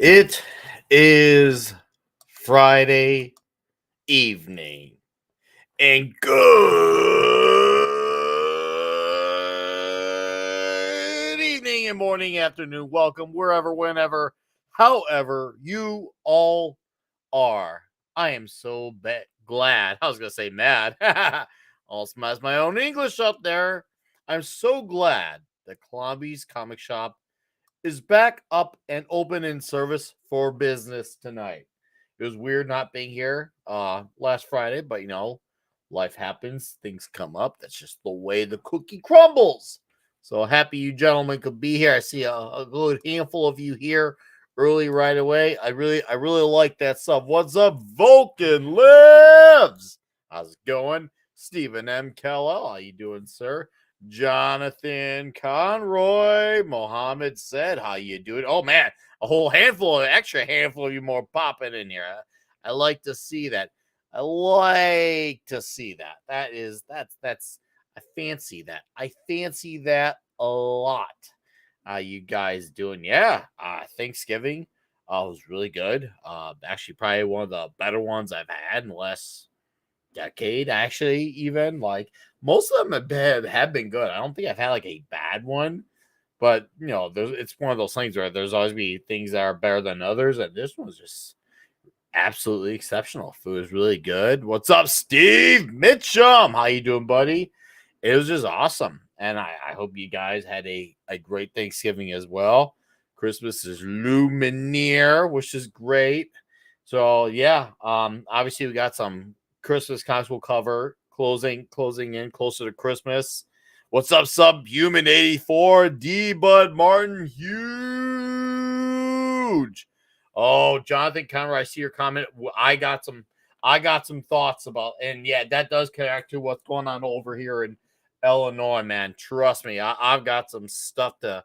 It is Friday evening, and good evening and morning, afternoon, welcome, wherever, whenever, however you all are. I am so glad. I was going to say mad. I'll smash my own English up there. I'm so glad that Clobby's Comic Shop is back up and open in service for business tonight. It was weird not being here last Friday, but life happens, things come up. That's just the way the cookie crumbles. So happy you gentlemen could be here. I see a good handful of you here early right away. I really like that stuff. What's up, Vulcan Lives? How's it going? Stephen M. Kellel, how you doing, sir? Jonathan Conroy, Mohammed said, "How you doing?" Oh man, a whole handful, extra handful of you more popping in here. I like to see that. I like to see that. That's. I fancy that. I fancy that a lot. You guys doing? Yeah. Thanksgiving was really good. Actually, probably one of the better ones I've had in the last decade, actually. Even like most of them have been good. I don't think I've had like a bad one, but it's one of those things where there's always be things that are better than others, and this one's just absolutely exceptional. Food is really good. What's up, Steve Mitchum? How you doing, buddy? It was just awesome, and I hope you guys had a great Thanksgiving as well. Christmas is lumineer, which is great. So yeah, obviously we got some Christmas comics we'll cover. Closing in closer to Christmas. What's up, Subhuman 84? D Bud Martin, huge. Oh, Jonathan Conroy, I see your comment. I got some thoughts about, and yeah, that does connect to what's going on over here in Illinois, man. Trust me, I've got some stuff to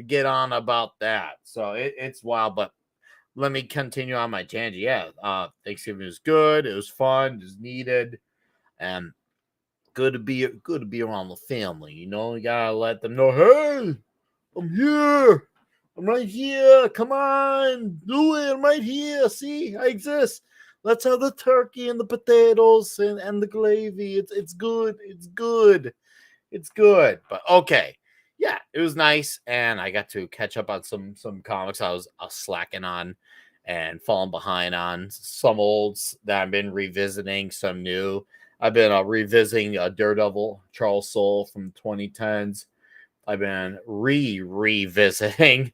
get on about that. So it's wild, but let me continue on my tangent. Yeah, Thanksgiving was good. It was fun. It was needed, and good to be around the family. You gotta let them know, hey, I'm here. I'm right here. Come on, do it. I'm right here. See, I exist. Let's have the turkey and the potatoes and the gravy. It's good. It's good. It's good. But okay. Yeah, it was nice, and I got to catch up on some comics I was slacking on and falling behind on. Some olds that I've been revisiting, some new. I've been revisiting Daredevil, Charles Soule from 2010s. I've been revisiting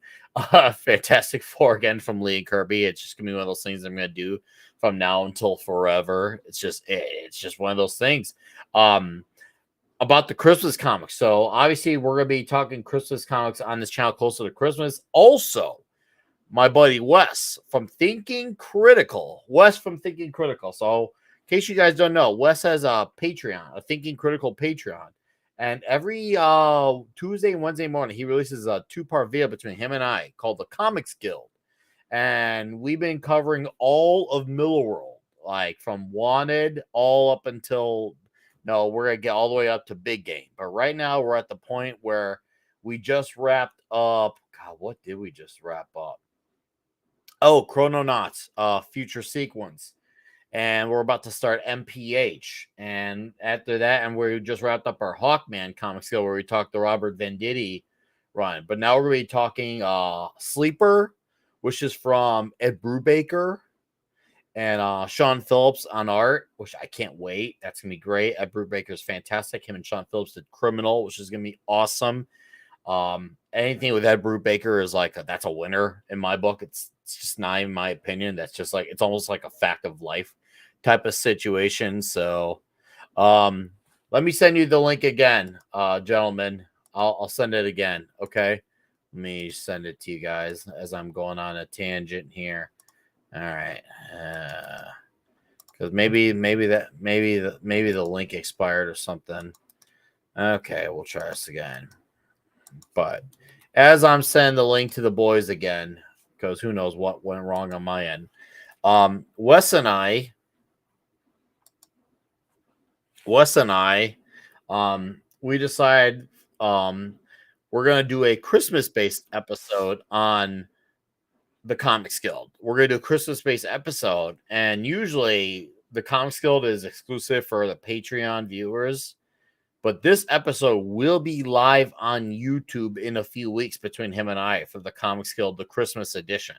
Fantastic Four again from Lee and Kirby. It's just gonna be one of those things I'm gonna do from now until forever. It's just one of those things. About the Christmas comics. So obviously we're gonna be talking Christmas comics on this channel closer to Christmas. Also, my buddy Wes from Thinking Critical. So in case you guys don't know, Wes has a Patreon, a Thinking Critical Patreon. And every Tuesday and Wednesday morning, he releases a 2-part video between him and I called the Comics Guild. And we've been covering all of Millerworld, like from Wanted all up until, no, we're going to get all the way up to Big Game. But right now, we're at the point where we just wrapped up. God, what did we just wrap up? Oh, Chrononauts, Future Sequence. And we're about to start MPH. And after that, and we just wrapped up our Hawkman comic skill where we talked the Robert Venditti run. But now we're going to be talking Sleeper, which is from Ed Brubaker and Sean Phillips on art, which I can't wait. That's going to be great. Ed Brubaker is fantastic. Him and Sean Phillips did Criminal, which is going to be awesome. Anything with Ed Brubaker is like that's a winner in my book. It's just not in my opinion. That's just like it's almost like a fact of life type of situation. So let me send you the link again, gentlemen. I'll send it again. Okay. Let me send it to you guys as I'm going on a tangent here. All right. Because maybe the link expired or something. Okay, we'll try this again. But as I'm sending the link to the boys again, because who knows what went wrong on my end. Wes and I, we decided we're gonna do a Christmas-based episode on the Comics Guild. We're going to do a Christmas-based episode, and usually the Comics Guild is exclusive for the Patreon viewers, but this episode will be live on YouTube in a few weeks between him and I for the Comics Guild, the Christmas edition.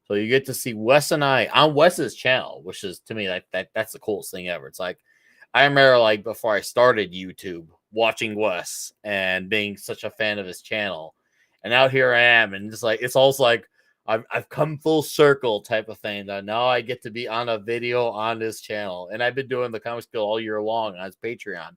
So you get to see Wes and I on Wes's channel, which is, to me, that's the coolest thing ever. It's like, I remember, like, before I started YouTube, watching Wes and being such a fan of his channel, and now here I am, and it's like, it's almost like I've come full circle type of thing, that now I get to be on a video on his channel, and I've been doing the Comics Guild all year long on his Patreon.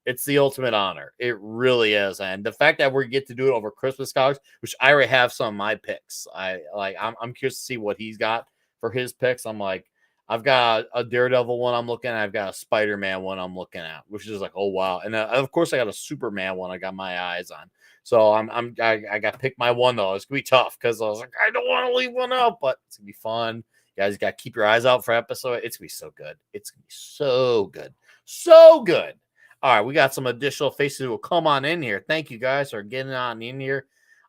It's the ultimate honor. It really is. And the fact that we get to do it over Christmas comics, which I already have some of my picks. I'm curious to see what he's got for his picks. I'm like, I've got a Daredevil one I'm looking at. I've got a Spider-Man one I'm looking at, which is like, oh wow. And of course I got a Superman one I got my eyes on. So I got to pick my one though. It's gonna be tough because I was like, I don't want to leave one out, but it's gonna be fun. You guys got to keep your eyes out for episode. It's gonna be so good. It's gonna be so good. So good. All right, we got some additional faces who will come on in here. Thank you guys for getting on in here.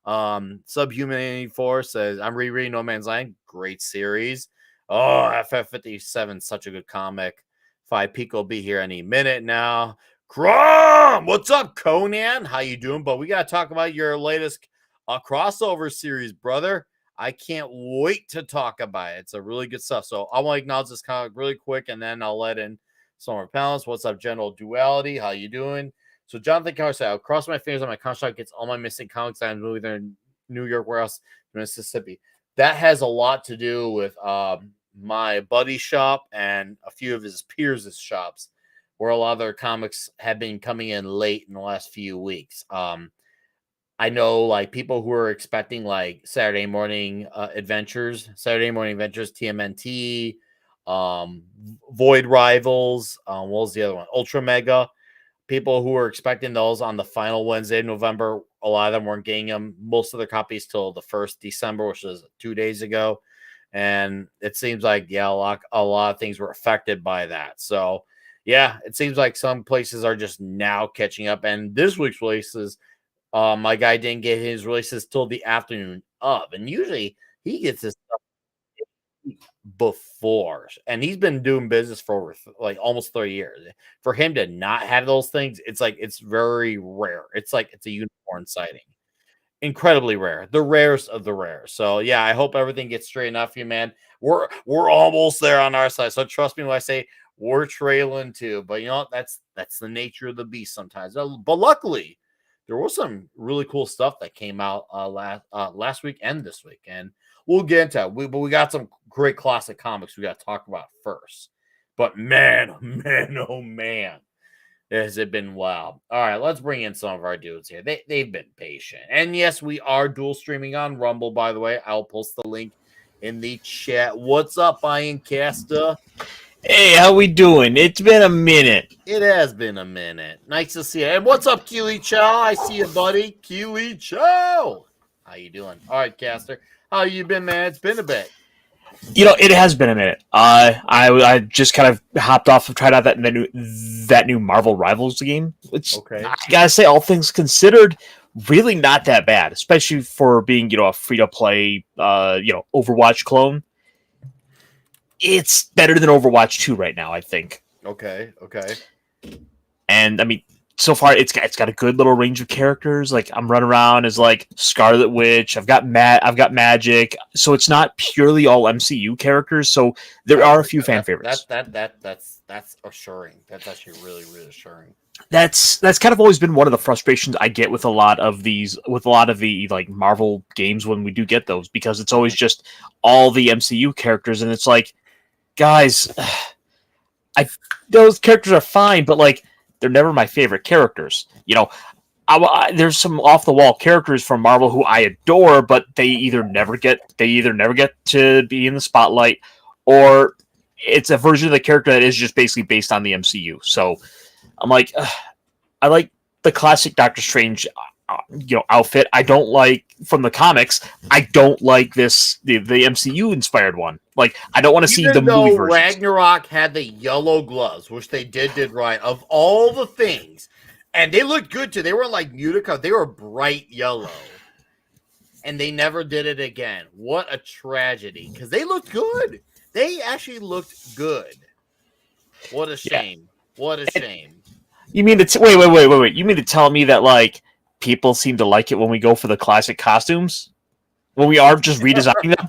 Subhuman Force says, I'm rereading No Man's Land. Great series. Oh, FF57, such a good comic. 5 Peak will be here any minute now. Crom! What's up, Conan? How you doing? But we got to talk about your latest crossover series, brother. I can't wait to talk about it. It's a really good stuff. So I want to acknowledge this comic really quick, and then I'll let in some more panelists. What's up, General Duality? How you doing? So Jonathan Carr said, I'll cross my fingers on my contract gets all my missing comics. I'm moving there in New York, warehouse, Mississippi. That has a lot to do with my buddy's shop and a few of his peers' shops, where a lot of their comics have been coming in late in the last few weeks. I know, like, people who are expecting, like, Saturday Morning Adventures, TMNT, Void Rivals, what was the other one? Ultra Mega. People who were expecting those on the final Wednesday of November, a lot of them weren't getting them. Most of the copies till the 1st December, which was 2 days ago. And it seems like, yeah, a lot of things were affected by that. So, yeah, it seems like some places are just now catching up. And this week's releases, my guy didn't get his releases till the afternoon of. And usually he gets his stuff before, and he's been doing business for over like almost 30 years. For him to not have those things, it's like, it's very rare. It's like it's a unicorn sighting. Incredibly rare, the rarest of the rare. So yeah, I hope everything gets straightened out for you, man. We're almost there on our side, so trust me when I say we're trailing too. But you know, that's the nature of the beast sometimes. But luckily, there was some really cool stuff that came out last week and this week, and we'll get into it. But we got some great classic comics we got to talk about first. But man, oh man, has it been wild. All right, let's bring in some of our dudes here. They've been patient. And yes, we are dual streaming on Rumble, by the way. I'll post the link in the chat. What's up, Ian Casta? Hey, how we doing? It's been a minute. It has been a minute. Nice to see you. And what's up, Keely Chow? I see you, buddy. Keely Chow. How you doing? All right, Caster. How you been, man? It's been a bit. You know, it has been a minute. I just kind of hopped off and tried out that new Marvel Rivals game. Which, okay, I gotta say, all things considered, really not that bad, especially for being, you know, a free to play, Overwatch clone. It's better than Overwatch 2 right now, I think. Okay. And I mean, so far it's got a good little range of characters. Like, I'm running around as like Scarlet Witch. I've got Magic. So it's not purely all MCU characters. So there are a few fan favorites. That's assuring. That's actually really reassuring. That's kind of always been one of the frustrations I get with a lot of the like Marvel games when we do get those, because it's always just all the MCU characters, and it's like, guys, those characters are fine, but like, they're never my favorite characters. You know, there's some off the wall characters from Marvel who I adore, but they either never get to be in the spotlight, or it's a version of the character that is just basically based on the MCU. So I'm like, I like the classic Doctor Strange, outfit. I don't like, from the comics, I don't like the MCU inspired one. Like, I don't want to see the movie version. Ragnarok had the yellow gloves, which they did right. Of all the things, and they looked good too. They weren't like Utica. They were bright yellow. and they never did it again. What a tragedy! Because they looked good. They actually looked good. What a Yeah. shame. What a And shame. you mean to wait? You mean to tell me that like people seem to like it when we go for the classic costumes? When we are just redesigning them?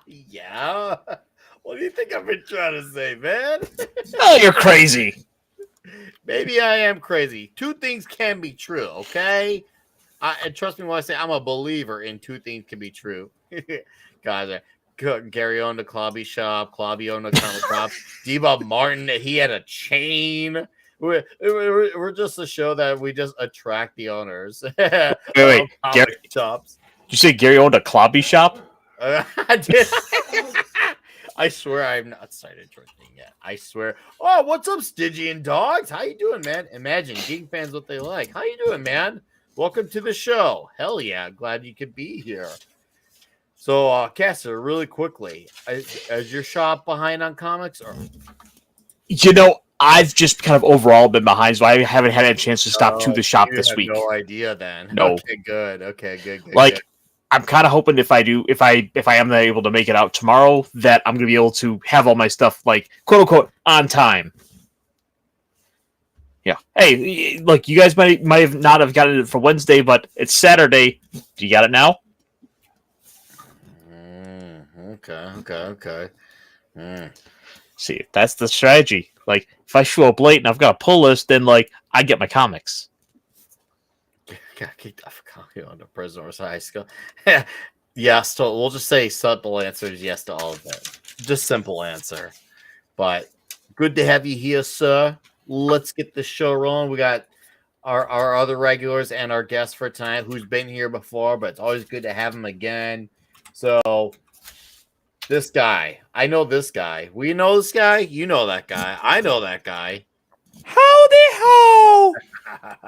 Yeah. What do you think I've been trying to say, man? Oh, you're crazy. Maybe I am crazy. Two things can be true, okay? And trust me when I say I'm a believer in two things can be true. Guys, Gary owned a Clobby shop. Clobby owned a comic shop. Debo Martin, he had a chain. We're just a show that we just attract the owners Wait. of Gary, comic shops. did you say Gary owned a Clobby shop? I did. I swear I'm not started drinking yet. I swear. Oh, what's up, Stygian dogs? How you doing, man? Imagine geek fans what they like. How you doing, man? Welcome to the show. Hell yeah, glad you could be here. So, Caster, really quickly, is your shop behind on comics? Or You know, I've just kind of overall been behind, so I haven't had a chance to stop to oh, the so shop you this have week. no idea then. No, Okay, good. Okay, good, good, good. like I'm kind of hoping if I am able to make it out tomorrow, that I'm gonna be able to have all my stuff like quote unquote on time. Yeah. Hey, like you guys might have not have gotten it for Wednesday, but it's Saturday. Do you got it now? Okay, okay, okay. Mm. See, that's the strategy. Like if I show up late and I've got a pull list, then like I get my comics. Got kicked off of on the prisoners high school. Yes, so we'll just say simple answer is yes to all of it. Just simple answer. But good to have you here, sir. Let's get the show rolling. We got our other regulars and our guest for tonight who's been here before, but it's always good to have him again. So this guy, I know this guy. We know this guy. You know that guy. I know that guy. Howdy ho!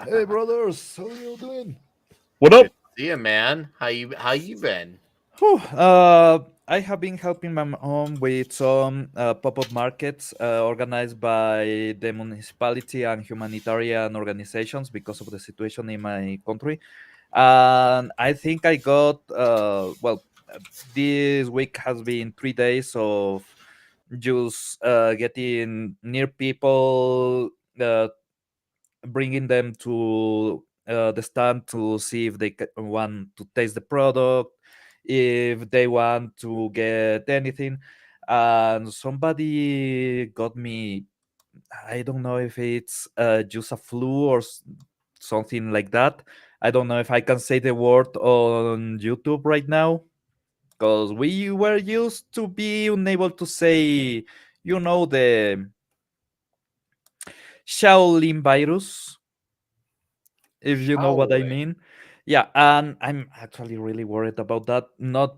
Hey brothers, how you doing? What Good up? to see you, man. How you been? Whew, I have been helping my mom with some pop-up markets organized by the municipality and humanitarian organizations because of the situation in my country. And I think I got this week has been 3 days of just getting near people, bringing them to the stand to see if they want to taste the product, if they want to get anything. And somebody got me, I don't know if it's just a flu or something like that. I don't know if I can say the word on YouTube right now because we were used to be unable to say, the Shaolin virus, if you know what I Howling. mean. Yeah, and I'm actually really worried about that. Not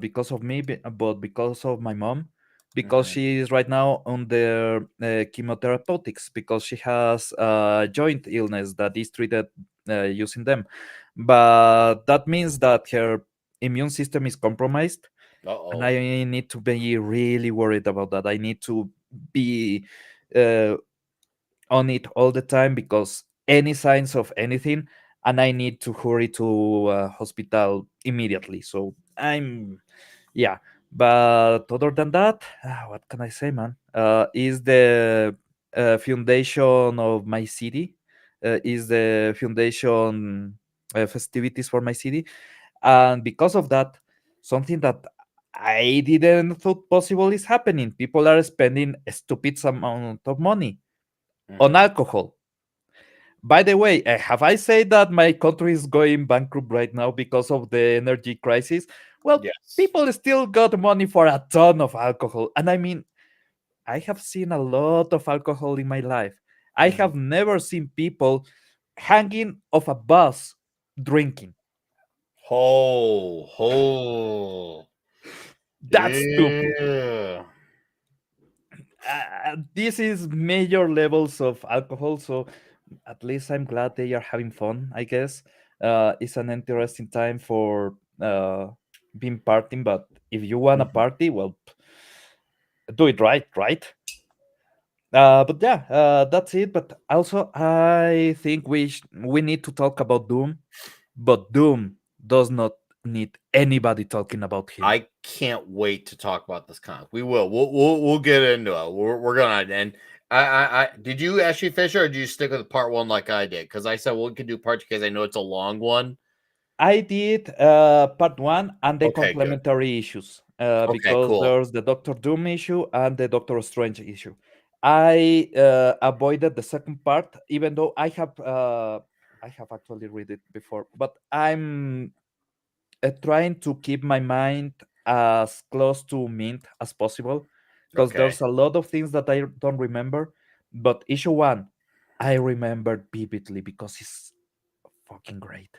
because of me, but because of my mom, because Mhm. she is right now on the chemotherapeutics because she has a joint illness that is treated using them. But that means that her immune system is compromised, and Uh-oh. I need to be really worried about that. I need to be uh, on it all the time because any signs of anything, and I need to hurry to hospital immediately. So I'm, yeah. But other than that, what can I say, man? Is the foundation of my city, is the foundation festivities for my city, and because of that, something that I didn't thought possible is happening. People are spending a stupid amount of money on Mhm. alcohol. By the way, have I said that my country is going bankrupt right now because of the energy crisis? Well, Yes. people still got money for a ton of alcohol. And I mean, I have seen a lot of alcohol in my life. I Mhm. have never seen people hanging off a bus drinking. Ho, ho. That's stupid. Yeah. This is major levels of alcohol, so at least I'm glad they are having fun, I guess. It's an interesting time for being partying, but if you want a Mhm. party, well, do it right, right? But yeah, that's it. But also, I think we need to talk about Doom, but Doom. does not need anybody talking about him. I can't wait to talk about this comic. We will. We'll get into it. We're gonna. And I did you actually, Fisher, or did you stick with part 1 like I did? Because I said we could do part 2 because I know it's a long one. I did part 1 and the Okay, good. complementary issues Okay, because cool. there's the Doctor Doom issue and the Doctor Strange issue. I avoided the second part, even though I have actually read it before, but I'm trying to keep my mind as close to mint as possible because Okay. there's a lot of things that I don't remember. But issue 1, I remembered vividly because it's fucking great.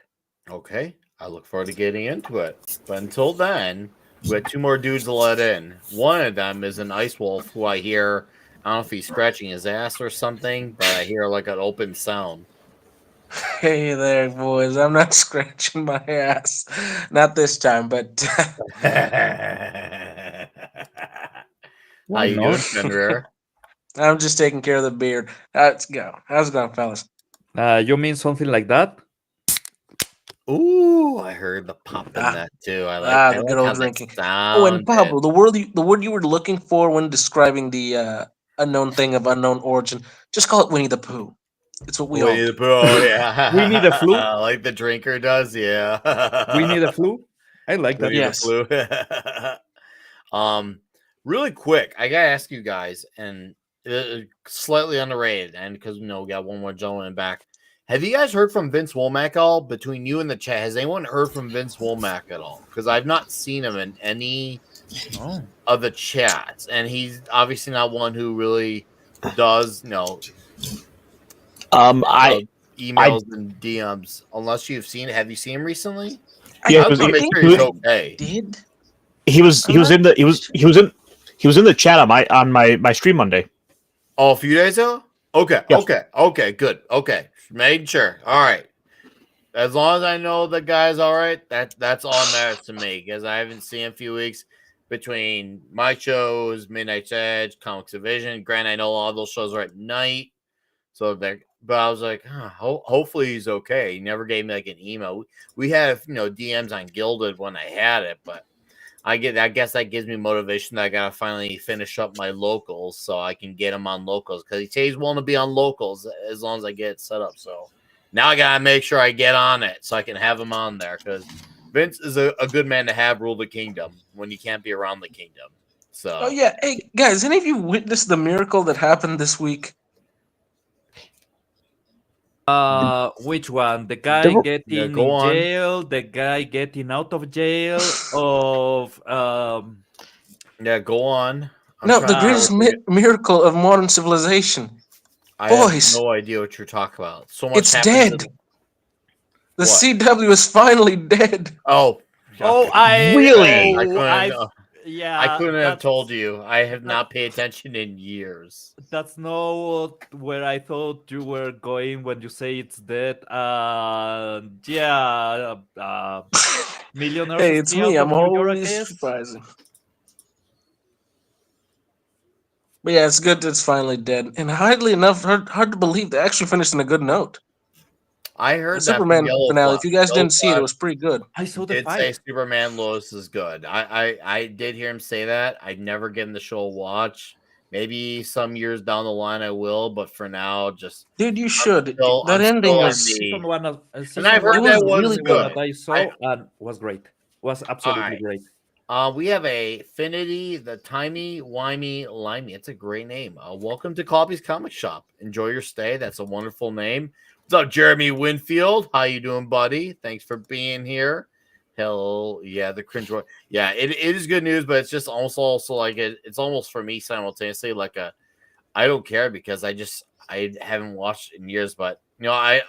Okay. I look forward to getting into it. But until then, we had 2 more dudes to let in. One of them is an ice wolf who I hear. I don't know if he's scratching his ass or something, but I hear like an open sound. Hey there, boys. I'm not scratching my ass. Not this time, but How you doing, Fenrir? I'm just taking care of the beard. Let's go. How's it going, fellas? You mean something like that? Ooh, I heard the pop in Ah, that too. I the like good old how that drinking. Oh, and sounded. Pablo, the word you were looking for when describing the unknown thing of unknown origin, just call it Winnie the Pooh. It's what we all do. Oh yeah, Winnie the Flu? like the drinker does. Yeah, Winnie the Flu? I like that. Winnie the Yes. Flu. Really quick, I gotta ask you guys, and slightly underrated, and because we got one more gentleman back. Have you guys heard from Vince Womack at all? Between you and the chat, has anyone heard from Vince Womack at all? Because I've not seen him in any Oh. of the chats, and he's obviously not one who really does, I emails and DMs unless you've seen. Have you seen him recently? Yeah, I was gonna make think sure he's I okay. did. he was in the chat on my stream Monday. Oh, a few days ago. Okay, Yes. okay, good. Okay, made sure. All right. As long as I know the guy's all right, that's all that matters to me because I haven't seen him a few weeks between my shows, Midnight's Edge, Comics Division. Granted, I know all those shows are at night, so that. But I was like, hopefully he's okay. He never gave me like an email. We had DMs on Gilded when I had it, but I guess that gives me motivation that I gotta finally finish up my locals so I can get him on locals because he says he's willing to be on locals as long as I get it set up. So now I gotta make sure I get on it so I can have him on there because Vince is a good man to have rule the kingdom when you can't be around the kingdom. So Oh yeah. Hey guys, any of you witnessed the miracle that happened this week? Which one? The guy There were- getting go in on. jail, the guy getting out of jail, of yeah, go on. I'm No, trying the to greatest miracle of modern civilization. I have Boys, no idea what you're talking about. So much it's happened. dead. The What? CW is finally dead. Oh, Really? I couldn't have that's- told you. I have not paid attention in years. That's not where I thought you were going when you say it's dead. Millionaires. Hey, it's Stay me. out I'm of New York, always yes? surprising. But yeah, it's good that it's finally dead. And hardly enough, hard to believe they actually finished on a good note. I heard The that from Superman Yellow finale, Flash. if you guys Yellow didn't see it, it Flash was pretty good. I saw the did say fight. Superman Lois is good. I did hear him say that. I'd never given the show a watch. Maybe some years down the line I will, but for now, just Dude, you should. still- That I'm ending still on was. the- Season one of season I've heard one that of the was only really one good. that I saw and was great. Was absolutely right. great. We have a Finity, the Timey Wimey Limey. It's a great name. Welcome to Clobby's Comic Shop. Enjoy your stay. That's a wonderful name. What's up, Jeremy Winfield? How you doing, buddy? Thanks for being here. Hell yeah, the cringe. Yeah, it is good news, but it's just also like it's almost for me simultaneously like I don't care because I haven't watched in years, but I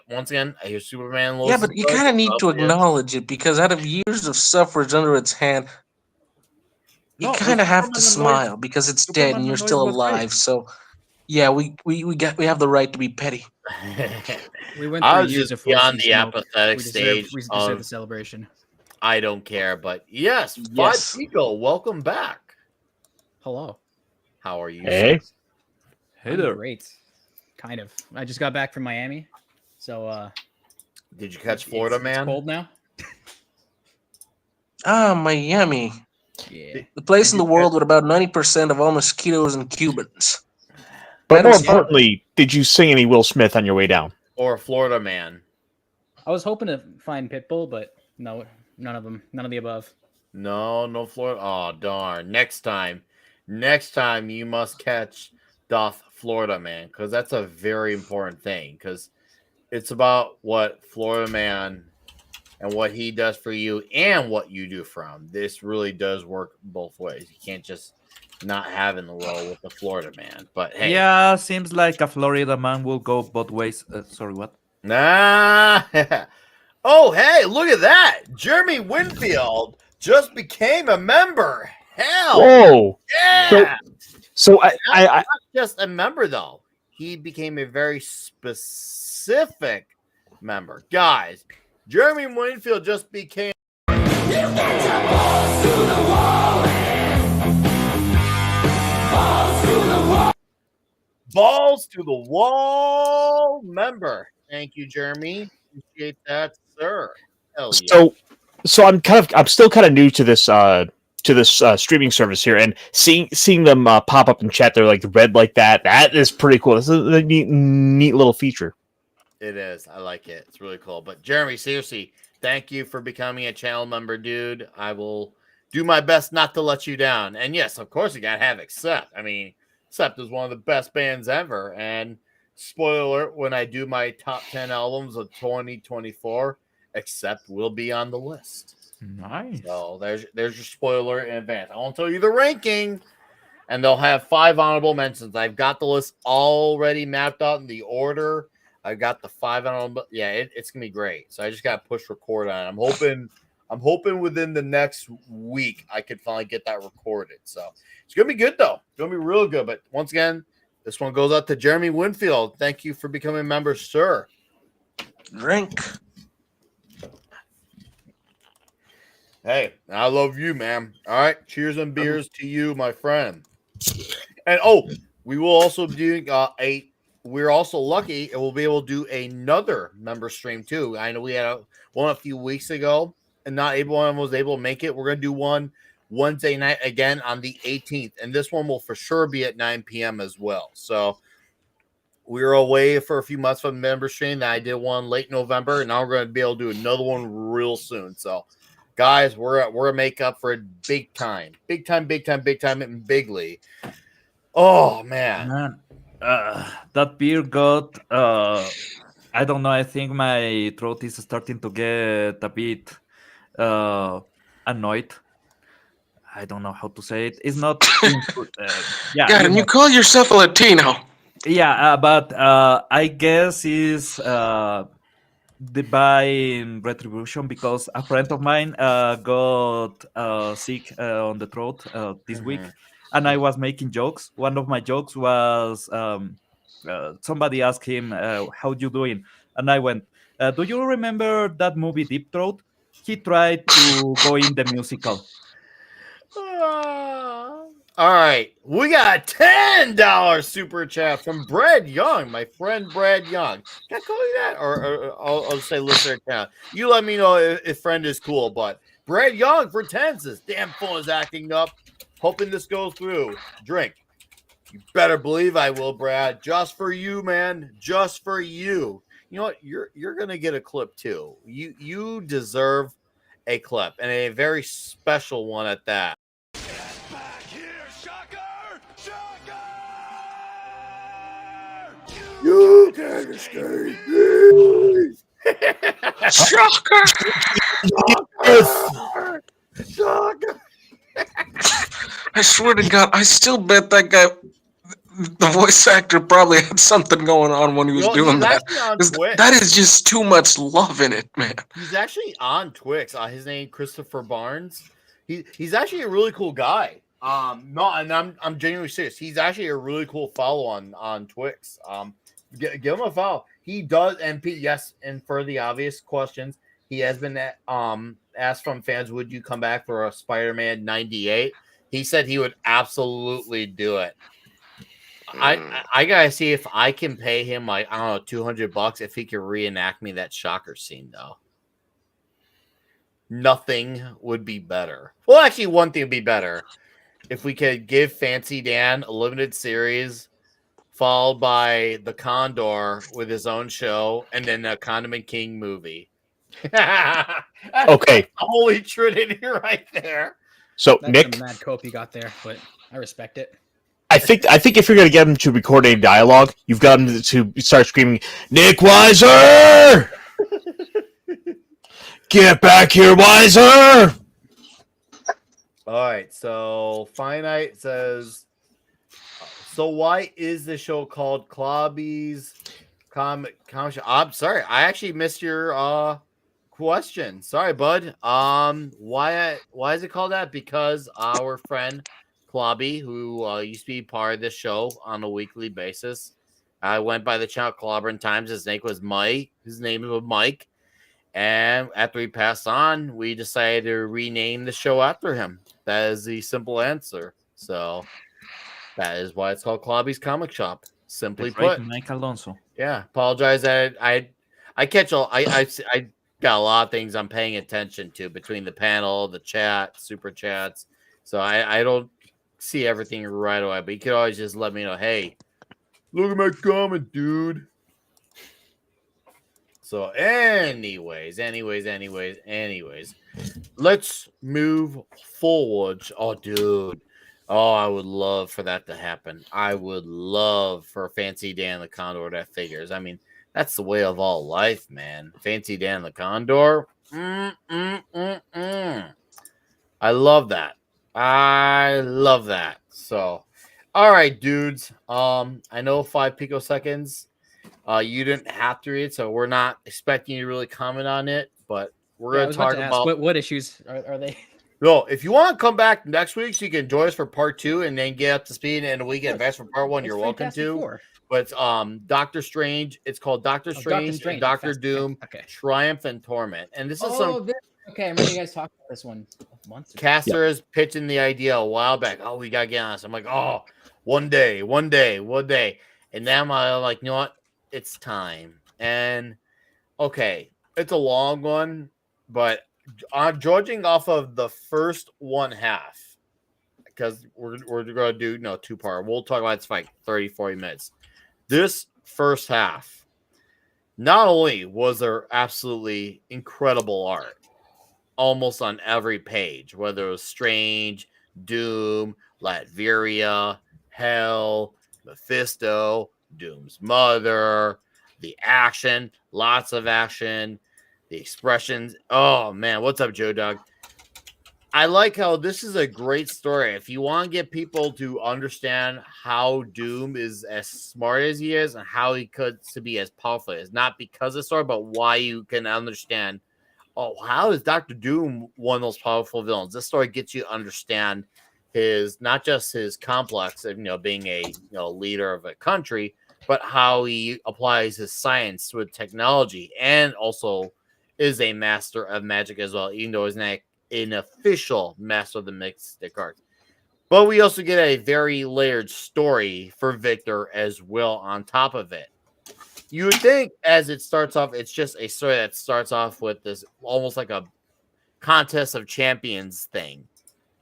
hear Superman. Yeah, but you kind of need to acknowledge it because out of years of suffrage under its hand, you kind of have to smile because it's dead and you're still alive. So, yeah, we have the right to be petty. We went I through was years just of beyond forcing the smoke. apathetic We stage deserve of the celebration. I don't care, but yes, Yes. Pico, welcome back. Hello. How are you? Hey. sir? Hey I'm there. great. Kind of. I just got back from Miami, so Did you catch Florida, it's man? cold now. Miami. Yeah. The place in the world with about 90% of all mosquitoes and Cubans. But more Adam's fun. importantly, did you sing any Will Smith on your way down? Or Florida man. I was hoping to find Pitbull, but no, none of them. None of the above. No Florida. Oh darn! Next time you must catch Doth Florida man, because that's a very important thing. Because it's about what Florida man and what he does for you and what you do for him. This really does work both ways. You can't just not having the role with the Florida man. But hey, Yeah, seems like a Florida man will go both ways. Sorry, what? nah. Oh, hey, look at that! Jeremy Winfield just became a member. Hell, Whoa! yeah! So Not just a member though. He became a very specific member. Guys, Jeremy Winfield just became balls to the wall member. Thank you, Jeremy. Appreciate that, sir. Hell yeah. so I'm still kind of new to this streaming service here, and seeing them pop up in chat, they're like red like that. That is pretty cool. This is a neat little feature. It is. I like it. It's really cool. But Jeremy, seriously, thank you for becoming a channel member, dude. I will do my best not to let you down. And yes, of course, you gotta have Accept. I mean, Accept is one of the best bands ever. And spoiler alert, when I do my top 10 albums of 2024, Accept will be on the list. Nice. So there's your spoiler in advance. I won't tell you the ranking, and they'll have 5 honorable mentions. I've got the list already mapped out in the order. I've got the 5 honorable. Yeah, it's gonna be great. So I just got to push record on it. I'm hoping within the next week I could finally get that recorded. So it's gonna be good though. It's gonna be real good. But once again, this one goes out to Jeremy Winfield. Thank you for becoming a member, sir. Drink. Hey, I love you, man. All right, cheers and beers to you, my friend. And we will also do we're also lucky and we'll be able to do another member stream too. I know we had one a few weeks ago and not everyone was able to make it. We're gonna do one Wednesday night again on the 18th, and this one will for sure be at 9 p.m. as well. So we were away for a few months from the member stream. That I did one late November, and now we're gonna be able to do another one real soon. So guys, we're gonna make up for it big time and bigly. Oh man. That beer got I don't know, I think my throat is starting to get a bit annoyed. I don't know how to say it. It's not yeah, God, you and you know. call yourself a Latino. Yeah, but I guess is divine retribution because a friend of mine got sick on the throat this week, and I was making jokes. One of my jokes was somebody asked him, "How you doing?" And I went, "Do you remember that movie Deep Throat?" He tried to go in the musical. All right, we got $10 super chat from Brad Young, my friend Brad Young. Can I call you that, or I'll say listener account. You let me know if friend is cool. But Brad Young for 10 says, "Damn phone is acting up. Hoping this goes through. Drink. You better believe I will, Brad. Just for you, man. Just for you. You know what? You're gonna get a clip too. You deserve a clip, and a very special one at that." You can escape me. Shocker! Shocker. I swear to God, I still bet that guy, the voice actor, probably had something going on when he was doing that. That is just too much love in it, man. He's actually on Twix. His name Christopher Barnes. He's actually a really cool guy. No, and I'm genuinely serious. He's actually a really cool follow on Twix. Give him a follow. He does MP. Yes, and for the obvious questions, he has been asked from fans, "Would you come back for a Spider-Man 98?" He said he would absolutely do it. I gotta see if I can pay him like I don't know $200 if he could reenact me that Shocker scene though. nothing would be better. Well, actually, one thing would be better if we could give Fancy Dan a limited series followed by the Condor with his own show and then a Condiment King movie. Okay. Holy Trinity right there. So That's Nick, some mad cope you got there, but I respect it. I think if you're gonna get him to record a dialogue, you've got him to start screaming, "Nick Weiser! Get back here, Weiser!" All right, so Finite says, so why is the show called Clobby's Comic Show? I'm sorry, I actually missed your question. Sorry, bud. Why is it called that? Because our friend Clobby, who used to be part of this show on a weekly basis, I went by the channel Clobbering Times. His name was Mike. And after he passed on, we decided to rename the show after him. That is the simple answer. So that is why it's called Clobby's Comic Shop. Simply put. Mike Alonso. Yeah. Apologize that I got a lot of things I'm paying attention to between the panel, the chat, super chats. So I don't see everything right away, but you could always just let me know, hey, look at my comment, dude. So anyways, let's move forward. Oh, dude. Oh, I would love for that to happen. I would love for Fancy Dan the Condor that figures. I mean, that's the way of all life, man. Fancy Dan the Condor. I love that. So, all right, dudes. I know 5 picoseconds. You didn't have to read, so we're not expecting you to really comment on it, but we're going to talk about what issues are they? No, if you want to come back next week, so you can join us for part 2 and then get up to speed in a weekend advance for part 1. You're welcome to. But Doctor Strange, it's called Doctor Strange and Doctor Doom, Triumph and Torment. And this is okay, I remember you guys talked about this one months ago. Caster is pitching the idea a while back. Oh, we got to get on this. I'm like, oh, one day. And now I'm like, you know what? It's time. And okay, it's a long one, but judging off of the first one half, because we're going to do 2-part. We'll talk about it's like 30, 40 minutes. This first half, not only was there absolutely incredible art almost on every page, whether it was Strange, Doom, Latveria, Hell, Mephisto, Doom's mother, the action, lots of action, the expressions. Oh, man. What's up, Joe Doug? I like how this is a great story. If you want to get people to understand how Doom is as smart as he is and how he could to be as powerful as, not because of the story, but why you can understand, oh, how is Dr. Doom one of those powerful villains? This story gets you to understand his, not just his complex of, being a leader of a country, but how he applies his science with technology and also is a master of magic as well, even though he's not an official master of the mystic arts. But we also get a very layered story for Victor as well on top of it. You would think as it starts off, it's just a story that starts off with this almost like a contest of champions thing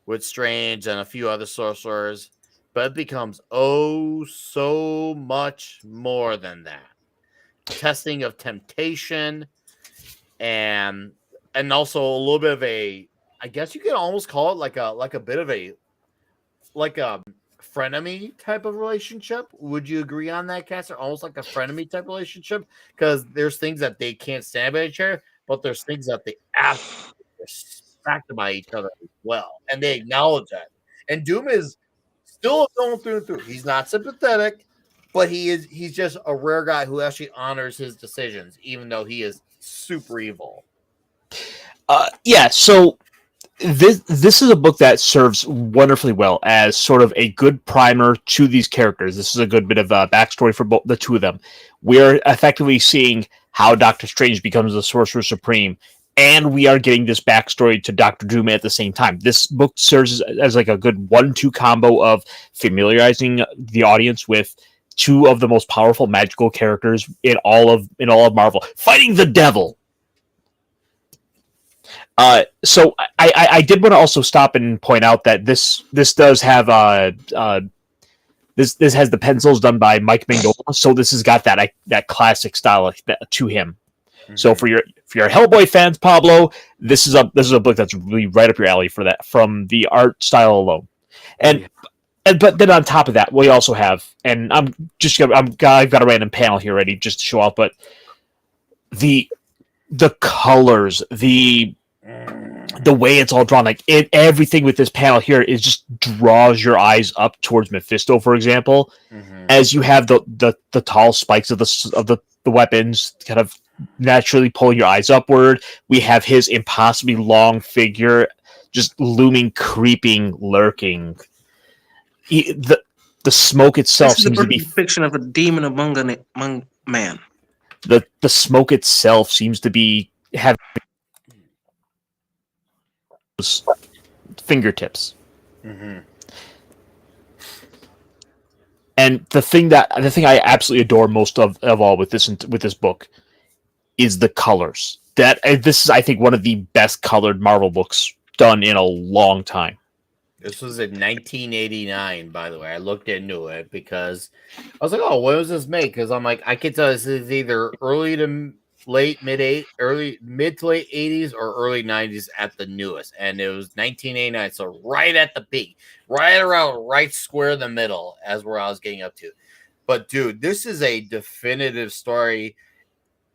with Strange and a few other sorcerers, but it becomes so much more than that. Testing of temptation and also a little bit of a, I guess you could almost call it like a bit of a frenemy type of relationship. Would you agree on that, Caster? Almost like a frenemy type relationship, because there's things that they can't stand by each other, but there's things that they absolutely respect by each other as well, and they acknowledge that. And Doom is still going through and through. He's not sympathetic, but he's just a rare guy who actually honors his decisions, even though he is super evil. So this is a book that serves wonderfully well as sort of a good primer to these characters. This is a good bit of backstory for both the two of them. We're effectively seeing how Doctor Strange becomes the Sorcerer Supreme, and we are getting this backstory to Doctor Doom at the same time. This book serves as like a good 1-2 combo of familiarizing the audience with two of the most powerful magical characters in all of Marvel, fighting the devil. So I did want to also stop and point out that this does have this has the pencils done by Mike Mignola, so this has got that classic style to him. So Mhm. for your Hellboy fans, Pablo, this is a book that's really right up your alley for that from the art style alone. Oh And yeah. but then on top of that, we also have, and I've got a random panel here ready just to show off, but the the colors, the way it's all drawn, like everything with this panel here is just draws your eyes up towards Mephisto, for example, Mhm. as you have the tall spikes of the weapons kind of naturally pulling your eyes upward. We have his impossibly long figure just looming, creeping, lurking. The smoke This itself is the seems to be perfect depiction of a demon among man. the smoke itself seems to be having those fingertips. Mhm. And the thing I absolutely adore most of all with this book is the colors. This is, I think, one of the best colored Marvel books done in a long time. This was in 1989, by the way. I looked into it because I was like, "Oh, when was this made?" Because I'm like, I can tell this is either early mid to late 80s or early 90s at the newest, and it was 1989, so right at the peak, right around right square in the middle, as where I was getting up to. But dude, this is a definitive story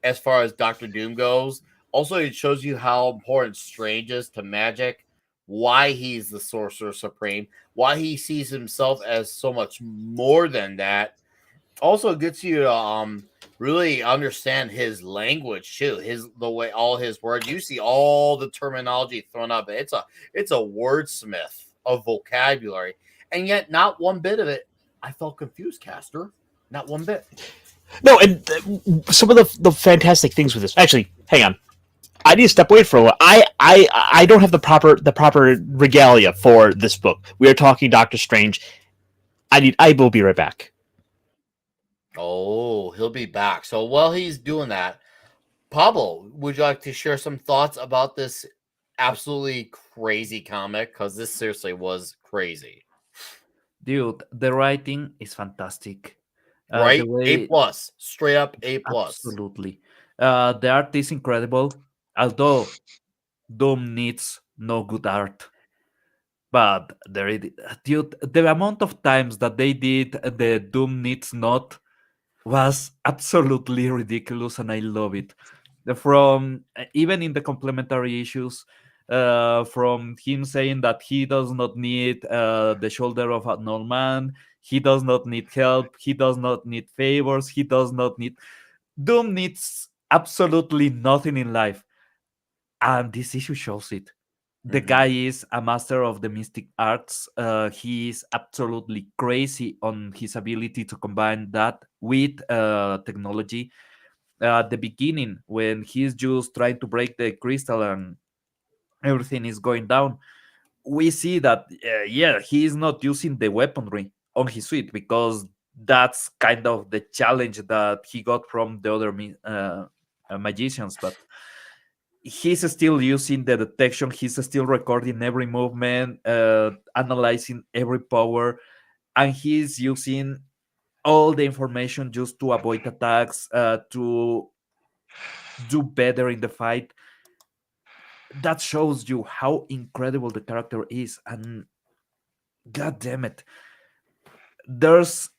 as far as Doctor Doom goes. Also, it shows you how important Strange is to magic, why he's the Sorcerer Supreme, why he sees himself as so much more than that. Also, gets you to really understand his language too. The way all his words. You see all the terminology thrown up. It's a wordsmith of vocabulary, and yet not one bit of it. I felt confused, Caster. Not one bit. No, and some of the fantastic things with this. Actually, hang on. I need to step away for a while. I don't have the proper regalia for this book. We are talking Doctor Strange. I will be right back. Oh, he'll be back. So while he's doing that, Pablo, would you like to share some thoughts about this absolutely crazy comic? Because this seriously was crazy, Dude, the writing is fantastic. The right? A way, plus, straight up A plus. absolutely. The art is incredible. Although Doom needs no good art. But dude, the amount of times that they did the Doom needs not was absolutely ridiculous, and I love it. From even in the complementary issues, from him saying that he does not need the shoulder of a normal man, he does not need help, he does not need favors, he does not need. Doom needs absolutely nothing in life, and this issue shows it. The Mhm. guy is a master of the mystic arts. He is absolutely crazy on his ability to combine that with technology. At the beginning, when he's just trying to break the crystal and everything is going down, we see that, yeah, he is not using the weaponry on his suit because that's kind of the challenge that he got from the other magicians. But he's still using the detection, he's still recording every movement, analyzing every power, and he's using all the information just to avoid attacks, to do better in the fight. That shows you how incredible the character is, and god damn it, there's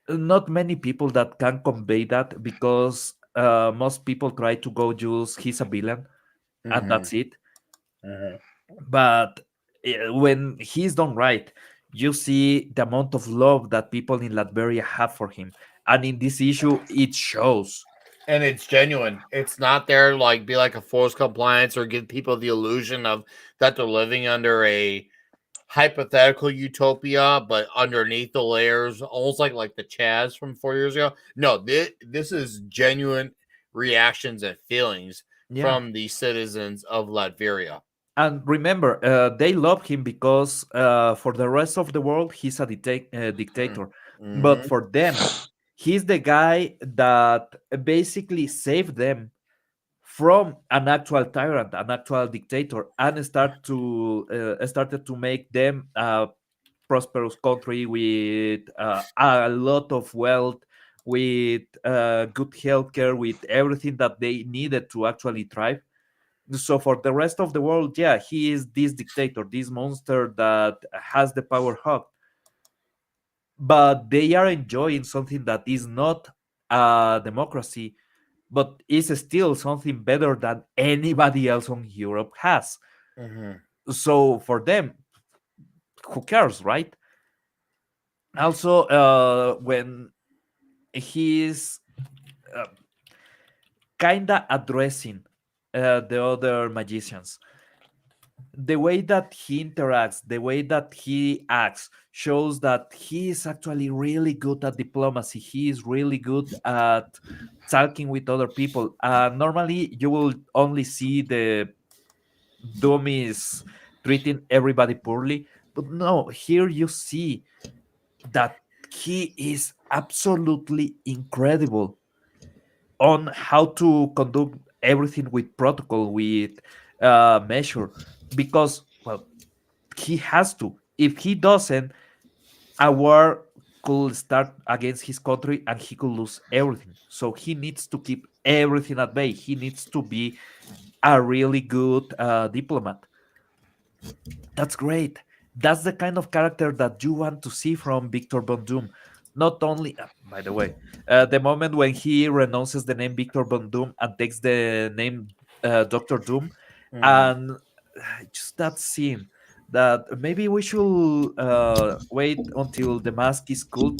not many people that can convey that because most people try to go use he's a villain and Mhm. that's it. Mhm. But when he's done right, you see the amount of love that people in Latveria have for him, and in this issue it shows. And it's genuine. It's not there to like be like a forced compliance or give people the illusion of that they're living under a hypothetical utopia, but underneath the layers, almost like the Chaz from 4 years ago. No, this is genuine reactions and feelings Yeah. from the citizens of Latveria. And remember, they love him because for the rest of the world, he's a dictator. But Mm-hmm. for them, he's the guy that basically saved them from an actual tyrant, an actual dictator, and started to make them a prosperous country with a lot of wealth, with good healthcare, with everything that they needed to actually thrive. So for the rest of the world, yeah, he is this dictator, this monster that has the power hog, but they are enjoying something that is not a democracy, but is still something better than anybody else on Europe has. Mhm. So for them, who cares, right? Also, when he's uh, kinda addressing the other magicians, the way that he interacts, the way that he acts, shows that he is actually really good at diplomacy. He is really good at talking with other people. Normally, you will only see the dummies treating everybody poorly, but no, here you see that he is absolutely incredible on how to conduct everything with protocol, with measure, because, well, he has to. If he doesn't, a war could start against his country and he could lose everything. So he needs to keep everything at bay. He needs to be a really good diplomat. That's great. That's the kind of character that you want to see from Victor Von Doom. Not only, by the way, the moment when he renounces the name Victor Von Doom and takes the name Doctor Doom, Mhm. and just that scene that maybe we should wait until the mask is cool.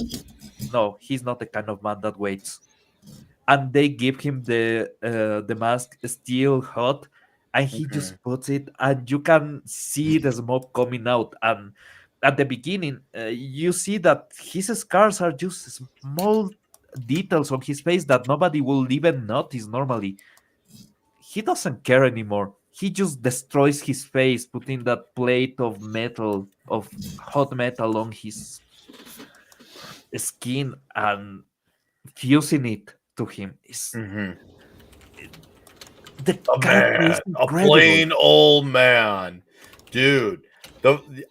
No, he's not the kind of man that waits. And they give him the mask still hot, and he Mhm. just puts it, and you can see the smoke coming out. And at the beginning, you see that his scars are just small details on his face that nobody will even notice normally. He doesn't care anymore. He just destroys his face, putting that plate of metal, of hot metal, on his skin and fusing it to him. Mhm. The A character is man, a incredible. plain old man, dude.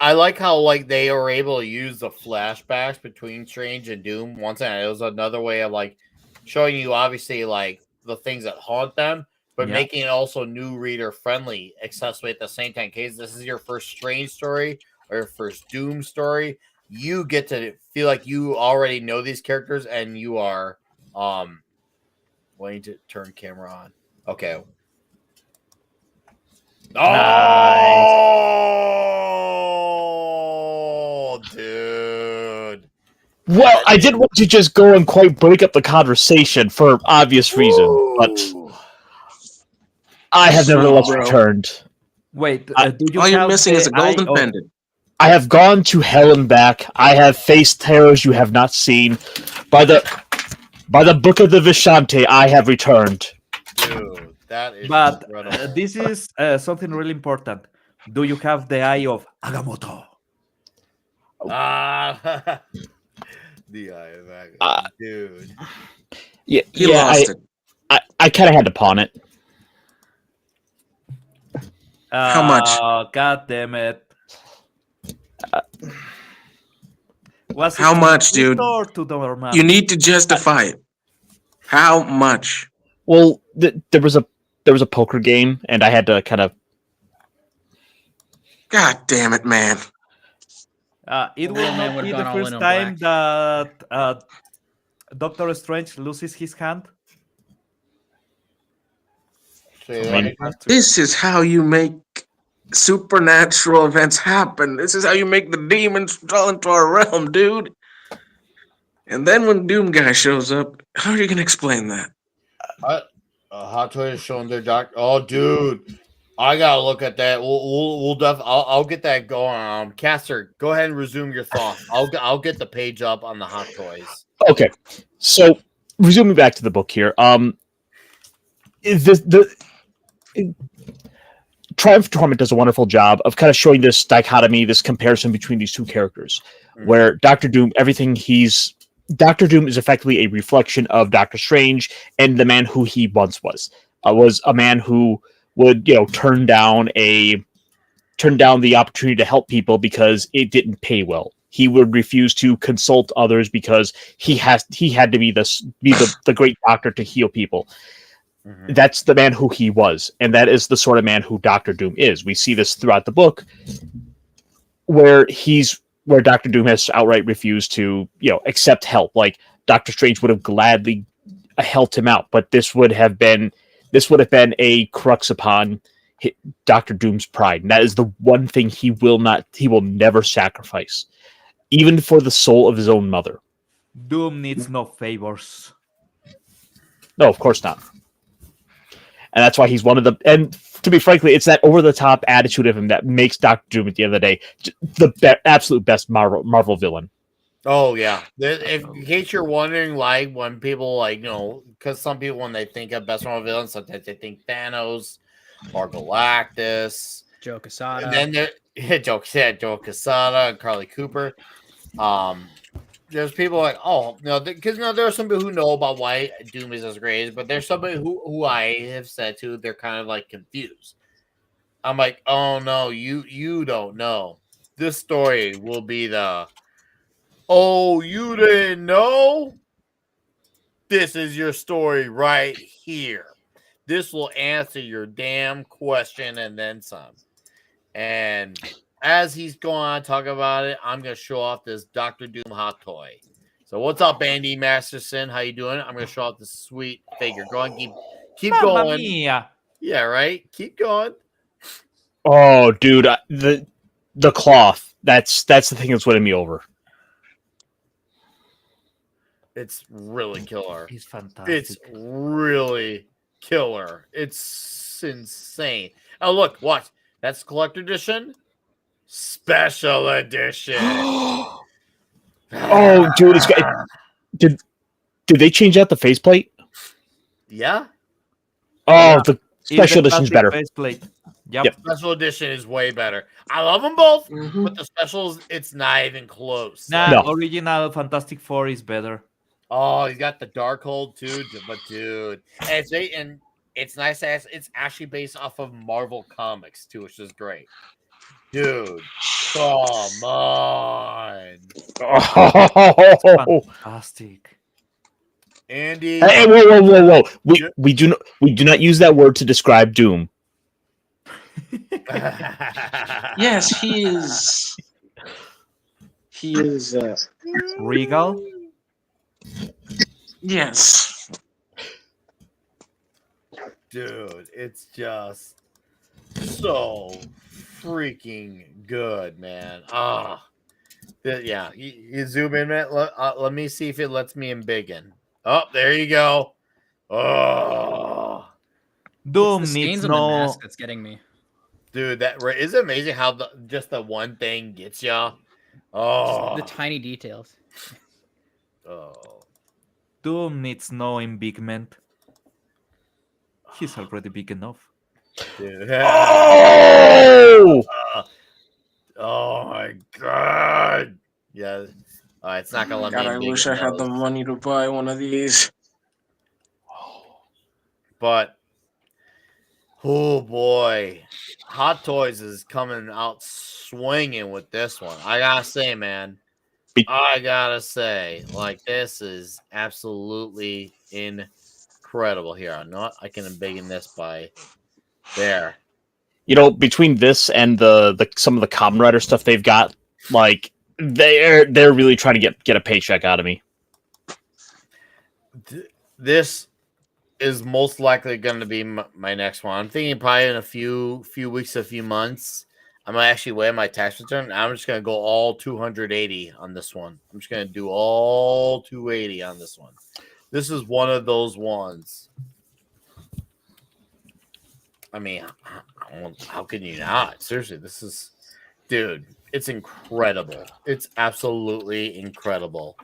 I like how like they are able to use the flashbacks between Strange and Doom. Once again, it was another way of like showing you obviously like the things that haunt them, but Yeah. making it also new reader friendly, accessible at the same time. In case this is your first Strange story or your first Doom story, you get to feel like you already know these characters and you are wanting to turn camera on. Okay, Nice. oh, dude. Well, I didn't want to just go and quite break up the conversation for obvious reasons, but Woo. I have Sweet, nevertheless bro. returned. Wait, I, do you All you're have missing is the a eye golden of? pendant. I have gone to hell and back. I have faced terrors you have not seen. By the book of the Vishante, I have returned. Dude, that is But incredible. this is something really important. Do you have the eye of Agamotto? Ah, the eye of Uh, Agatha, dude. Yeah, He yeah. lost it. I kind of had to pawn it. How much? God damn it! Was it How to the much, crypto dude? or to the You map? need to justify it. How much? Well, there was a poker game, and I had to kind of. God damn it, man. It The will real man not would be have the gone all in first on time black. that Doctor Strange loses his hand. Say that Somebody again? has to. This is how you make supernatural events happen. This is how you make the demons fall into our realm, dude. And then when Doom Guy shows up, how are you gonna explain that? What? Hot Toys is showing their doc. Oh, dude. I gotta look at that. I'll get that going. Caster, go ahead and resume your thoughts. I'll get the page up on the Hot Toys. Okay, so resuming back to the book here. The Triumph Torment does a wonderful job of kind of showing this dichotomy, this comparison between these two characters, where Doctor Doom, Doctor Doom is effectively a reflection of Doctor Strange and the man who he once was. was a man who would turn down the opportunity to help people because it didn't pay well. He would refuse to consult others because he had to be the great doctor to heal people. Mhm. That's the man who he was, and that is the sort of man who Doctor Doom is. We see this throughout the book, where Doctor Doom has outright refused to accept help. Like Doctor Strange would have gladly helped him out, but this would have been a crux upon Doctor Doom's pride, and that is the one thing he will never sacrifice, even for the soul of his own mother. Doom needs no favors. No, of course not. And that's why he's one of the. And to be frankly, it's that over the top attitude of him that makes Doctor Doom at the end of the day the absolute best Marvel villain. Oh yeah. In case you're wondering, like when people because some people when they think of best Marvel villains, sometimes they think Thanos or Galactus. Joe Quesada. And then Joe Quesada and Carly Cooper. There's people like, because there are some people who know about why Doom is as great, but there's somebody who I have said to, they're kind of like confused. I'm like, oh no, you don't know. This story will be you didn't know? This is your story right here. This will answer your damn question and then some. And as he's going on talking about it, I'm going to show off this Dr. Doom hot toy. So what's up, Andy Masterson? How you doing? I'm going to show off this sweet figure. Go on, keep Mamma going. mia. Yeah, right? Keep going. Oh, dude, the cloth. That's the thing that's winning me over. It's really killer. He's fantastic. It's really killer. It's insane. Oh, look, watch. That's collector edition. Special edition. Oh, dude, did they change out the faceplate? Yeah. Oh, the It's special the edition's plastic better. faceplate. Yep. Yep. Special edition is way better. I love them both, Mhm. but the specials, it's not even close. Nah, No. original Fantastic Four is better. Oh, he's got the Darkhold too, but dude, and it's nice as it's actually based off of Marvel comics too, which is great. Dude, come on, Oh, Fantastic. Andy. hey, whoa! We do not use that word to describe Doom. Yes, he is. He is. Regal. Yes. Dude, it's just so freaking good, man. Yeah. You zoom in, man. Let me see if it lets me in big in. Oh, there you go. Oh, Doom It's the needs stains on the no. mask that's getting me. dude, is it amazing how just the one thing gets ya? Oh, The tiny details. oh. Doom needs no embigment. He's already big enough. Dude. Oh, Oh my god. Yeah. It's not gonna let God, me I in big wish in I had the those. money to buy one of these. But oh boy, Hot Toys is coming out swinging with this one. I gotta say, man. I gotta say, like this is absolutely incredible. Here, I know I can embiggen this by there. between this and the some of the Kamen Rider stuff they've got, like they're really trying to get a paycheck out of me. This is most likely going to be my next one. I'm thinking probably in a few weeks, a few months. I'm gonna actually weigh my tax return. I'm just gonna go all 280 on this one. I'm just gonna do all 280 on this one. This is one of those ones. I mean, how can you not? Seriously, this is, dude, it's incredible. It's absolutely incredible.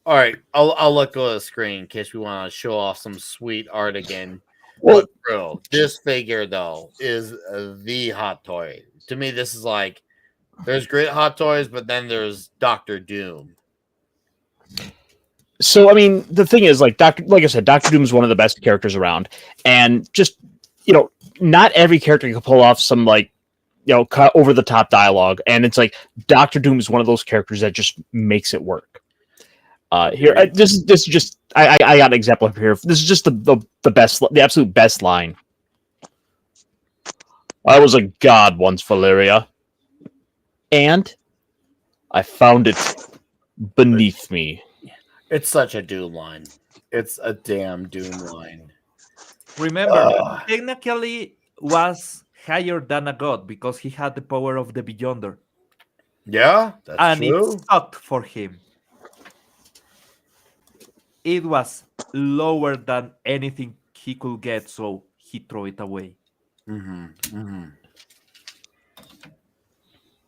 All right, I'll let go of the screen in case we want to show off some sweet art again. Well, But bro, this figure though is the hot toy. To me, this is like there's great hot toys, but then there's Doctor Doom. So I mean, the thing is, like I said, Doctor Doom is one of the best characters around, and just you know, not every character can pull off some cut over the top dialogue, and it's like Doctor Doom is one of those characters that just makes it work. Here, this is just I got an example up here. This is just the best, the absolute best line. I was a god once, Valeria, and I found it beneath me. It's such a Doom line. It's a damn Doom line. Remember, he technically was higher than a god because he had the power of the Beyonder. Yeah, that's and true. it sucked for him. It was lower than anything he could get, so he threw it away. Mm-hmm.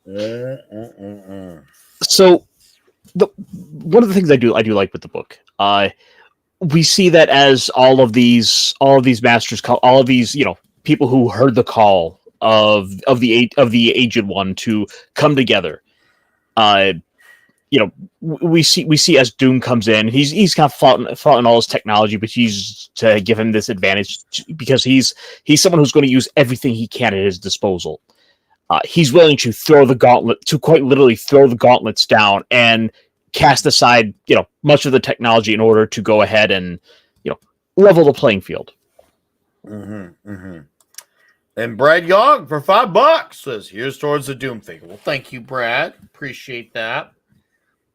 Mm-hmm. So, one of the things I do like with the book, we see that as all of these masters, all of these people who heard the call of the aged one to come together. We see as Doom comes in, he's kind of flaunting all his technology, but he's to give him this advantage because he's someone who's going to use everything he can at his disposal. He's willing to quite literally throw the gauntlets down and cast aside, much of the technology in order to go ahead and, level the playing field. Mm-hmm. Mm-hmm. And Brad Young for $5 says, "Here's towards the Doom figure." Well, thank you, Brad. Appreciate that.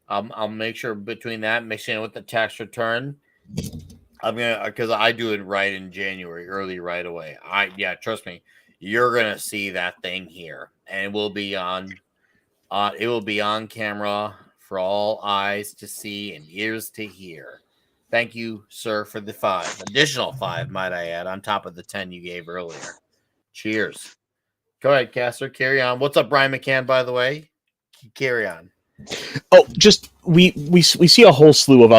I'll make sure between that mixing it with the tax return. I'm gonna because I do it right in January, early right away. Trust me, you're gonna see that thing here, and it will be on camera for all eyes to see and ears to hear. Thank you, sir, for the additional 5, might I add, on top of the 10 you gave earlier. Cheers. Go ahead, Caster. Carry on. What's up, Brian McCann? By the way, carry on. Oh, just we see a whole slew of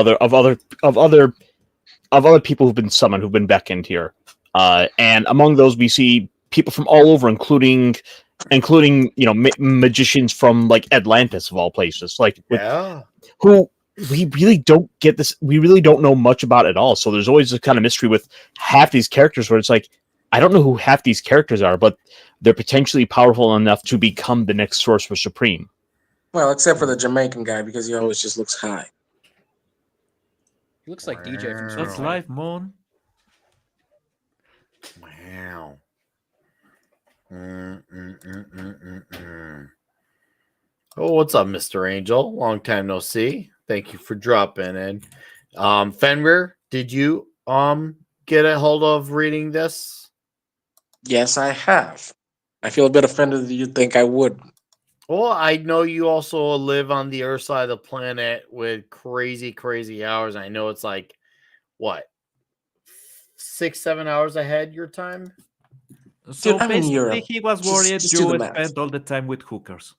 other people who've been summoned, who've been beckoned here, and among those we see people from all over, including magicians from like Atlantis of all places, who we really don't get this. We really don't know much about at all. So there's always a kind of mystery with half these characters, where it's like I don't know who half these characters are, but they're potentially powerful enough to become the next Sorcerer Supreme. Well, except for the Jamaican guy, because he always just looks high. He looks like DJ from That's Sweden. life, Moon. Wow. Oh, what's up, Mr. Angel? Long time no see. Thank you for dropping in. Fenrir, did you get a hold of reading this? Yes, I have. I feel a bit offended that you think I would. Well, I know you also live on the other side of the planet with crazy, crazy hours. I know it's like, what, 6-7 hours ahead your time? So Dude, I'm in basically, Europe. he was worried Just do the you math. spent all the time with hookers.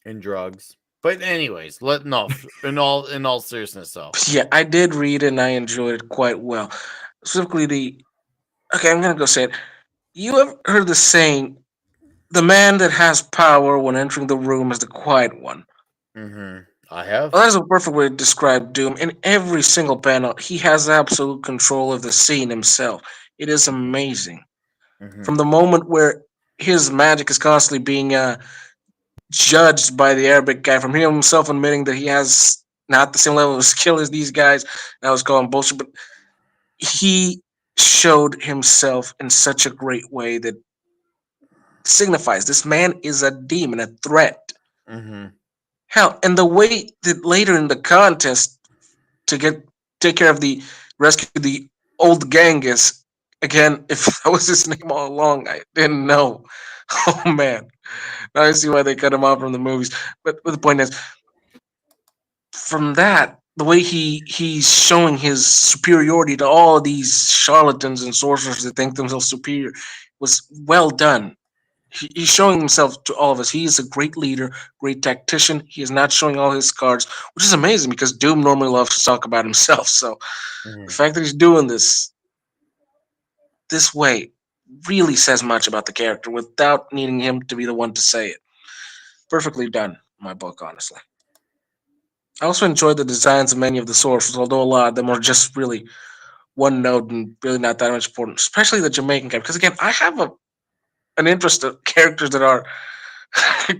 And drugs. But anyways, in all seriousness though. Yeah, I did read it and I enjoyed it quite well. Specifically okay, I'm gonna go say it. You ever heard the saying, the man that has power when entering the room is the quiet one? Mm-hmm. I have. Well, that is a perfect way to describe Doom. In every single panel, he has absolute control of the scene himself. It is amazing. Mm-hmm. From the moment where his magic is constantly being judged by the Arabic guy, from him himself admitting that he has not the same level of skill as these guys, and I was calling bullshit, but he showed himself in such a great way that signifies this man is a demon, a threat. Mm-hmm. Hell, and the way that later in the contest to take care of the rescue the old Genghis again, if that was his name all along, I didn't know. Oh man, now I see why they cut him off from the movies. But the point is, from that, the way he's showing his superiority to all of these charlatans and sorcerers that think themselves superior was well done. He's showing himself to all of us. He is a great leader, great tactician. He is not showing all his cards, which is amazing because Doom normally loves to talk about himself. So Mm-hmm. the fact that he's doing this way really says much about the character without needing him to be the one to say it. Perfectly done, my book, honestly. I also enjoyed the designs of many of the sorcerers, although a lot of them are just really one note and really not that much important. Especially the Jamaican guy, because again, I have an interest in characters that are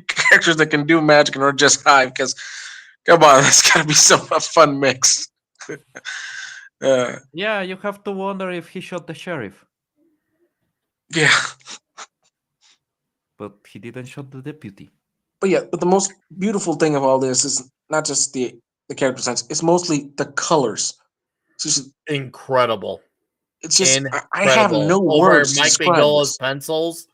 characters that can do magic and are just high. Because come on, that's gotta be some a fun mix. uh, Yeah, you have to wonder if he shot the sheriff, yeah, but he didn't shoot the deputy. but yeah, but the most beautiful thing of all this is not just the character designs; it's mostly the colors. Incredible. It's just I have Incredible. no Over words to Mike describe Mignola's this. pencils,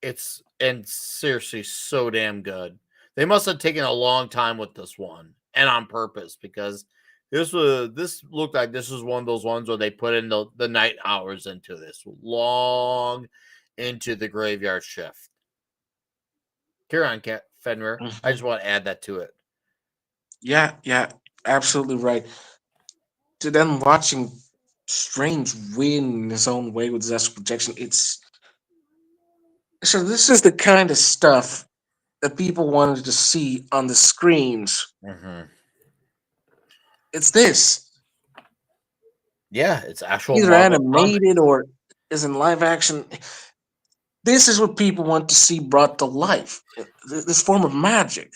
it's and seriously so damn good. They must have taken a long time with this one and on purpose because this looked like this was one of those ones where they put in the night hours into this long into the graveyard shift. Carry on, Fenrir. I just want to add that to it. Yeah, yeah, absolutely right. To then watching Strange win in his own way with his astral projection, it's so this is the kind of stuff that people wanted to see on the screens. Mm-hmm. It's this, Yeah, it's actual either Marvel animated comics. or is in live action. This is what people want to see brought to life. This form of magic.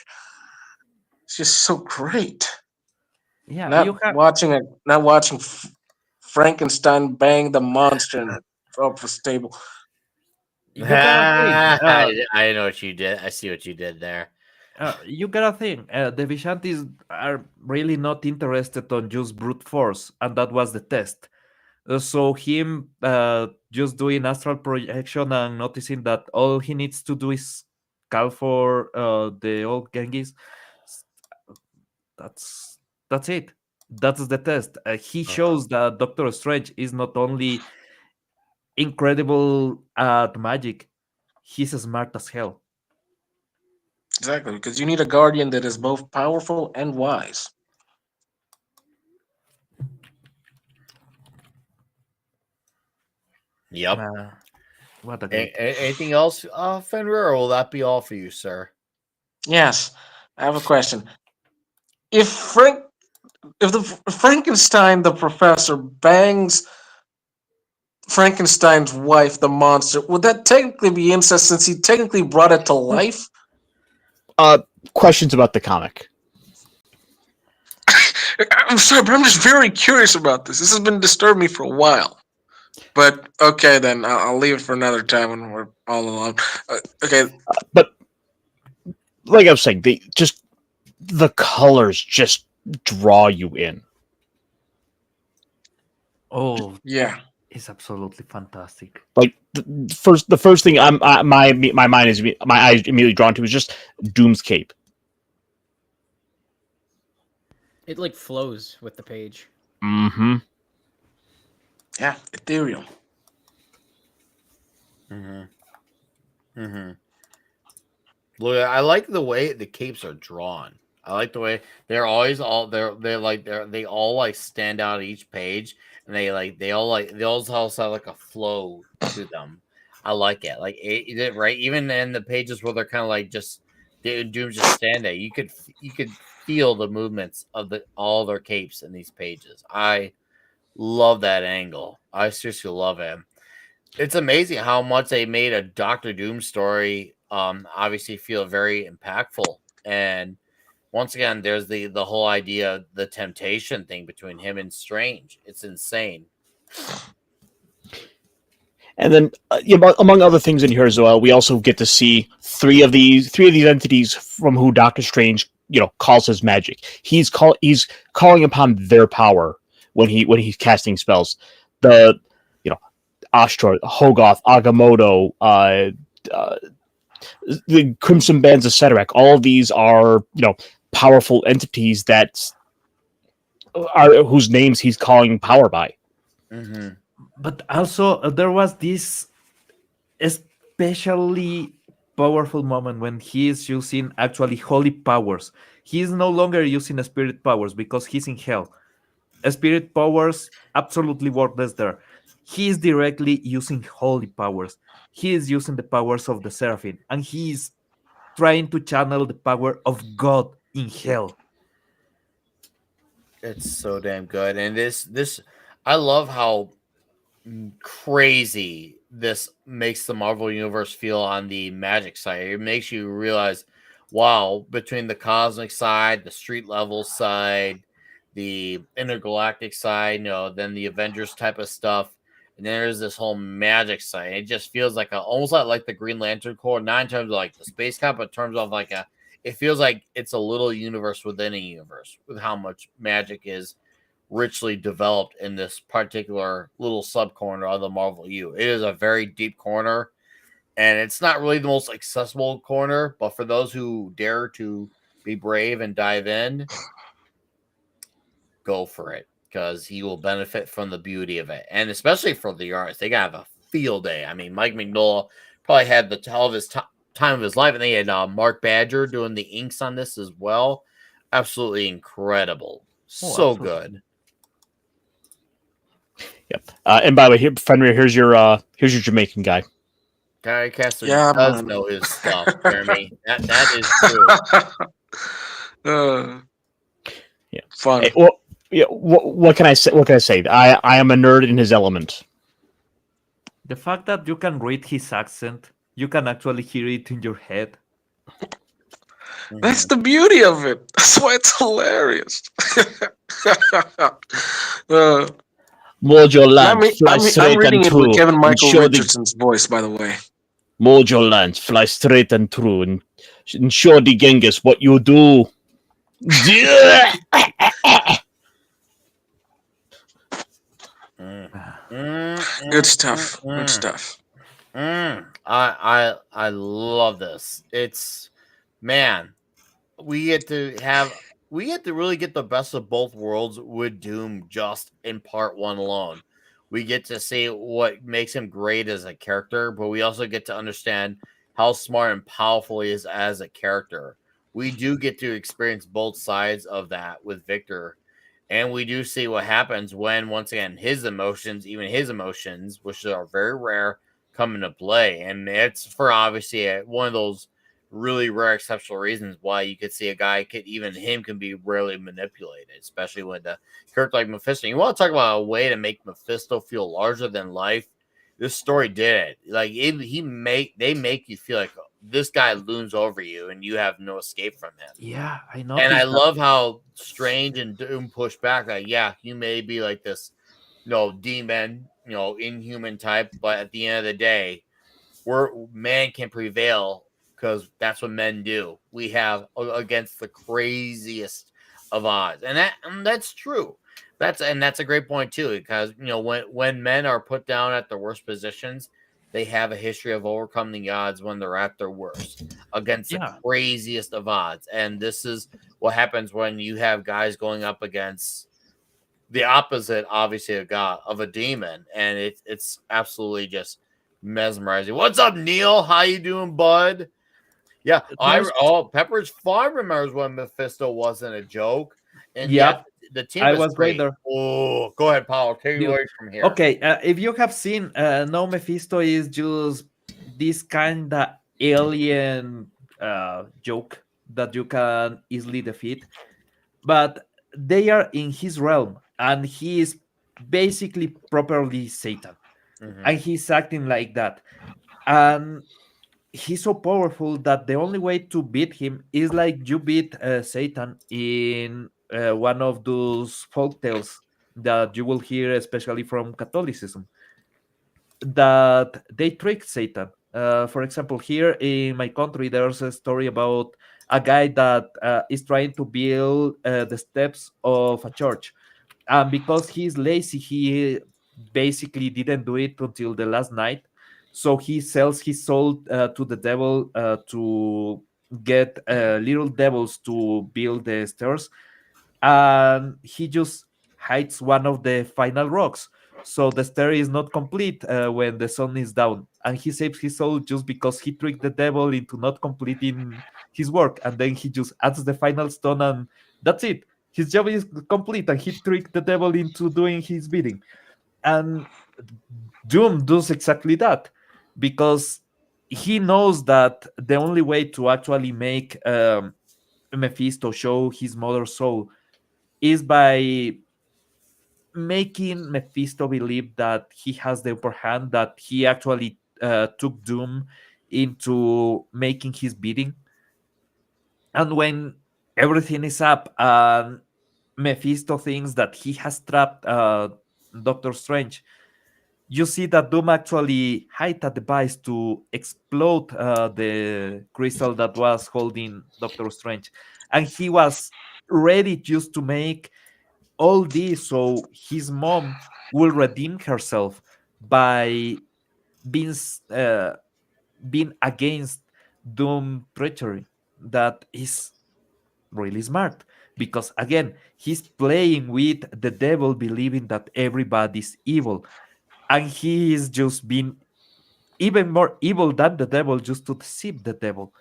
It's just so great. Yeah, you Not have. watching a not watching Frankenstein bang the monster and off a stable. You gotta think. I know what you did. I see what you did there. You gotta think. The Vishantis are really not interested on just brute force, and that was the test. So him just doing astral projection and noticing that all he needs to do is call for the old Genghis. s- That's that's it. That's the test. He Uh-huh. shows that Doctor Strange is not only incredible at magic, he's smart as hell. Exactly, because you need a guardian that is both powerful and wise. Yep. Uh, what a great. Anything else, Fenrir, or will that be all for you, sir? Yes, I have a question. If Frank, if the Frankenstein, the professor, bangs Frankenstein's wife, the monster, would that technically be incest since he technically brought it to life? Uh, Questions about the comic. I'm sorry, but I'm just very curious about this. This has been disturbing me for a while. But okay, then I'll leave it for another time when we're all alone. Okay, But like I was saying, the colors just draw you in. Oh, yeah, it's absolutely fantastic. Like the first thing my mind is my eyes immediately drawn to is just Doom's cape. It like flows with the page. Mm-hmm. yeah, ethereal. Mm-hmm. Mm-hmm. Look, I like the way the capes are drawn. I like the way they're always all they all like stand out each page, and they all also have like a flow to them. I like it. Like right, even in the pages where they're kind of like just Doom just stand there. You could feel the movements of all their capes in these pages. I love that angle. I seriously love it. It's amazing how much they made a Doctor Doom story obviously feel very impactful. And once again, there's the whole idea, the temptation thing between him and Strange. It's insane. And then, among other things in here as well, we also get to see three of these entities from who Doctor Strange, calls his magic. He's calling upon their power when he's casting spells. The Ashtor, Hogoth, Agamotto, the Crimson Bands of Cedric. All of these are powerful entities that are whose names he's calling power by. Mm-hmm. But also, there was this especially powerful moment when he is using actually holy powers. He is no longer using spirit powers because he's in hell. Spirit powers absolutely worthless there. He is directly using holy powers. He is using the powers of the Seraphim, and he is trying to channel the power of God in hell. It's so damn good. And this I love how crazy this makes the Marvel universe feel on the magic side. It makes you realize, wow, between the cosmic side, the street level side, the intergalactic side, then the Avengers type of stuff, and then there's this whole magic side. It just feels like almost like the Green Lantern Corps, not in terms of like the space cop, but in terms of like it feels like it's a little universe within a universe with how much magic is richly developed in this particular little sub corner of the Marvel U. It is a very deep corner, and it's not really the most accessible corner, but for those who dare to be brave and dive in, go for it because you will benefit from the beauty of it, and especially for the artists. They gotta have a field day. I mean, Mike Mignola probably had the hell of his time of his life, and they had Mark Badger doing the inks on this as well. Absolutely incredible. So absolutely. good. Yep. And by the way, here, Fenrir, here's your Jamaican guy. Gary Caster Yeah, does man. know his stuff, Jeremy. That is true. Yeah. Fun. Hey, well, yeah. What can I say? What can I say? I am a nerd in his element. The fact that you can read his accent, you can actually hear it in your head. That's the beauty of it. That's why it's hilarious. Mojo Land, fly I'm straight reading and it with true, Kevin and Michael show the Richardson's voice, by the way. Mojo Land, fly straight and true, and show the Genghis what you do. Good stuff. Good stuff. I love this. It's man, we get to really get the best of both worlds with Doom just in part one alone. We get to see what makes him great as a character, but we also get to understand how smart and powerful he is as a character. We do get to experience both sides of that with Victor, and we do see what happens when, once again, even his emotions, which are very rare, come into play. And it's for obviously one of those really rare exceptional reasons why you could see a guy can be rarely manipulated, especially with a character like Mephisto. You want to talk about a way to make Mephisto feel larger than life? This story did it. Like they make you feel like this guy looms over you and you have no escape from him. Yeah, I And noticed I that. love how Strange and Doom push back. Like, yeah, you may be like this, demon, inhuman type, but at the end of the day, man can prevail because that's what men do. We have against the craziest of odds, and that's true. That's a great point too, because when men are put down at the worst positions, they have a history of overcoming the odds when they're at their worst against the Yeah. craziest of odds. And this is what happens when you have guys going up against the opposite, obviously, of a demon, and it's absolutely just mesmerizing. What's up, Neil? How you doing, bud? Yeah, There's Pepperidge Farm remembers when Mephisto wasn't a joke, and Yep, the team I is was going great. there. Oh, go ahead, Paul. Take it Dude. away from here. Okay, if you have seen, no Mephisto is just this kind of alien joke that you can easily defeat, but they are in his realm, and he is basically properly Satan, and he's acting like that, and he's so powerful that the only way to beat him is like you beat Satan in one of those folk tales that you will hear, especially from Catholicism, that they trick Satan. For example, here in my country, there's a story about a guy that is trying to build the steps of a church. And because he's lazy, he basically didn't do it until the last night. So he sells his soul to the devil to get little devils to build the stairs, and he just hides one of the final rocks. So the stair is not complete when the sun is down, and he saves his soul just because he tricked the devil into not completing his work, and then he just adds the final stone, and that's it. His job is complete, and he tricked the devil into doing his bidding. And Doom does exactly that because he knows that the only way to actually make Mephisto show his mother's soul is by making Mephisto believe that he has the upper hand, that he actually took Doom into making his bidding. And when everything is up and Mephisto thinks that he has trapped Doctor Strange, you see that Doom actually hid a device to explode the crystal that was holding Doctor Strange. And he was ready just to make all this so his mom will redeem herself by being being against Doom treachery. That is really smart because again he's playing with the devil, believing that everybody's evil, and he is just being even more evil than the devil just to deceive the devil.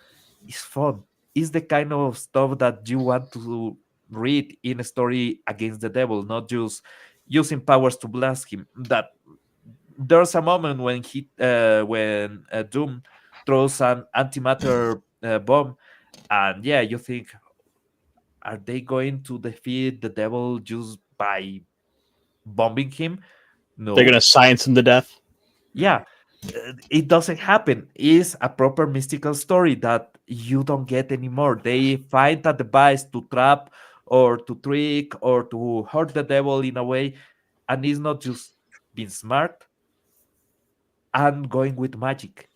It's fun. It's the kind of stuff that you want to read in a story against the devil, not just using powers to blast him. That there's a moment when Doom throws an antimatter bomb, and yeah, you think, are they going to defeat the devil just by bombing him? They're No. gonna science him to death. Yeah, it doesn't happen. It's a proper mystical story that you don't get anymore. They find a device to trap or to trick or to hurt the devil in a way, and it's not just being smart and going with magic.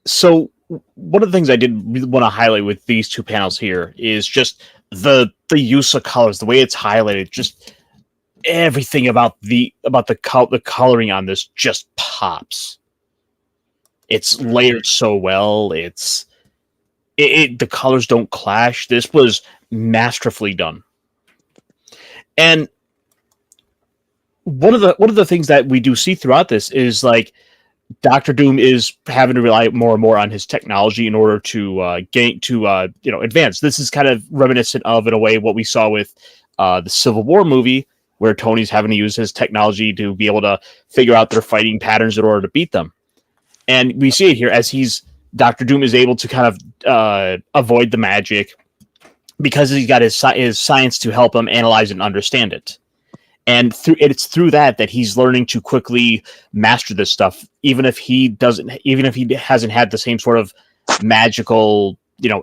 So one of the things I did really want to highlight with these two panels here is just the use of colors, the way it's highlighted, just everything about the coloring on this just pops. It's layered so well. The colors don't clash. This was masterfully done. And one of the things that we do see throughout this is like Doctor Doom is having to rely more and more on his technology in order to advance. This is kind of reminiscent of, in a way, what we saw with the Civil War movie, where Tony's having to use his technology to be able to figure out their fighting patterns in order to beat them. And we see it here as Doctor Doom is able to kind of avoid the magic because he's got his science to help him analyze and understand it. And it's through that he's learning to quickly master this stuff, even if he hasn't had the same sort of magical,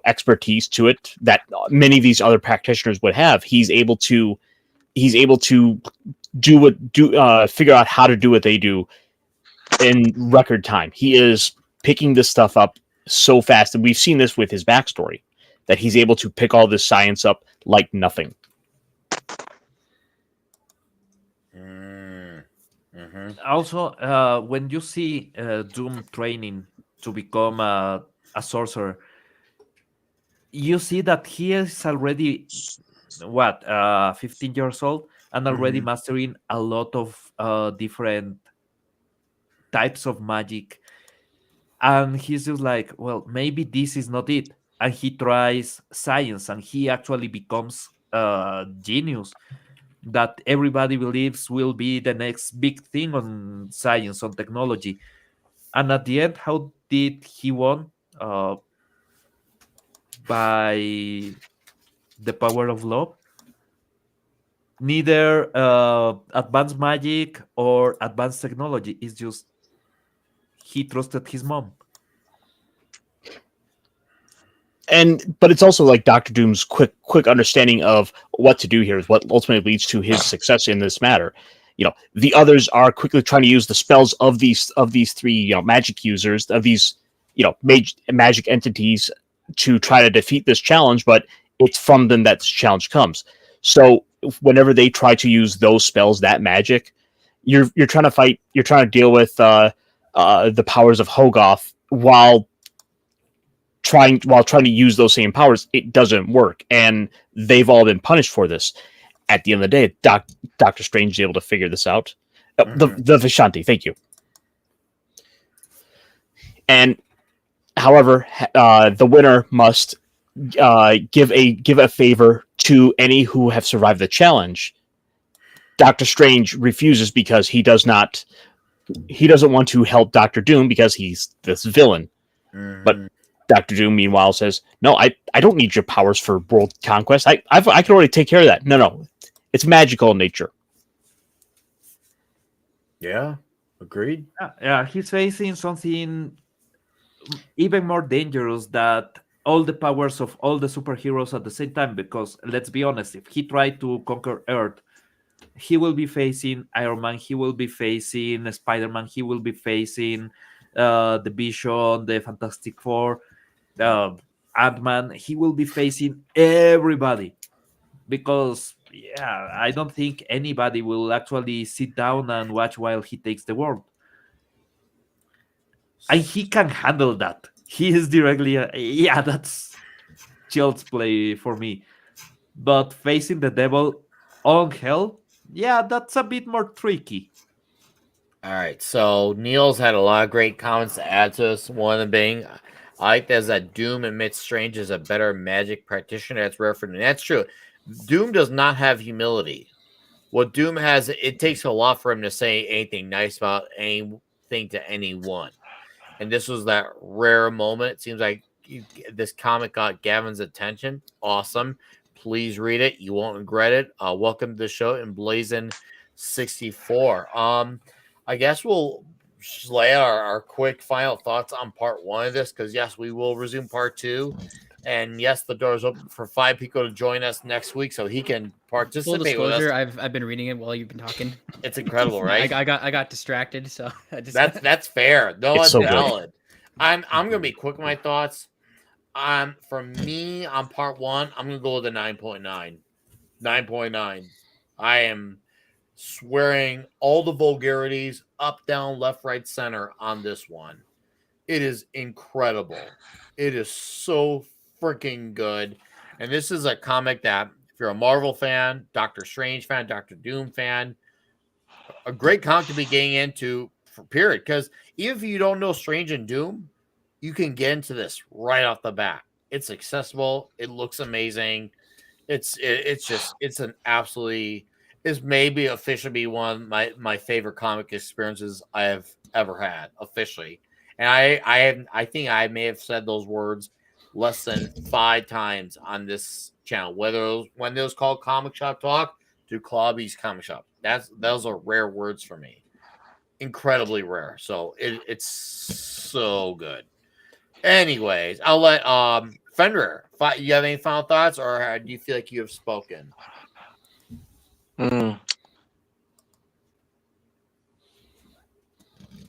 expertise to it that many of these other practitioners would have. He's able to figure out how to do what they do in record time. He is picking this stuff up so fast, and we've seen this with his backstory, that he's able to pick all this science up like nothing. Also, when you see Doom training to become a sorcerer, you see that he is already 15 years old and already mastering a lot of different types of magic. And he's just like, well, maybe this is not it. And he tries science, and he actually becomes a genius that everybody believes will be the next big thing on science, on technology. And at the end, how did he won? By the power of love. Neither advanced magic or advanced technology. It's just he trusted his mom. But it's also like Doctor Doom's quick understanding of what to do here is what ultimately leads to his success in this matter. The others are quickly trying to use the spells of these three magic users, of these magic entities, to try to defeat this challenge, but it's from them that this challenge comes. So whenever they try to use those spells, that magic, you're trying to fight, you're trying to deal with the powers of Hogarth while trying to use those same powers. It doesn't work, and they've all been punished for this. At the end of the day, Doctor Strange is able to figure this out. The Vishanti, thank you. And however, the winner must give a favor to any who have survived the challenge. Doctor Strange refuses because he doesn't want to help Doctor Doom because he's this villain. But Doctor Doom, meanwhile, says, "No, I don't need your powers for world conquest. I can already take care of that. No, It's magical in nature. Yeah, agreed. Yeah, he's facing something even more dangerous that all the powers of all the superheroes at the same time. Because let's be honest, if he tried to conquer Earth, he will be facing Iron Man, he will be facing Spider-Man, he will be facing the Vision, the Fantastic Four, uh, Ant-Man. He will be facing everybody because yeah, I don't think anybody will actually sit down and watch while he takes the world, and he can handle that. He is directly, yeah, that's child's play for me. But facing the devil on hell, yeah, that's a bit more tricky. All right, so Neil's had a lot of great comments to add to this. One of them being, I like that Doom admits Strange is a better magic practitioner. That's rare for him. That's true. Doom does not have humility. What Doom has, it takes a lot for him to say anything nice about anything to anyone. And this was that rare moment. It seems like this comic got Gavin's attention. Awesome. Please read it. You won't regret it. Welcome to the show in Blazing 64. I guess we'll just lay out our quick final thoughts on part one of this because yes, we will resume part two. And yes, the door is open for 5 people to join us next week so he can Full participate with us. disclosure, I've been reading it while you've been talking. It's incredible, right? I got distracted, so I just That's fair. No, It's it's so good. valid. I'm gonna be quick with my thoughts. For me on part one, I'm gonna go with a 9.9. 9.9. I am swearing all the vulgarities up, down, left, right, center on this one. It is incredible. It is so freaking good. And this is a comic that if you're a Marvel fan, Doctor Strange fan, Doctor Doom fan, a great comic to be getting into for period. Because even if you don't know Strange and Doom, you can get into this right off the bat. It's accessible. It looks amazing. It's an absolutely it's maybe officially be one of my favorite comic experiences I have ever had officially. And I think I may have said those words less than 5 times on this channel. Whether it was, when it was called Comic Shop Talk to Clobby's Comic Shop. Those are rare words for me. Incredibly rare. So it's so good. Anyways, I'll let Fenrir. You have any final thoughts, or do you feel like you have spoken?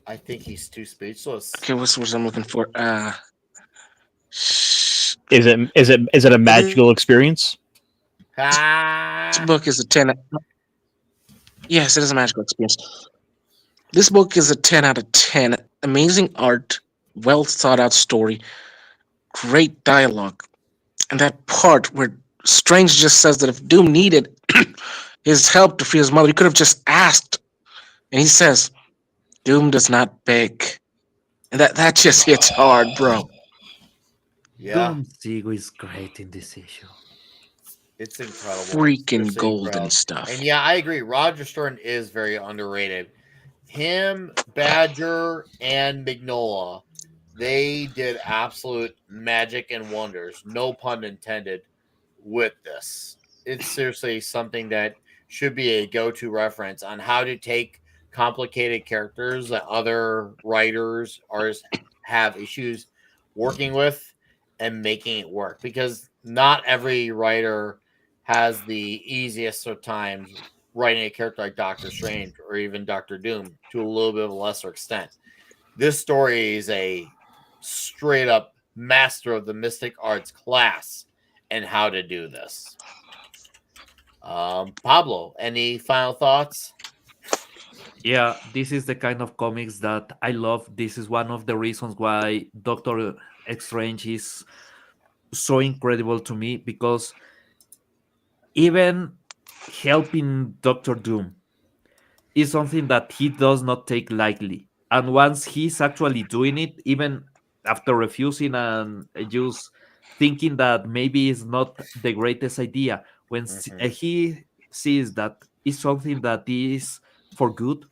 I think he's too speechless. Okay, what's what I'm looking for? Is it a magical experience? This book is a 10. Yes, it is a magical experience. This book is a 10 out of 10. Amazing art, well thought out story, great dialogue. And that part where Strange just says that if Doom needed his help to free his mother, he could have just asked. And he says, Doom does not beg. And that just hits hard, bro. Yeah, Doom's ego is great in this issue. it's incredible. Freaking It's golden incredible. stuff. And yeah, I agree. Roger Stern is very underrated. Him, Badger, and Mignola, they did absolute magic and wonders, no pun intended, with this. It's seriously something that should be a go-to reference on how to take complicated characters that other writers have issues working with and making it work, because not every writer has the easiest of times writing a character like Doctor Strange or even Doctor Doom to a little bit of a lesser extent. This story is a straight up master of the mystic arts class and how to do this. Pablo, any final thoughts? Yeah, this is the kind of comics that I love. This is one of the reasons why Doctor Strange is so incredible to me, because even helping Doctor Doom is something that he does not take lightly. And once he's actually doing it, even after refusing and just thinking that maybe it's not the greatest idea, when he sees that it's something that is for good,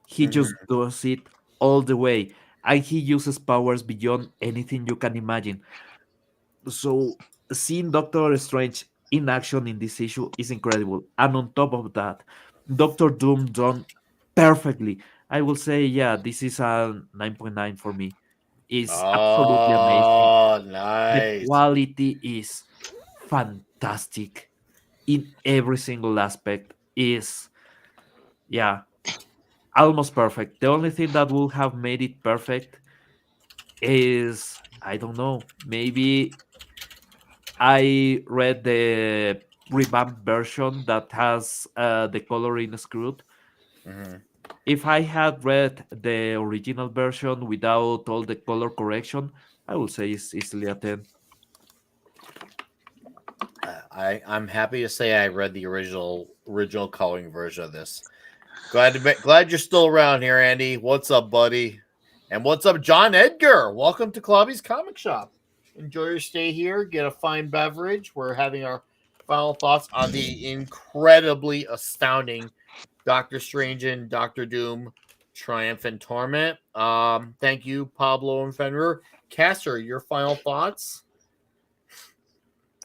he just does it all the way. And he uses powers beyond anything you can imagine. So seeing Doctor Strange in action in this issue is incredible. And on top of that, Doctor Doom done perfectly. I will say, yeah, this is a 9.9 for me. Is absolutely amazing. Oh, The nice. quality is fantastic in every single aspect. Is yeah, almost perfect. The only thing that would have made it perfect is I don't know. Maybe I read the revamped version that has the coloring screwed. Mhm. If I had read the original version without all the color correction, I would say it's easily a 10. I'm happy to say I read the original coloring version of this. Glad you're still around here, Andy. What's up, buddy? And what's up, John Edgar? Welcome to Clobby's Comic Shop. Enjoy your stay here. Get a fine beverage. We're having our final thoughts on the incredibly astounding Doctor Strange and Doctor Doom Triumph and Torment. Thank you, Pablo and Fenrir. Caster, your final thoughts?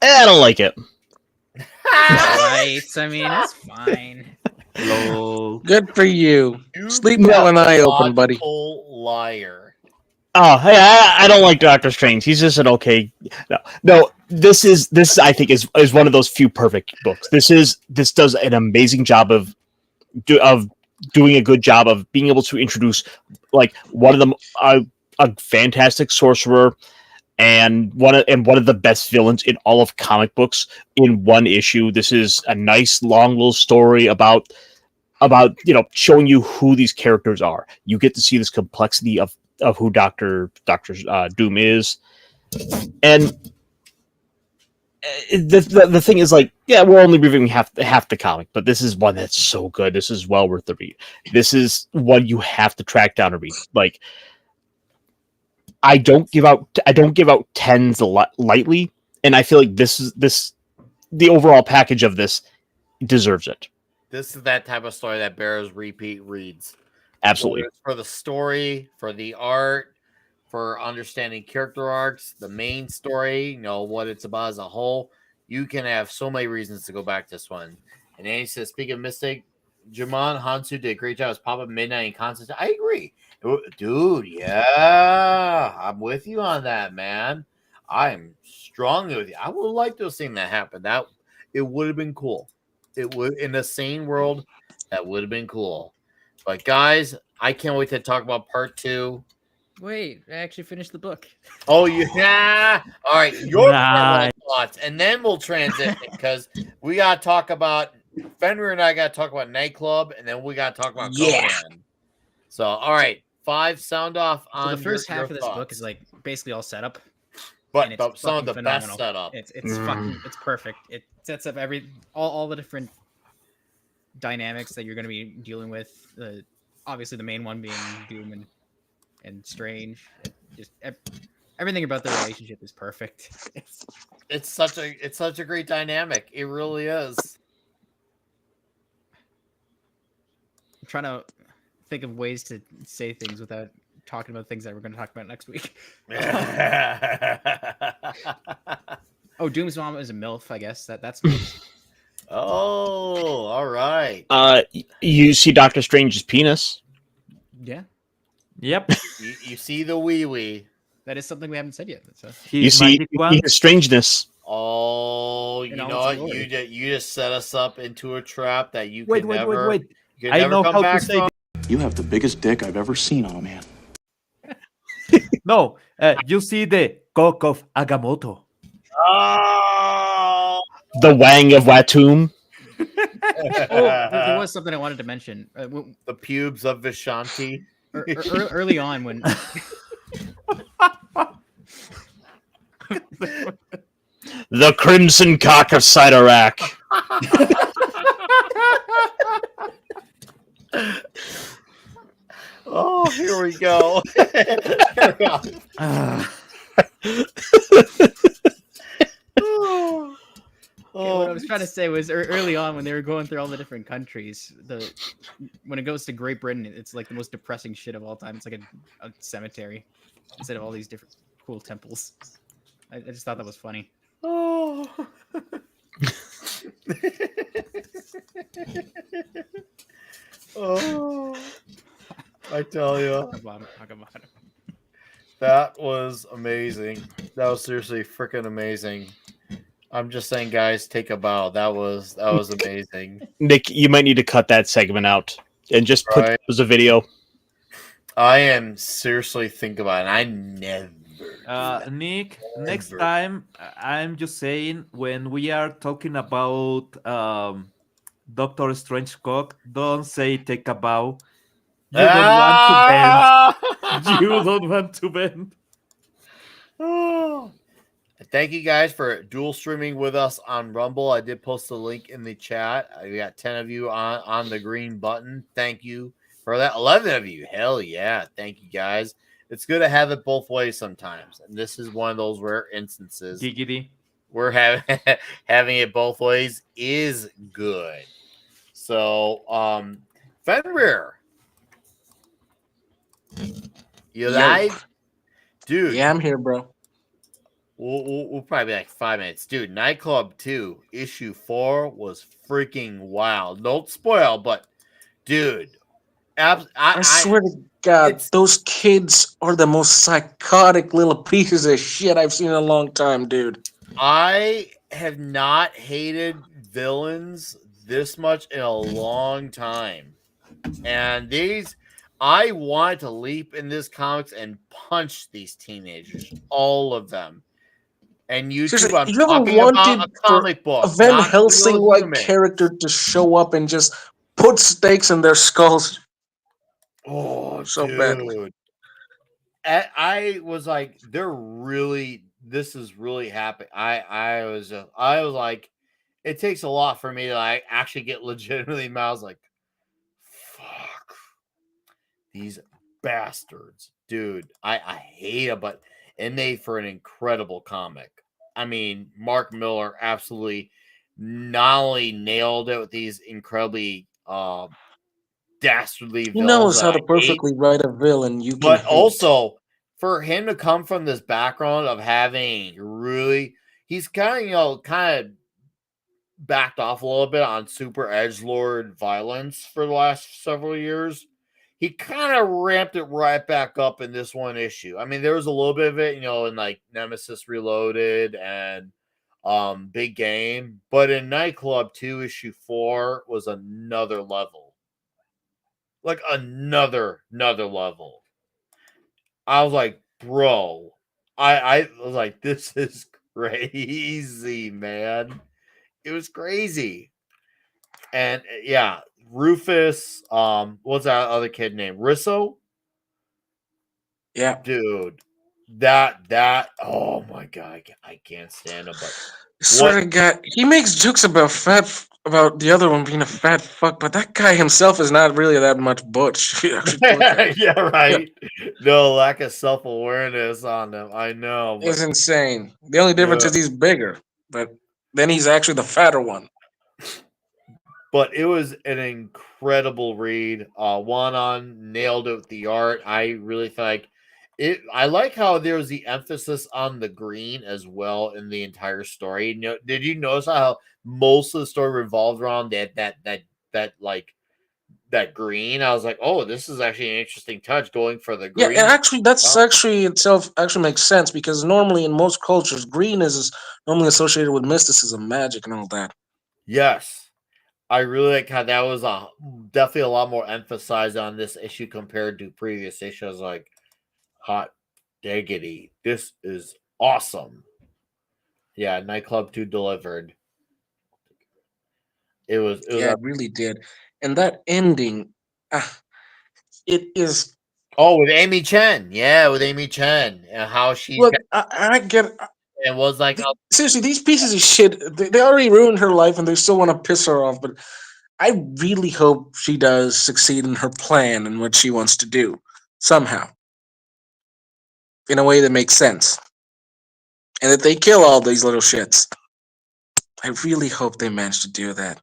I don't like it. Right. I mean, it's fine. Lol. Good for you. You Sleep with one eye open, buddy. logical liar. Oh, hey, I don't like Doctor Strange. He's just an okay. No. This I think is one of those few perfect books. This does an amazing job of doing a good job of being able to introduce like one of them a fantastic sorcerer and one of the best villains in all of comic books in one issue. This is a nice long little story about showing you who these characters are. You get to see this complexity of who Doctor Doom is, and the thing is, like, yeah, we're only reviewing half the comic, but this is one that's so good. This is well worth the read. This is one you have to track down and read. Like, I don't give out tens lightly, and I feel like the overall package of this deserves it. This is that type of story that bears repeat reads. Absolutely. Whether it's for the story, for the art, for understanding character arcs, the main story, what it's about as a whole. You can have so many reasons to go back to this one. And Andy says, speaking of mistake, Jamon Hansu did a great job as Papa Midnight and Constance. I agree. Dude, yeah. I'm with you on that, man. I'm strongly with you. I would like to have seen that happen. It would have been cool. It would, in a sane world, that would have been cool. But guys, I can't wait to talk about part 2. Wait, I actually finished the book. Oh, yeah. All right, your Nice. thoughts, and then we'll transition because we got to talk about Fenrir and I got to talk about Nightclub, and then we got to talk about Conan. So, all right, 5 sound off on So the first half of this thoughts. book is like basically all set up. But it's some of the phenomenal. best setup. It's perfect. It sets up all the different dynamics that you're going to be dealing with. Obviously, the main one being Doom and Strange. Everything about their relationship is perfect. It's such a great dynamic. It really is. I'm trying to think of ways to say things without talking about things that we're going to talk about next week. Oh, Doom's mom is a MILF, I guess. That's nice. Oh, all right. You see Doctor Strange's penis. Yeah. Yep. You see the wee. That is something we haven't said yet. So. You see his strangeness. Oh, you know what? You just set us up into a trap that you can never. Wait. You can never come back from. You have the biggest dick I've ever seen on a man. No, you see the cock of Agamotto. Oh, The Wang of Watum. There was something I wanted to mention. The pubes of Vishanti. Early on when The Crimson Cock of Sidorak. Oh, here we go. What I was trying to say was early on when they were going through all the different countries, when it goes to Great Britain, it's like the most depressing shit of all time. It's like a cemetery instead of all these different cool temples. I just thought that was funny. Oh. Oh, I tell you, Talk about him. Talk about him. that was amazing. That was seriously freaking amazing. I'm just saying, guys, take a bow. That was amazing. Nick, you might need to cut that segment out and just put Right? it as a video. I am seriously thinking about it. I never do that. Nick, next Never. time, I'm just saying when we are talking about Doctor Strange cock, don't say take a bow. You don't want to bend. You don't want to bend. Oh. Thank you guys for dual streaming with us on Rumble. I did post the link in the chat. We got 10 of you on the green button. Thank you for that. 11 of you. Hell yeah. Thank you guys. It's good to have it both ways sometimes. And this is one of those rare instances Giggity. where having it both ways is good. So, Fenrir, you Yo. live? Dude. Yeah, I'm here, bro. We'll probably be like 5 minutes. Dude, Nightclub 2, issue 4 was freaking wild. Don't spoil, but dude, I swear to God, it's- those kids are the most psychotic little pieces of shit I've seen in a long time, dude. I have not hated villains this much in a long time. And I want to leap in this comics and punch these teenagers, all of them. And YouTube, Seriously, I'm you ever talking about wanted a for comic a book, Van not a real Helsing-like human. character to show up and just put stakes in their skulls Oh, so dude. badly? I was like, this is really happening. I was like, it takes a lot for me to like actually get legitimately mad. I was like, fuck these bastards, dude. I hate them, but and they for an incredible comic. I mean, Mark Miller absolutely not only nailed it with these incredibly dastardly He villains knows that how I to hate, perfectly write a villain you can but hate. also for him to come from this background of having really, he's kind of backed off a little bit on super edgelord violence for the last several years. He kind of ramped it right back up in this one issue. I mean, there was a little bit of it, in like Nemesis Reloaded and Big Game, but in Nightclub 2 issue 4 was another level. Like another level. I was like, bro, I was like, this is crazy, man. It was crazy. And yeah, Rufus, what's that other kid named? Risso? Yeah. Dude, that oh my god, I can't stand him. But Swear to God, he makes jokes about about the other one being a fat fuck, but that guy himself is not really that much butch. If you actually look at it. yeah, right. No lack of self-awareness on him. I know, but It's insane. The only difference yeah. is he's bigger, but then he's actually the fatter one. But it was an incredible read. One on nailed it with the art. I really think it. I like how there was the emphasis on the green as well in the entire story. Did you notice how most of the story revolved around that like that green? I was like, oh, this is actually an interesting touch going for the Yeah, and green. actually, that's Oh, actually itself actually makes sense because normally in most cultures, green is normally associated with mysticism, magic, and all that. yes. I really like how that was definitely a lot more emphasized on this issue compared to previous issues. Like, hot diggity, this is awesome. Yeah, Nightclub 2 delivered. It was Yeah, it really did. And that ending, ah, it is. with Amy Chen. Yeah, with Amy Chen and how she's Look, got, I get. and was like, Seriously, these pieces of shit, they already ruined her life and they still want to piss her off, but I really hope she does succeed in her plan and what she wants to do somehow in a way that makes sense. And that they kill all these little shits. I really hope they manage to do that.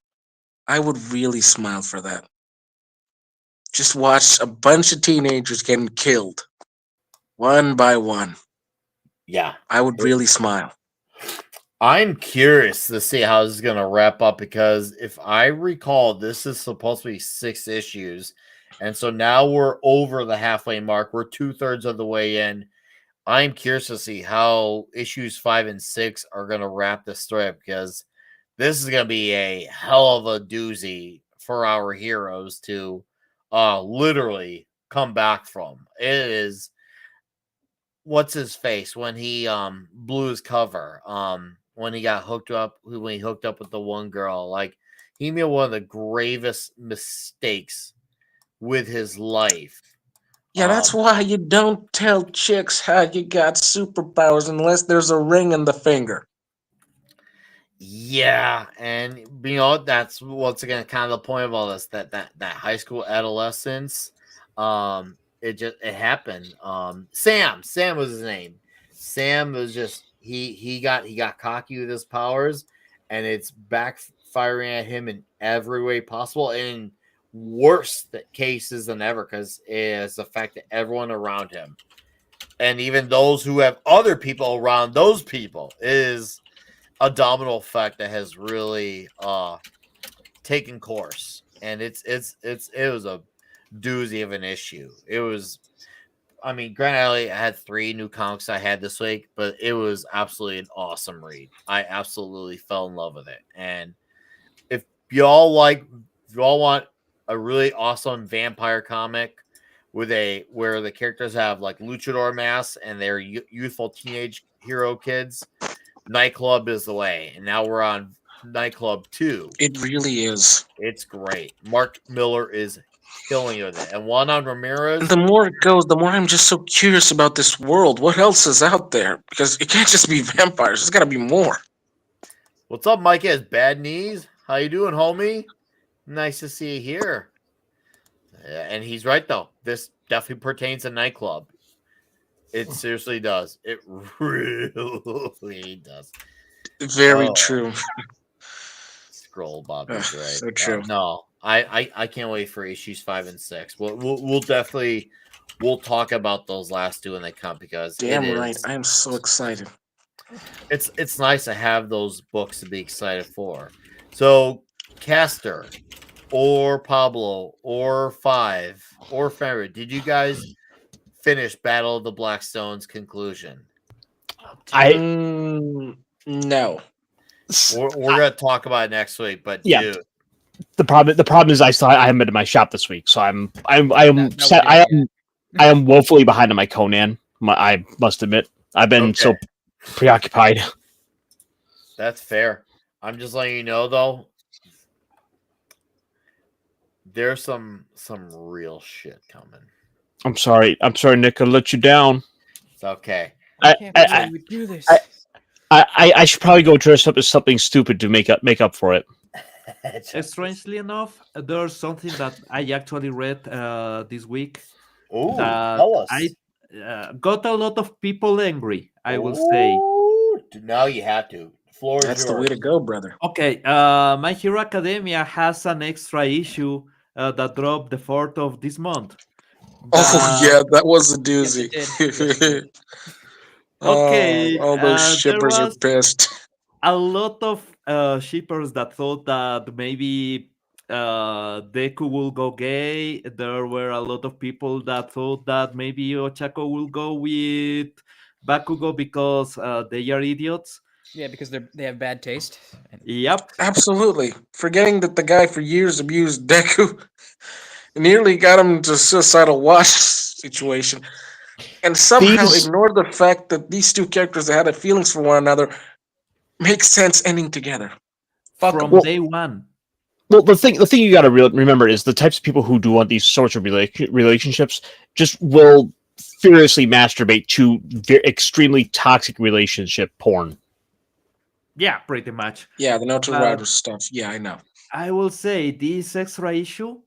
I would really smile for that. Just watch a bunch of teenagers getting killed one by one. yeah, I would really smile. I'm curious to see how this is going to wrap up because if I recall, this is supposed to be 6 issues. And so now we're over the halfway mark. We're 2/3 of the way in. I'm curious to see how issues 5 and 6 are going to wrap this story up because this is going to be a hell of a doozy for our heroes to literally come back from. It is what's his face when he blew his cover when he got hooked up when he hooked up with the one girl, like he made one of the gravest mistakes with his life. Yeah, that's um why you don't tell chicks how you got superpowers unless there's a ring in the finger. yeah, and that's once again kind of the point of all this, that high school adolescence. It happened. Sam was his name. Sam was just he got cocky with his powers, and it's backfiring at him in every way possible, and worse cases than ever because it has affected everyone around him, and even those who have other people around those people. It is a domino effect that has really taken course, and it was a doozy of an issue. It was, I mean, granted, I had 3 new comics I had this week, but it was absolutely an awesome read. I absolutely fell in love with it. And if y'all like, if y'all want a really awesome vampire comic with a where the characters have like luchador masks and they're youthful teenage hero kids, Nightclub is the way. And now we're on Nightclub 2. It really is. It's great. Mark Miller is killing with it. And Juan And Ramirez, the more it goes, the more I'm just so curious about this world. What else is out there? Because it can't just be vampires. There's got to be more. what's up, Mike? Has bad knees. How you doing, homie? Nice to see you here. And he's right though. This definitely pertains to Nightclub. It seriously does. It really does. Very Oh, true. scroll, Bob. Ugh, He's right. so true. No, I can't wait for issues 5 and 6. We'll definitely we'll talk about those last two when they come because Damn right. I am so excited. it's nice to have those books to be excited for. So, Castor or Pablo or Five or Ferret, did you guys finish Battle of the Blackstone's conclusion? I No. We're gonna talk about it next week, but Yeah. dude, the problem is I haven't been to my shop this week, so I am That set, would be it, yeah. I am woefully behind on my Conan. I must admit, I've been so okay, preoccupied. that's fair. I'm just letting you know though, there's some real shit coming. I'm sorry, Nick. I let you down. It's okay. I I can't I, believe I, we do this. I should probably go dress up as something stupid to make up for it. Strangely enough, there's something that I actually read this week Ooh, that tell us. I got a lot of people angry, I will say. Ooh, now you have to. The floor is That's the way yours. to go, brother. Okay, My Hero Academia has an extra issue that dropped the 4th of this month. Oh, That, yeah, that was a Yes, it doozy. did. Yes, it did. okay, All those there shippers are was pissed. a lot of shippers that thought that maybe Deku will go gay. There were a lot of people that thought that maybe Ochako will go with Bakugo because they are idiots. Yeah, because they have bad taste. And Yep. Absolutely. Forgetting that the guy for years abused Deku and nearly got him into a suicidal watch situation. And somehow These ignore the fact that these two characters that had feelings for one another make sense ending together. Fuck 'em. From day one. well, the thing you got to remember is the types of people who do want these sorts of relationships just will furiously masturbate to extremely toxic relationship porn. Yeah, pretty much. Yeah, the But notoriety stuff. Yeah, I know. I will say this extra issue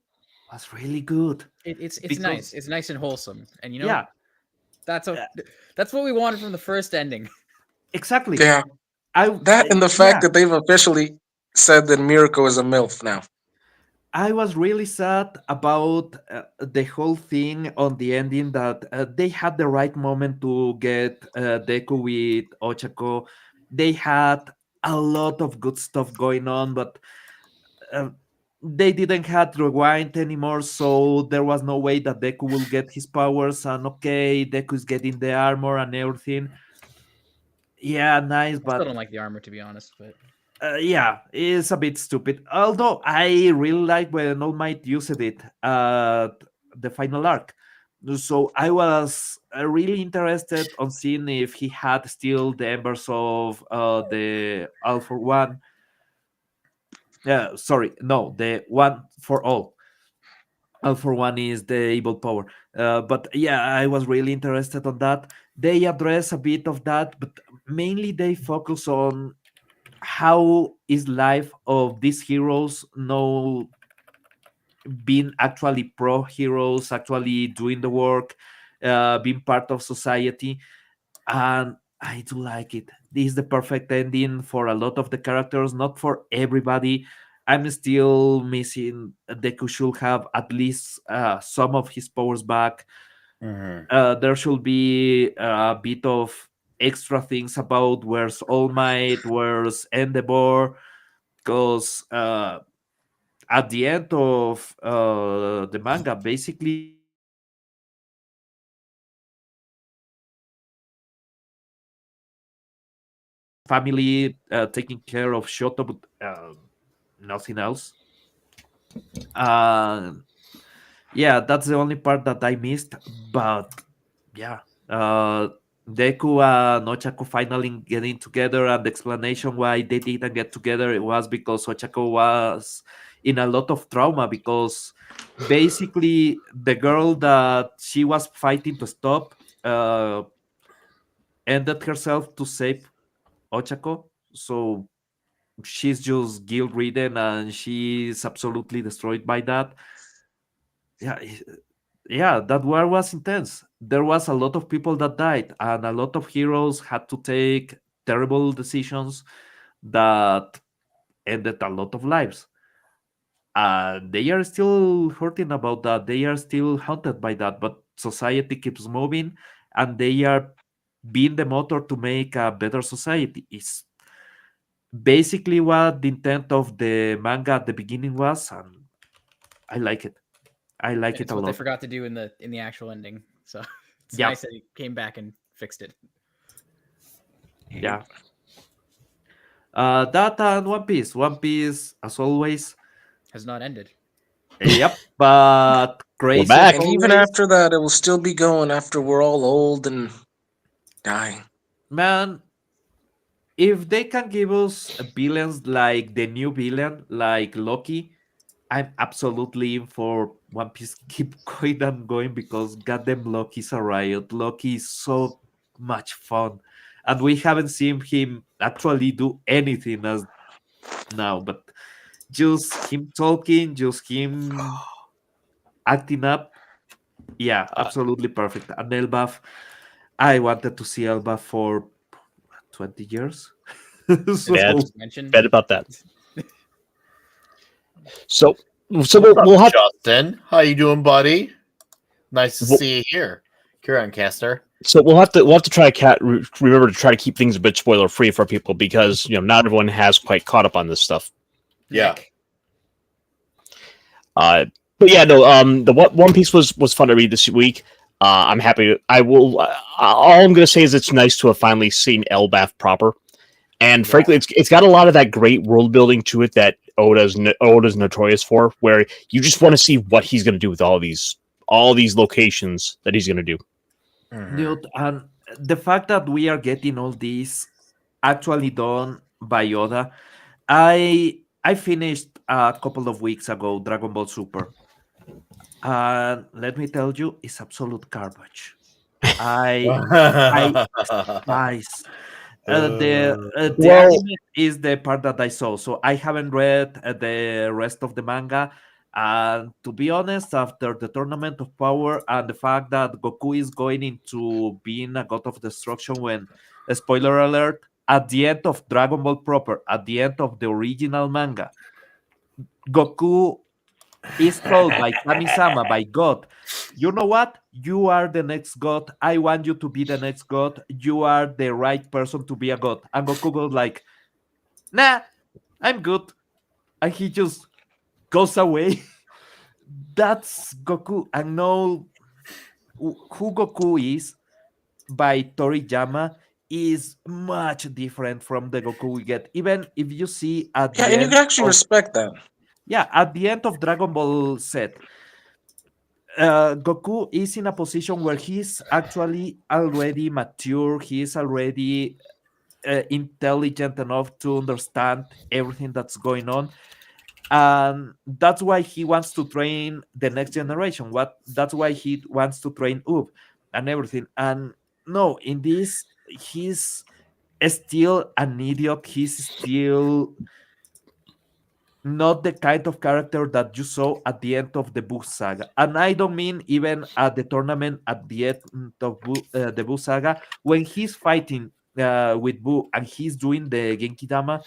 was really good it's because nice. It's nice and wholesome. And you know, yeah, that's uh, that's what we wanted from the first ending. exactly. Yeah, that and the fact Yeah, that they've officially said that Miracle is a MILF now. I was really sad about the whole thing on the ending that they had the right moment to get Deku with Ochako. They had a lot of good stuff going on, but uh, they didn't have rewind anymore, so there was no way that Deku will get his powers. And okay, Deku is getting the armor and everything. Yeah, nice, I still but don't like the armor, to be honest, but yeah, it's a bit stupid. Although I really like when All Might used it at the final arc. So I was really interested on seeing if he had still the embers of the All for One. Sorry, no, the One for All. All for One is the evil power. But yeah, I was really interested on that. They address a bit of that, but mainly they focus on how is life of these heroes no being actually pro heroes, actually doing the work, being part of society. And I do like it. This is the perfect ending for a lot of the characters, not for everybody. I'm still missing Deku should have at least some of his powers back. Mhm. There should be a bit of extra things about where's All Might, where's Endeavor, because at the end of the manga, basically family taking care of Shoto, but nothing else. Uh, yeah, that's the only part that I missed. But yeah, Deku and Ochako finally getting together, and the explanation why they didn't get together it was because Ochako was in a lot of trauma because basically the girl that she was fighting to stop ended herself to save Ochako. So she's just guilt ridden and she's absolutely destroyed by that. Yeah, yeah, that war was intense. There was a lot of people that died, and a lot of heroes had to take terrible decisions that ended a lot of lives. They are still hurting about that. They are still haunted by that, but society keeps moving, and they are being the motor to make a better society. Is basically what the intent of the manga at the beginning was, and I like it. I like it it's a what they lot. forgot to do in the actual ending. So it's Yeah, nice that he came back and fixed it. yeah. That and One Piece. One Piece, as always. Has not ended. Yep, but We're crazy as back. And even always. after that, it will still be going after we're all old and dying. Man, if they can give us villains like the new villain, like Loki, I'm absolutely in for One Piece. Keep going and going because goddamn Loki's a riot. Loki is so much fun. And we haven't seen him actually do anything as now, but just him talking, just him acting up. Yeah, Uh, absolutely perfect. And Elbaf, I wanted to see Elbaf for 20 years. Since yeah, it So, it's was mentioned. bad about that. So, so What's up, we'll have Justin? How you doing, buddy? Nice to we'll, see you here. Carry on, Caster. so we'll have to try remember to try to keep things a bit spoiler free for people because not everyone has quite caught up on this stuff. Yeah. Nick. Uh, but yeah, no. The One Piece was fun to read this week. I'm happy. I will. All I'm gonna say is it's nice to have finally seen Elbaf proper. And Yeah. frankly, it's got a lot of that great world building to it that Oda's notorious for, where you just want to see what he's going to do with all these locations that he's going to do. Mhm. dude, and the fact that we are getting all these actually done by Oda, I finished a couple of weeks ago Dragon Ball Super, and let me tell you, it's absolute garbage. I I despise the Well, anime is the part that I saw, so I haven't read the rest of the manga. And to be honest, after the Tournament of Power and the fact that Goku is going into being a god of destruction, when spoiler alert, at the end of Dragon Ball proper, at the end of the original manga, Goku is told by Kami-sama, by God, you know what? You are the next God. I want you to be the next God. You are the right person to be a God. And Goku goes like, Nah, I'm good. And he just goes away. That's Goku. And know who Goku is by Toriyama is much different from the Goku we get. Even if you see at Yeah, the and you end can actually of respect that. at the end of Dragon Ball Z, Goku is in a position where he's actually already mature. He's already intelligent enough to understand everything that's going on, and that's why he wants to train the next generation. What That's why he wants to train up and everything. And no, in this, he's still an idiot. He's still not the kind of character that you saw at the end of the Buu saga. And I don't mean even at the tournament at the end of the Buu saga when he's fighting with Buu and he's doing the Genki Dama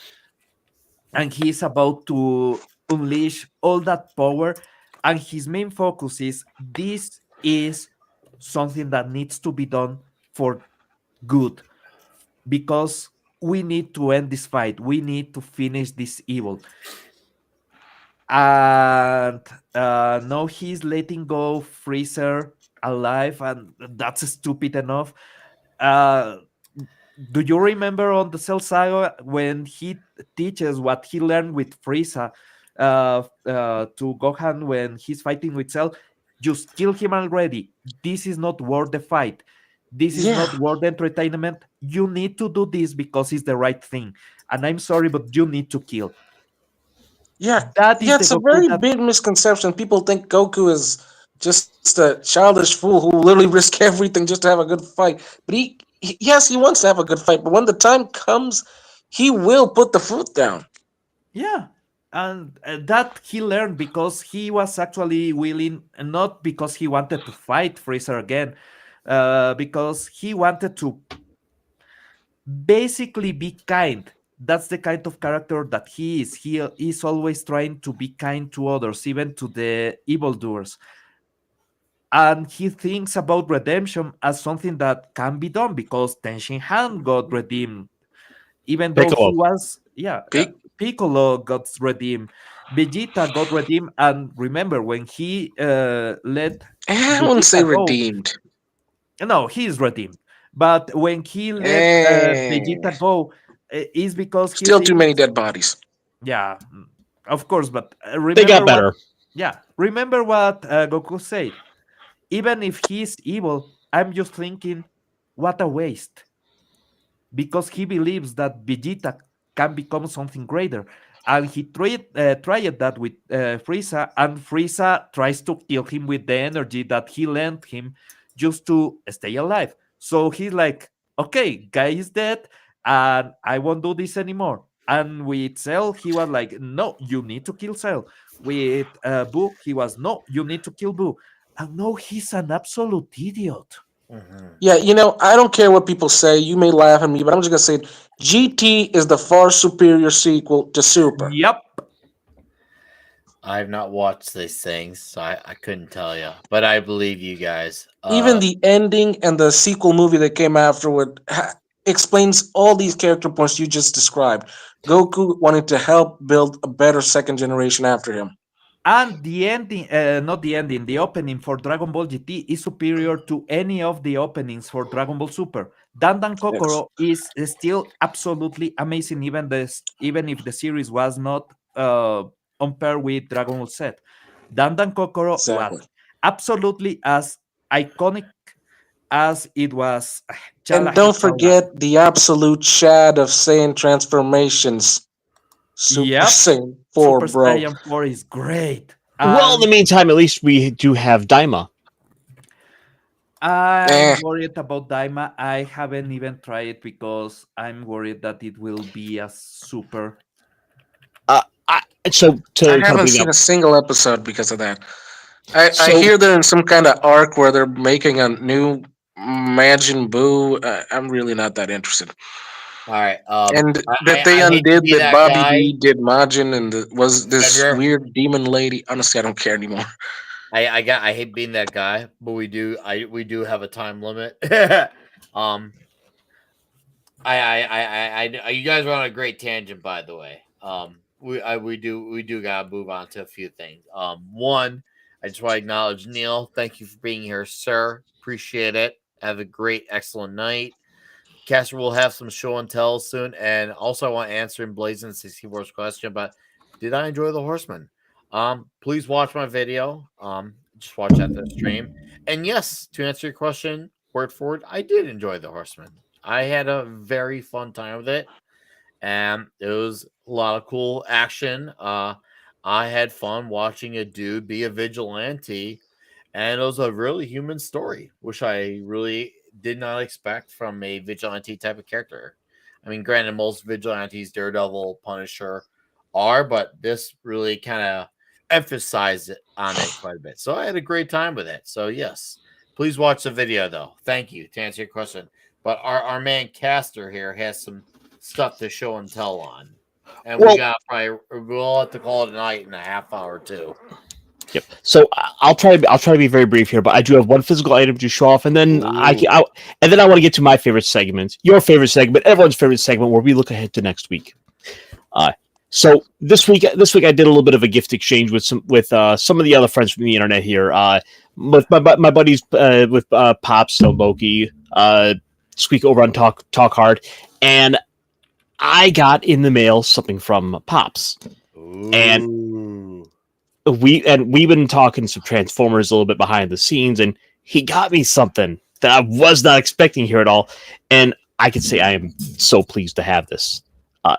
and he's about to unleash all that power. And his main focus is this is something that needs to be done for good because we need to end this fight. We need to finish this evil. And now he's letting go Freezer alive, and that's stupid enough. Uh, do you remember on the Cell Saga when he teaches what he learned with Frieza to Gohan when he's fighting with Cell? Just kill him already. This is not worth the fight. This is not Yeah, worth the entertainment. You need to do this because it's the right thing. And I'm sorry, but you need to kill. yeah, That is yeah. the It's a Goku very that big misconception. People think Goku is just a childish fool who literally risk everything just to have a good fight. But yes, he wants to have a good fight. But when the time comes, he will put the foot down. Yeah, and that he learned because he was actually willing, not because he wanted to fight Freezer again, because he wanted to basically be kind. That's the kind of character that he is. He is always trying to be kind to others, even to the evildoers. And he thinks about redemption as something that can be done because Tenshin Han got redeemed even though he Piccolo. was Big. Piccolo got redeemed, Vegeta got redeemed. And remember when he let I wouldn't say Vegeta go, redeemed. no, he's redeemed, but when he let Eh, Vegeta go, is because he still too many thinks, dead bodies. yeah, of course. But They got remember what, better. yeah, remember what Goku said. Even if he's evil, I'm just thinking, what a waste, because he believes that Vegeta can become something greater. And he tried that with Frieza, and Frieza tries to kill him with the energy that he lent him just to stay alive. So he's like, okay, guy is dead, and I won't do this anymore. And with Cell, he was like, no, you need to kill Cell. With Boo, he was, no, you need to kill Boo. And no, he's an absolute idiot. Mhm. Yeah, I don't care what people say. You may laugh at me, but I'm just gonna say it. GT is the far superior sequel to Super. Yep. I have not watched these things, so I couldn't tell you. But I believe you guys. Even the ending and the sequel movie that came afterward explains all these character points you just described. Goku wanted to help build a better second generation after him. And the ending, not the ending, the opening for Dragon Ball GT is superior to any of the openings for Dragon Ball Super. Dandan Yes, Kokoro is still absolutely amazing, even if the series was not on par with Dragon Ball Z. Dandan Kokoro was exactly. absolutely as iconic as it was Chala And don't Hichala. forget the absolute shad of Saiyan transformations. Super Yep, Saiyan 4, Super bro. Saiyan 4 is great. Well, in the And meantime, at least we do have Daima. Eh. I'm worried about Daima. I haven't even tried it because I'm worried that it will be a super. I, so I to kind of haven't bring seen up, a single episode because of that. I so hear they're in some kind of arc where they're making a new Majin Buu. I'm really not that interested. All right. And that they I hate to undid be that that Bobby guy, D did Majin and was this Fenrir. weird demon lady. Honestly, I don't care anymore. I hate being that guy, but we do have a time limit. um you guys were on a great tangent, by the way. We do gotta move on to a few things. One, I just want to acknowledge Neil. Thank you for being here, sir. Appreciate it. Have a great, excellent night. Casper will have some show and tell soon, and also I want to answer in Blazing 64's question about did I enjoy the Horseman? Please watch my video. Just watch that the stream. And yes, to answer your question, word for word, I did enjoy the Horseman. I had a very fun time with it, and it was a lot of cool action. I had fun watching a dude be a vigilante, and it was a really human story, which I really did not expect from a vigilante type of character. I mean, granted, most vigilantes, Daredevil, Punisher, are, but this really kind of emphasized it on it quite a bit. So I had a great time with it. So yes, please watch the video though. Thank you to answer your question. But our man Caster here has some stuff to show and tell on. And we'll have to call it a night in a half hour too. Yep. So I'll try to be very brief here, but I do have one physical item to show off, and then I want to get to my favorite segment, your favorite segment, everyone's favorite segment, where we look ahead to next week. So this week I did a little bit of a gift exchange with some of the other friends from the internet here. With my buddies with Pops, Snowboki, Squeak over on Talk Hard, and I got in the mail something from Pops. Ooh. And we've been talking some Transformers a little bit behind the scenes, and he got me something that I was not expecting here at all. And I can say I am so pleased to have this. I'm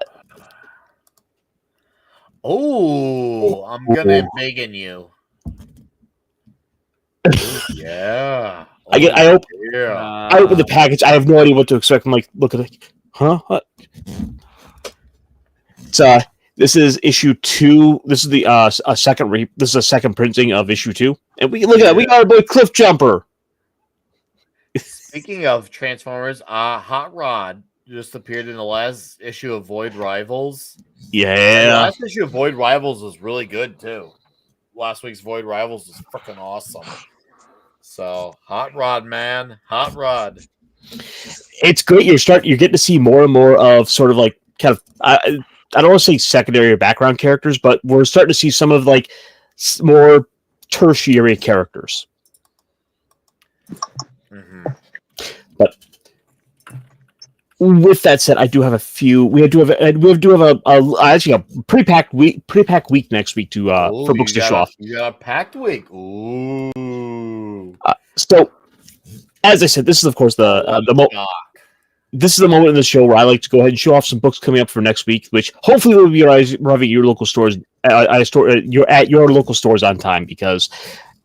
gonna Megan you. Yeah. I open the package. I have no idea what to expect. I'm like, look at it. Huh? What? It's this is issue 2. This is the this is a second printing of issue 2. And we look at that. We got our boy Cliff Jumper. Speaking of Transformers, Hot Rod just appeared in the last issue of Void Rivals. Yeah. The last issue of Void Rivals was really good too. Last week's Void Rivals was freaking awesome. So Hot Rod, man, Hot Rod. It's great. You're getting to see more and more of sort of like kind of I don't want to say secondary or background characters, but we're starting to see some of like more tertiary characters. Mm-hmm. But with that said, I do have a few. We do have actually a pre-packed week next week to for books to show off. You got a packed week. Ooh. So, as I said, this is of course this is the moment in the show where I like to go ahead and show off some books coming up for next week, which hopefully will be arriving at your local stores. You're at your local stores on time, because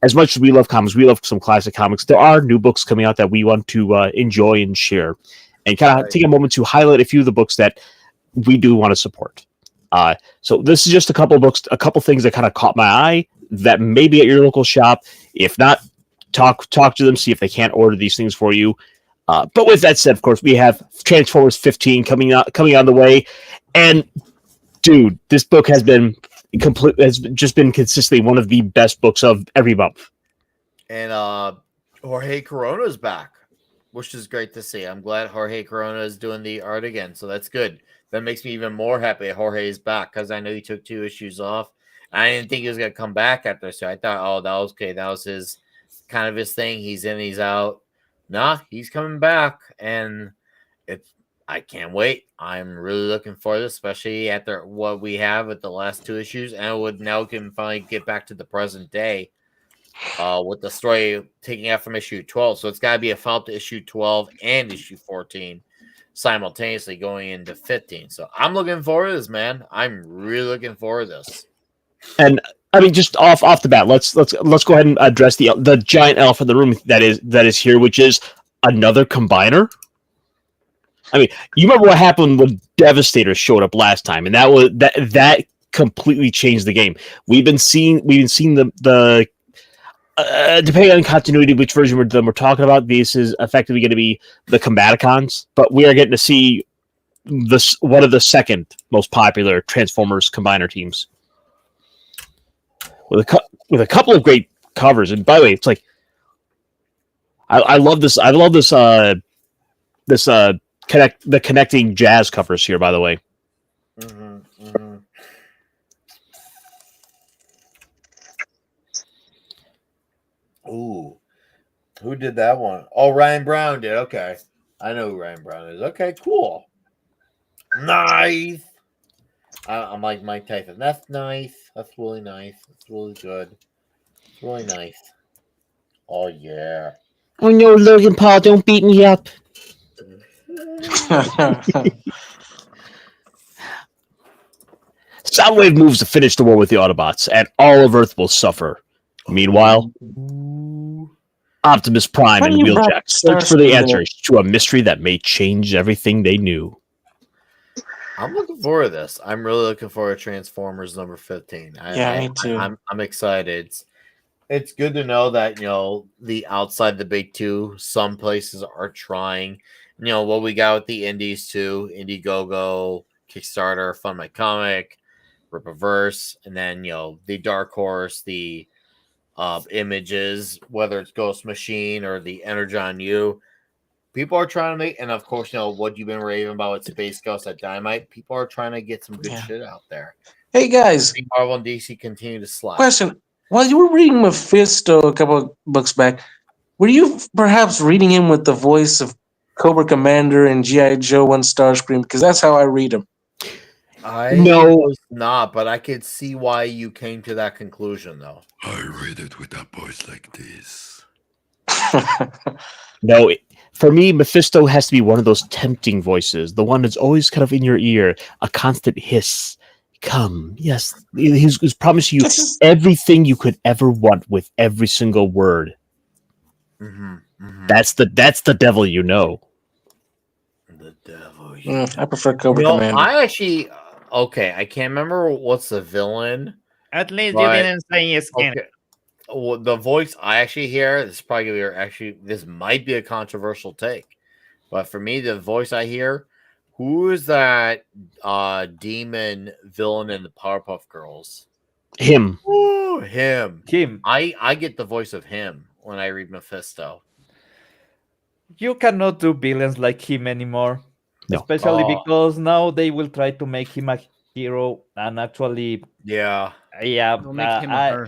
as much as we love comics, we love some classic comics. There are new books coming out that we want to enjoy and share, and kind of take a moment to highlight a few of the books that we do want to support. So this is just a couple of books, a couple things that kind of caught my eye that may be at your local shop. If not, talk to them, see if they can't order these things for you. But with that said, of course, we have Transformers 15 coming on the way, and dude, this book has just been consistently one of the best books of every month. And Jorge Corona is back, which is great to see. I'm glad Jorge Corona is doing the art again, so that's good. That makes me even more happy Jorge is back, because I know he took 2 issues off. I didn't think he was gonna come back after, so I thought, oh, that was okay. That was his kind of his thing. He's in, he's out. Nah, he's coming back, and I can't wait. I'm really looking for this, especially after what we have at the last 2 issues, and we can finally get back to the present day with the story taking out from issue 12. So it's got to be a follow-up to issue 12 and issue 14 simultaneously going into 15. So I'm looking forward to this, man. I'm really looking forward to this. And I mean, just off the bat, let's go ahead and address the giant elephant in the room that is here, which is another combiner. I mean, you remember what happened when Devastator showed up last time, and that completely changed the game. We've been seeing the depending on continuity, which version we're talking about, this is effectively going to be the Combaticons, but we are getting to see one of the second most popular Transformers combiner teams. With a couple of great covers, and by the way, it's like I love this connecting jazz covers here, by the way. Ooh, who did that one? Oh, Ryan Brown did. Okay, I know who Ryan Brown is. Okay, cool. Nice. I'm like Mike Tyson. That's nice. That's really nice. It's really good. It's really nice. Oh yeah. Oh no, Logan Paul, don't beat me up. Soundwave moves to finish the war with the Autobots, and all of Earth will suffer. Meanwhile, Optimus Prime and Wheeljack search for the answers to a mystery that may change everything they knew. I'm looking forward to this. I'm really looking forward to Transformers number 15. Me too. I'm excited. It's good to know that, the outside the big two, some places are trying. What we got with the indies too, Indiegogo, Kickstarter, Fund My Comic, Rippaverse, and then, the Dark Horse, the Images, whether it's Ghost Machine or the Energon U. People are trying to make, and of course, what you've been raving about with Space Ghost at Dynamite. People are trying to get some good shit out there. Hey guys, Marvel and DC continue to slide. Question: while you were reading Mephisto a couple of books back, were you perhaps reading him with the voice of Cobra Commander and GI Joe One Starscream? Because that's how I read him. I was not, but I could see why you came to that conclusion, though. I read it with a voice like this. No, for me, Mephisto has to be one of those tempting voices, the one that's always kind of in your ear, a constant hiss. Come, yes, he's promised you everything you could ever want with every single word. That's the devil, The devil. I prefer Cobra Commander. I actually, I can't remember what's the villain. At least you didn't say yes. Okay. Well, the voice I actually hear, this is probably gonna be this might be a controversial take, but for me, the voice I hear, who is that demon villain in the Powerpuff Girls? Him. Ooh, him. I get the voice of him when I read Mephisto. You cannot do villains like him anymore. No. Especially because now they will try to make him a hero, and actually Yeah. They'll make him a her.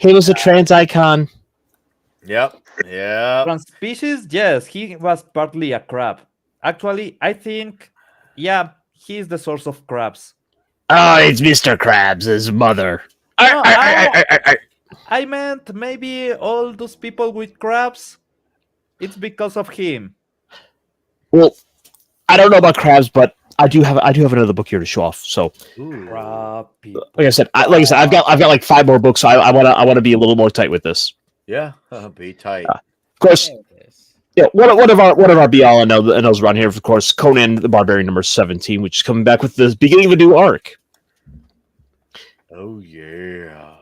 He was a trans icon. Yep. Trans-species, yes, he was partly a crab. Actually, I think, he's the source of crabs. Oh, it's Mr. Krabs' mother. No, I meant maybe all those people with crabs, it's because of him. Well, I don't know about crabs, but I do have another book here to show off. So, like I said, I've got like 5 more books. So I want to be a little more tight with this. Yeah, be tight. Of course, one of our be all and ends around here. Of course, Conan the Barbarian number 17, which is coming back with the beginning of a new arc. Oh yeah,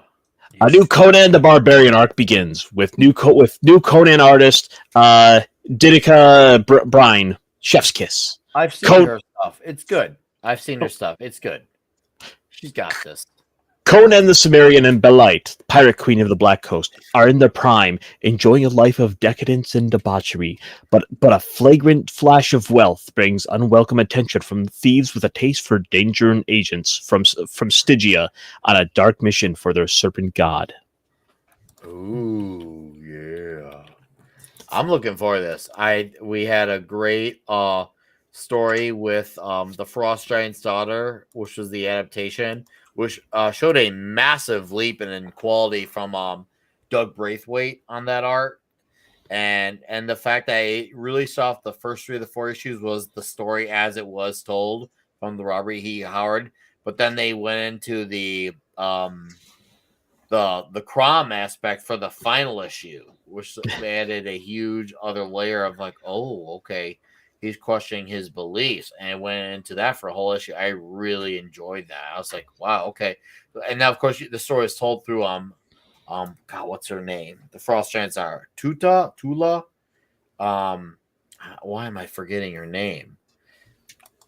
a new Conan the Barbarian arc begins with new Conan artist Dinika Brine. Chef's kiss. I've seen her stuff. It's good. I've seen her stuff. It's good. She's got this. Conan the Cimmerian and Belite, pirate queen of the Black Coast, are in their prime, enjoying a life of decadence and debauchery. But a flagrant flash of wealth brings unwelcome attention from thieves with a taste for danger and agents from Stygia on a dark mission for their serpent god. Ooh, yeah. I'm looking for this. We had a great story with the Frost Giant's daughter, which was the adaptation, which showed a massive leap in quality from Doug Braithwaite on that art, and the fact that I really saw the first 3 of the 4 issues was the story as it was told from the Robert E. Howard, but then they went into the Crom aspect for the final issue, which added a huge other layer of like, oh, okay, he's questioning his beliefs, and went into that for a whole issue. I really enjoyed that. I was like, wow, okay. And now, of course, the story is told through God, what's her name? The Frost Giants are Tula. Why am I forgetting her name?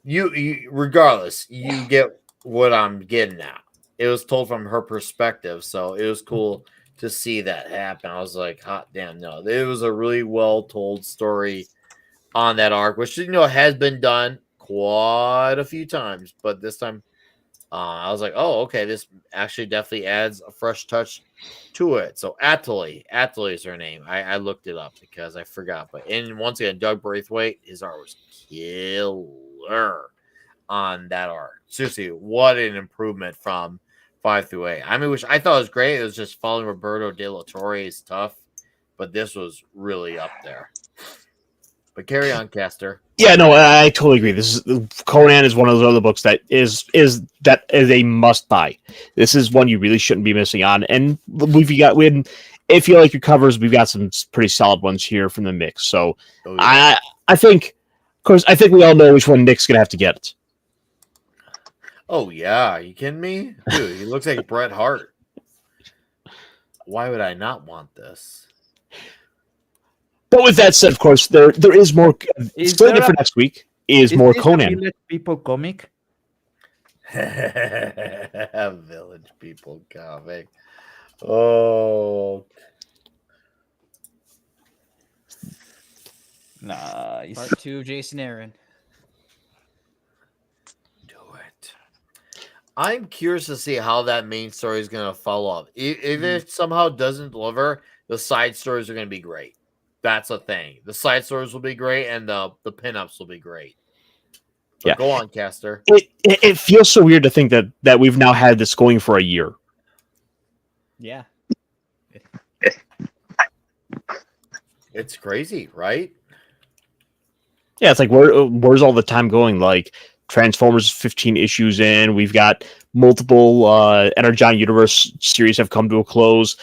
You regardless, you get what I'm getting at. It was told from her perspective, so it was cool to see that happen. I was like, hot damn, no. It was a really well told story. on that arc, which has been done quite a few times, but this time I was like, oh, okay, this actually definitely adds a fresh touch to it. So Atali is her name. I looked it up because I forgot. But once again, Doug Braithwaite, his art was killer on that art. Seriously, what an improvement from 5 through 8. I mean, which I thought was great. It was just following Roberto De La Torre is tough, but this was really up there. But carry on, Caster. Yeah, no, I totally agree. This is Conan is one of those other books that is a must buy. This is one you really shouldn't be missing on. And if you like your covers, we've got some pretty solid ones here from the mix. So I think, of course, we all know which one Nick's gonna have to get. Oh yeah, are you kidding me, dude? He looks like Bret Hart. Why would I not want this? But with that said, of course, there is more. Slated for next week is more this Conan. A Village People comic? Village People comic. Oh, Nice. Part 2 of Jason Aaron. do it. I'm curious to see how that main story is going to follow up. If it somehow doesn't deliver, the side stories are going to be great. That's a thing. The side stories will be great, and the pinups will be great. But go on, Caster. It feels so weird to think that we've now had this going for a year. Yeah. It's crazy, right? Yeah, it's like where's all the time going? Like Transformers 15 issues in, we've got multiple Energon Universe series have come to a close.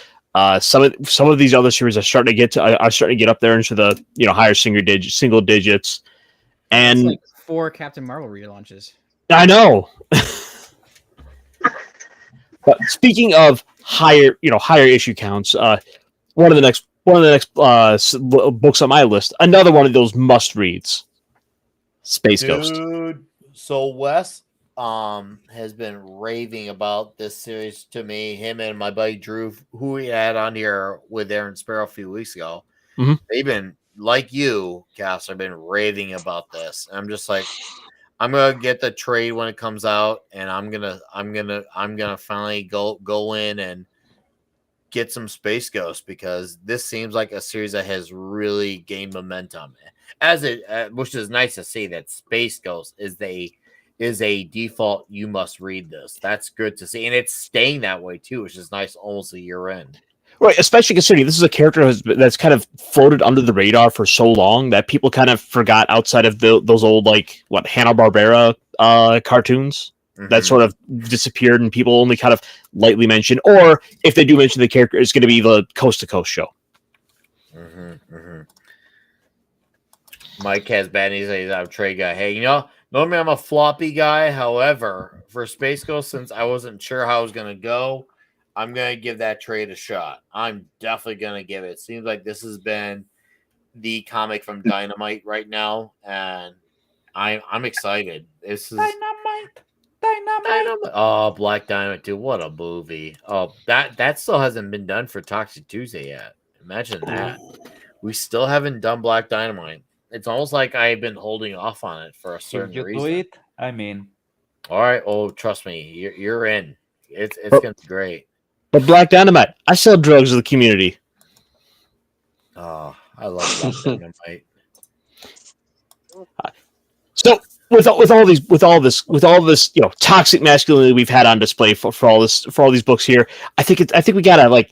Some of these other series are starting to get up there into the higher single digits, and it's like 4 Captain Marvel relaunches. I know. But speaking of higher issue counts, one of the next books on my list, another one of those must reads, Space Ghost. So Wes has been raving about this series to me. Him and my buddy Drew, who we had on here with Aaron Sparrow a few weeks ago, they've been like you, Cass. I've been raving about this. And I'm just like, I'm gonna get the trade when it comes out, and I'm gonna finally go in and get some Space Ghost, because this seems like a series that has really gained momentum. Which is nice to see that Space Ghost is a default. You must read this. That's good to see, and it's staying that way too, which is nice. Almost a year in, right? Especially considering this is a character that's kind of floated under the radar for so long that people kind of forgot outside of those old Hanna-Barbera cartoons that sort of disappeared, and people only kind of lightly mention, or if they do mention the character, it's going to be the Coast to Coast show. Mike has bad news. He's a trade guy. Hey, normally I'm a floppy guy. However, for Space Ghost, since I wasn't sure how it was going to go, I'm going to give that trade a shot. I'm definitely going to give it. Seems like this has been the comic from Dynamite right now, and I'm excited. This is Dynamite. Oh, Black Diamond, dude, what a movie. Oh, that still hasn't been done for Toxic Tuesday yet. Imagine that. We still haven't done Black Dynamite. It's almost like I've been holding off on it for a certain If you reason. do it, I mean, all right. Oh, trust me, you're in. It's gonna be great. But Black Dynamite, I sell drugs to the community. Oh, I love Black Dynamite. So with all this, toxic masculinity we've had on display for all these books here, I think we gotta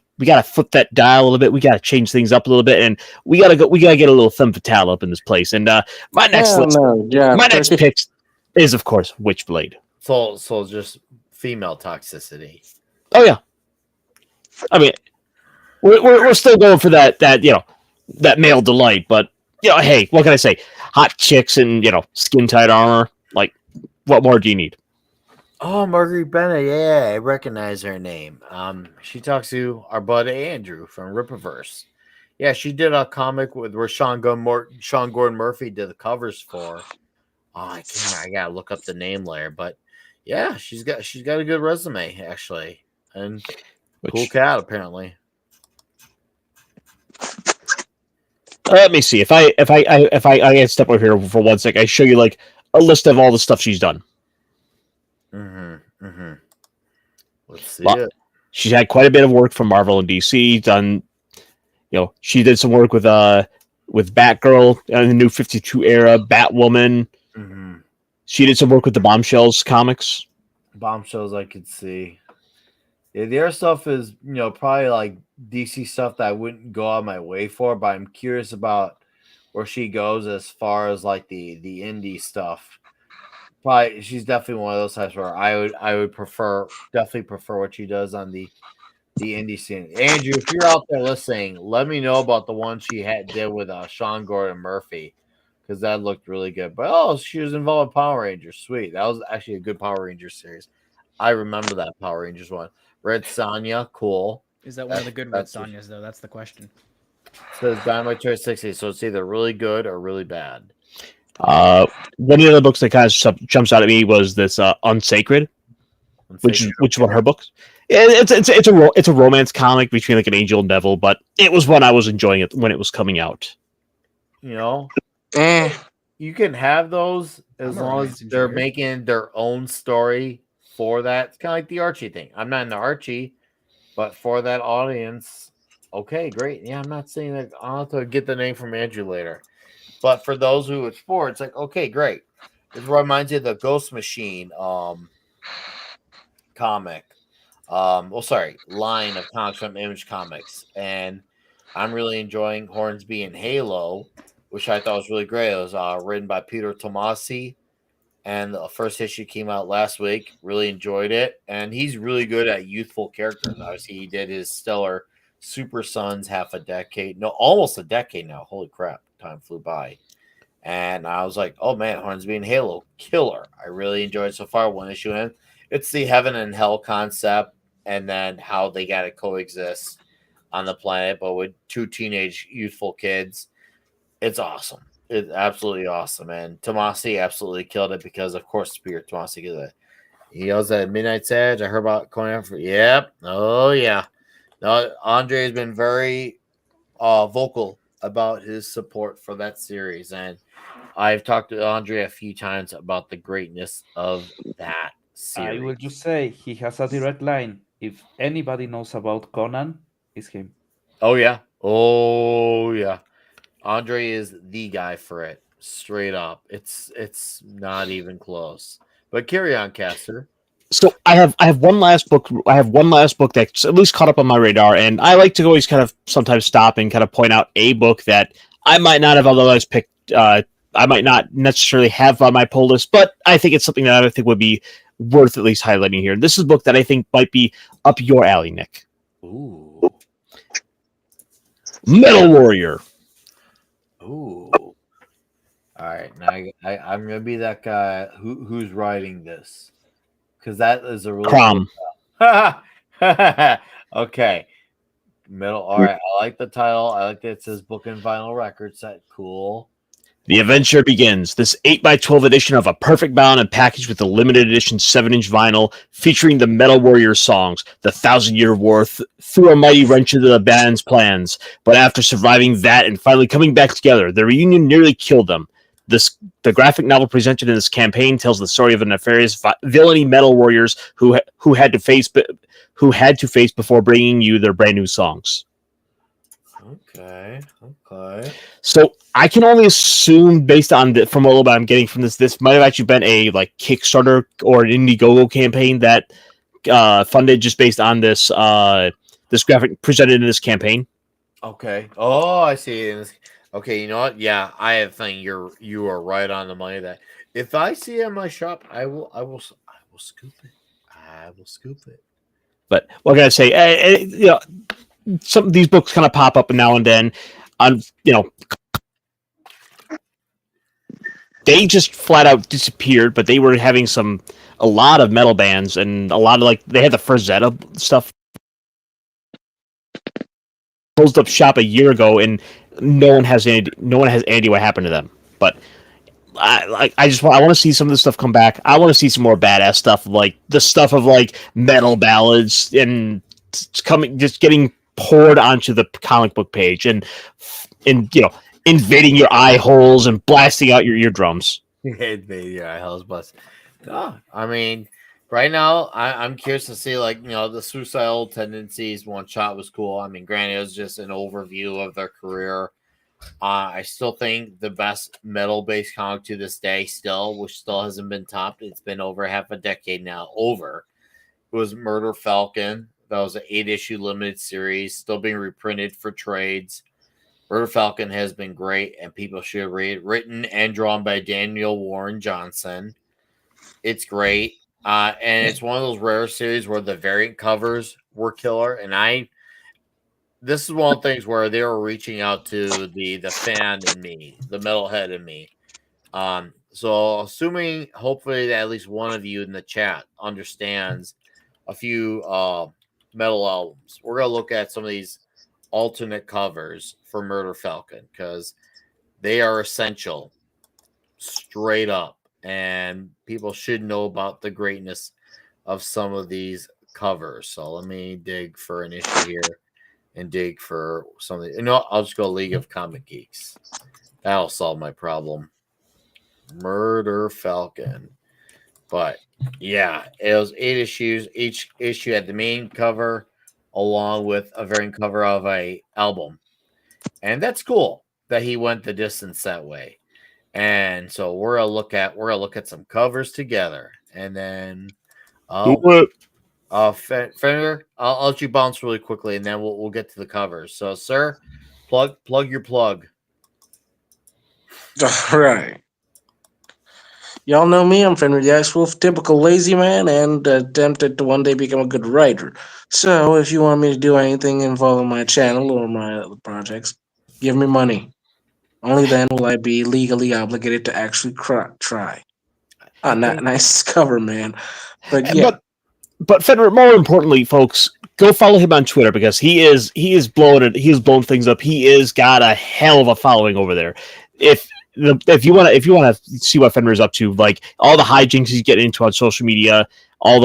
flip that dial a little bit. We gotta change things up a little bit, and we gotta get a little femme fatale up in this place. And my next pick is, of course, Witchblade. So just female toxicity. Oh yeah, I mean, we're still going for that male delight, but hey, what can I say? Hot chicks and skin tight armor. Like, what more do you need? Oh, Marguerite Bennett, yeah, I recognize her name. She talks to our buddy Andrew from Rippaverse. Yeah, she did a comic where Sean Gordon Murphy did the covers for. Oh, I gotta look up the name later, but yeah, she's got a good resume actually, and cool cat apparently. Let me see if I step over here for 1 sec. I show you like a list of all the stuff she's done. Let's see Well, it. She's had quite a bit of work from Marvel and DC. Done, she did some work with Batgirl in the New 52 era, Batwoman. She did some work with the Bombshells comics. Bombshells, I could see. Yeah, the other stuff is, probably like DC stuff that I wouldn't go out of my way for, but I'm curious about where she goes as far as like the indie stuff. Probably, she's definitely one of those types where I would definitely prefer what she does on the indie scene. Andrew, if you're out there listening, let me know about the one she did with Sean Gordon Murphy, because that looked really good. But she was involved in Power Rangers. Sweet, that was actually a good Power Rangers series. I remember that Power Rangers one. Red Sonja, cool. Is that one of the good Red Sonjas, though? That's the question. Says Dynamite 360, so it's either really good or really bad. One of the other books that kind of jumps out at me was this Unsacred, which is one of her books. It's a romance comic between like an angel and devil, but it was one I was enjoying it when it was coming out. You can have those as long as they're making their own story for that. It's kind of like the Archie thing. I'm not into Archie, but for that audience, okay, great. Yeah, I'm not saying that. I'll have to get the name from Andrew later. But for those who it's for, it's like, okay, great. It reminds you of the Ghost Machine comic. Line of comics from Image Comics. And I'm really enjoying Hornsby and Halo, which I thought was really great. It was written by Peter Tomasi, and the first issue came out last week. Really enjoyed it. And he's really good at youthful characters. Obviously, he did his stellar Super Sons almost a decade now. Holy crap. Time flew by. And I was like, oh man, Hornsby and Halo, killer. I really enjoyed it so far. One issue in. It's the heaven and hell concept, and then how they got to coexist on the planet, but with two teenage youthful kids. It's awesome. It's absolutely awesome. And Tomasi absolutely killed it because, of course, Spirit Tomasi. He yells at Midnight Edge. I heard about going out for. Yep. Oh yeah. No, Andre has been very vocal about his support for that series, and I've talked to Andre a few times about the greatness of that series. I will just say he has a direct line. If anybody knows about Conan, it's him. Oh yeah. Andre is the guy for it. Straight up. It's not even close. But carry on, Caster. So I have one last book. I have one last book that's at least caught up on my radar, and I like to always kind of sometimes stop and kind of point out a book that I might not have otherwise picked. I might not necessarily have on my pull list, but I think it's something that I think would be worth at least highlighting here. This is a book that I think might be up your alley, Nick. Ooh. Metal Warrior. Ooh. All right. Now I'm gonna be that guy who's writing this, because that is a really Crom. Okay. Metal. All right. I like the title. I like that it says book and vinyl record set. Cool. The adventure begins. This 8x12 edition of a perfect bound and packaged with a limited edition 7-inch vinyl featuring the Metal Warrior songs, the 1,000-Year War, threw a mighty wrench into the band's plans. But after surviving that and finally coming back together, the reunion nearly killed them. The graphic novel presented in this campaign tells the story of the nefarious villainy Metal Warriors who had to face before bringing you their brand new songs. Okay. So I can only assume, based on from a little bit I'm getting from this might have actually been a like Kickstarter or an Indiegogo campaign that funded just based on this this graphic presented in this campaign. Okay. Oh, I see. Okay, you know what? Yeah, I have a thing. You are right on the money. That if I see it in my shop, I will scoop it. I will scoop it. But what can I say? Some of these books kind of pop up now and then. They just flat out disappeared, but they were having a lot of metal bands and a lot of they had the Frazetta stuff. Closed up shop a year ago, and no one has any idea what happened to them. But I want to see some of this stuff come back. I want to see some more badass stuff, like the stuff of metal ballads and just getting poured onto the comic book page, and invading your eye holes and blasting out your eardrums. Invading your eye holes, but I mean, right now I'm curious to see the suicidal tendencies one shot was cool. I mean, granted, it was just an overview of their career. I still think the best metal-based comic to this day, which still hasn't been topped. It's been over half a decade now. It was Murder Falcon. That was an 8-issue limited series, still being reprinted for trades. Murder Falcon has been great, and people should read it. Written and drawn by Daniel Warren Johnson. It's great, and it's one of those rare series where the variant covers were killer. And this is one of the things where they were reaching out to the fan in me, the metalhead in me. So assuming hopefully that at least one of you in the chat understands a few metal albums, we're gonna look at some of these alternate covers for Murder Falcon because they are essential, straight up, and people should know about the greatness of some of these covers. So let me dig for an issue here. And dig for something. I'll just go League of Comic Geeks. That'll solve my problem. Murder Falcon. But yeah, it was 8 issues. Each issue had the main cover along with a variant cover of a album. And that's cool that he went the distance that way. And so we're gonna look at some covers together. And then Fender, I'll let you bounce really quickly, and then we'll get to the covers. So, sir, plug your plug. All right. Y'all know me. I'm Fenrir the Ice Wolf, typical lazy man, and attempted to one day become a good writer. So, if you want me to do anything involving my channel or my other projects, give me money. Only then will I be legally obligated to actually try. Nice cover, man. But yeah. But Fenrir, more importantly, folks, go follow him on Twitter because he is blowing it. He is blowing things up. He is got a hell of a following over there. If you want to see what Fenrir is up to, like all the hijinks he's getting into on social media, all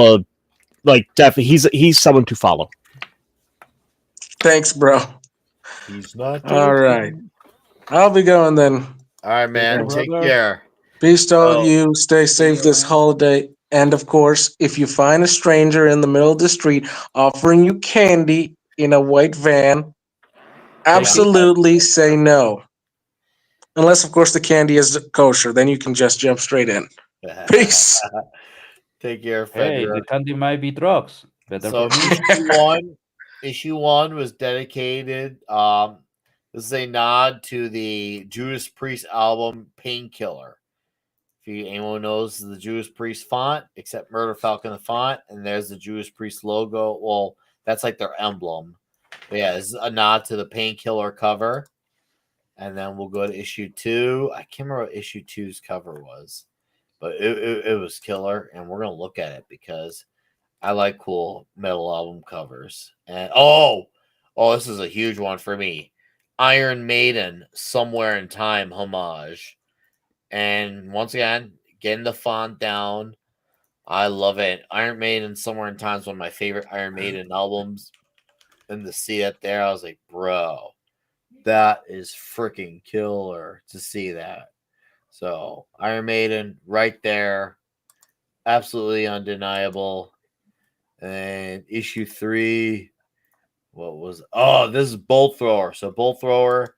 the definitely he's someone to follow. Thanks, bro. He's not. All right. I'll be going then. All right, man. Take care. Peace to all of you. Stay safe this holiday. And of course, if you find a stranger in the middle of the street offering you candy in a white van, absolutely say no. Unless, of course, the candy is kosher. Then you can just jump straight in. Peace. Take care, Hey, Fender. the candy might be drugs. Better So for me. issue one was dedicated. This is a nod to the Judas Priest album Painkiller. If anyone knows the Judas Priest font, except Murder Falcon the font, and there's the Judas Priest logo. Well, that's like their emblem. But yeah, this is a nod to the Painkiller cover. And then we'll go to issue 2. I can't remember what issue 2's cover was, but it was killer. And we're gonna look at it because I like cool metal album covers. And this is a huge one for me. Iron Maiden, Somewhere in Time homage. And once again, getting the font down. I love it. Iron Maiden, Somewhere in Time is one of my favorite Iron Maiden albums. And to see it there, I was like, bro, that is freaking killer to see that. So, Iron Maiden right there. Absolutely undeniable. And issue 3, what was this is Bolt Thrower. So Bolt Thrower,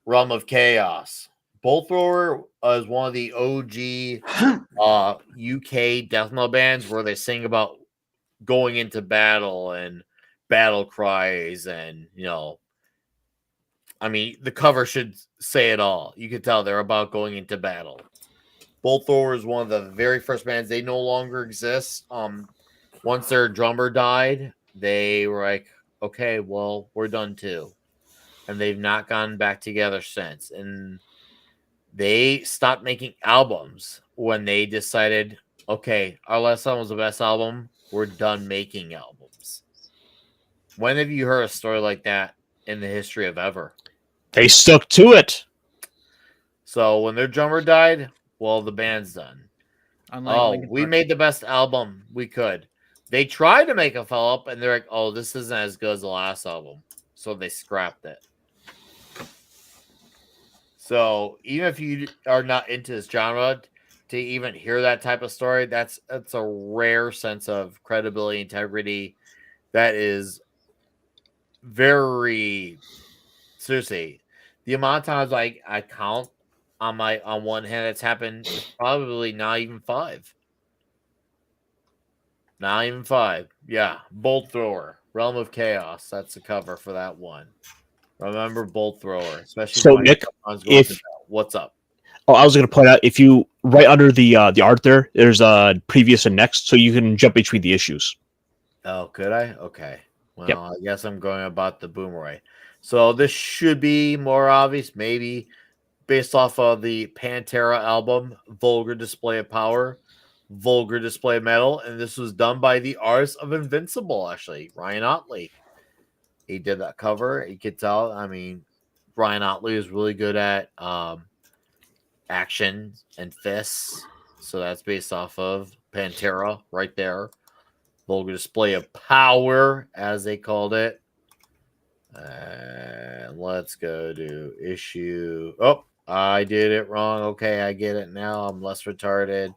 Realm of Chaos. Bolt Thrower is one of the OG UK death metal bands where they sing about going into battle and battle cries, and I mean the cover should say it all. You can tell they're about going into battle. Bolt Thrower is one of the very first bands. They no longer exist. Once their drummer died, they were like, okay, well, we're done too. And they've not gone back together since. And they stopped making albums when they decided, okay, our last album was the best album. We're done making albums. When have you heard a story like that in the history of ever? They stuck to it. So when their drummer died, well, the band's done. We made the best album we could. They tried to make a follow-up, and they're like, oh, this isn't as good as the last album. So they scrapped it. So even if you are not into this genre, to even hear that type of story, that's a rare sense of credibility, integrity. That is very seriously. The amount of times I count on one hand that's happened is probably not even five. Not even five. Yeah. Bolt Thrower. Realm of Chaos. That's the cover for that one. Remember Bolt Thrower, especially So when my Nick, son's going to if bed. What's up? I was going to point out, if you right under the art there's a previous and next, so you can jump between the issues. Oh, could I? Okay. Yep. Well, I guess I'm going about the boomerang. So this should be more obvious, maybe based off of the Pantera album, Vulgar Display of Power, Vulgar Display of Metal, and this was done by the artist of Invincible, actually, Ryan Otley. He did that cover. You could tell. I mean, Ryan Otley is really good at action and fists. So that's based off of Pantera right there. Vulgar Display of Power, as they called it. And let's go to issue. Oh, I did it wrong. Okay, I get it now. I'm less retarded.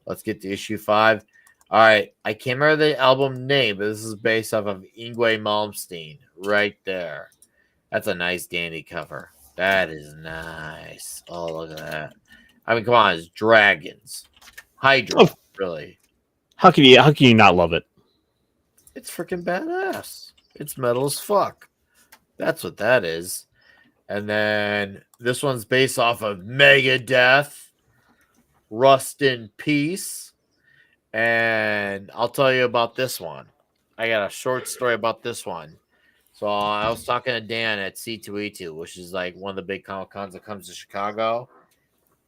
Let's get to issue 5. All right, I can't remember the album name, but this is based off of Yngwie Malmsteen right there. That's a nice dandy cover. That is nice. Oh, look at that. I mean, come on, it's dragons. Hydra, Oh. really. How can you not love it? It's freaking badass. It's metal as fuck. That's what that is. And then this one's based off of Megadeth, Rust in Peace. And I'll tell you about this one. I got a short story about this one. So I was talking to Dan at C2E2, which is like one of the big Comic Cons that comes to Chicago.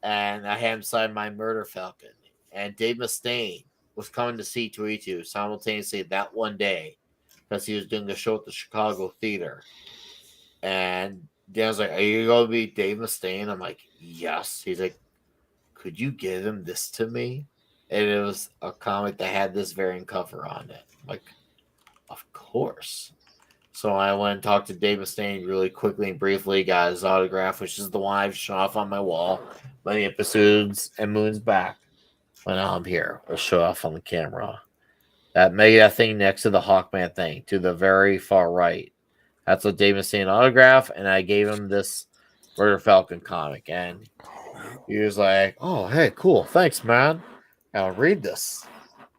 And I had him sign my Murder Falcon. And Dave Mustaine was coming to C2E2 simultaneously that one day because he was doing a show at the Chicago Theater. And Dan was like, "Are you going to be Dave Mustaine?" I'm like, "Yes." He's like, "Could you give him this to me?" And it was a comic that had this variant cover on it. I'm like, of course. So I went and talked to Dave Mustaine really quickly and briefly, got his autograph, which is the one I've shown off on my wall many episodes and moons back. But now I'm here. I'll show off on the camera. That Megadeth thing next to the Hawkman thing to the very far right. That's what Dave Mustaine autograph, and I gave him this Murder Falcon comic, and he was like, "Oh, hey, cool, thanks, man. I'll read this."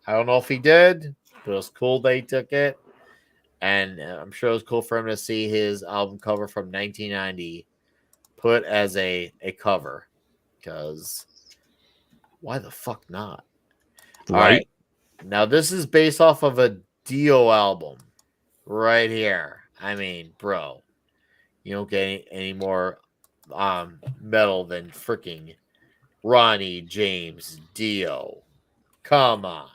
I don't know if he did, but it was cool that he took it, and I'm sure it was cool for him to see his album cover from 1990 put as a cover, because why the fuck not? Right? All right, now this is based off of a Dio album right here. I mean, bro, you don't get any more metal than freaking Ronnie James Dio. Come on.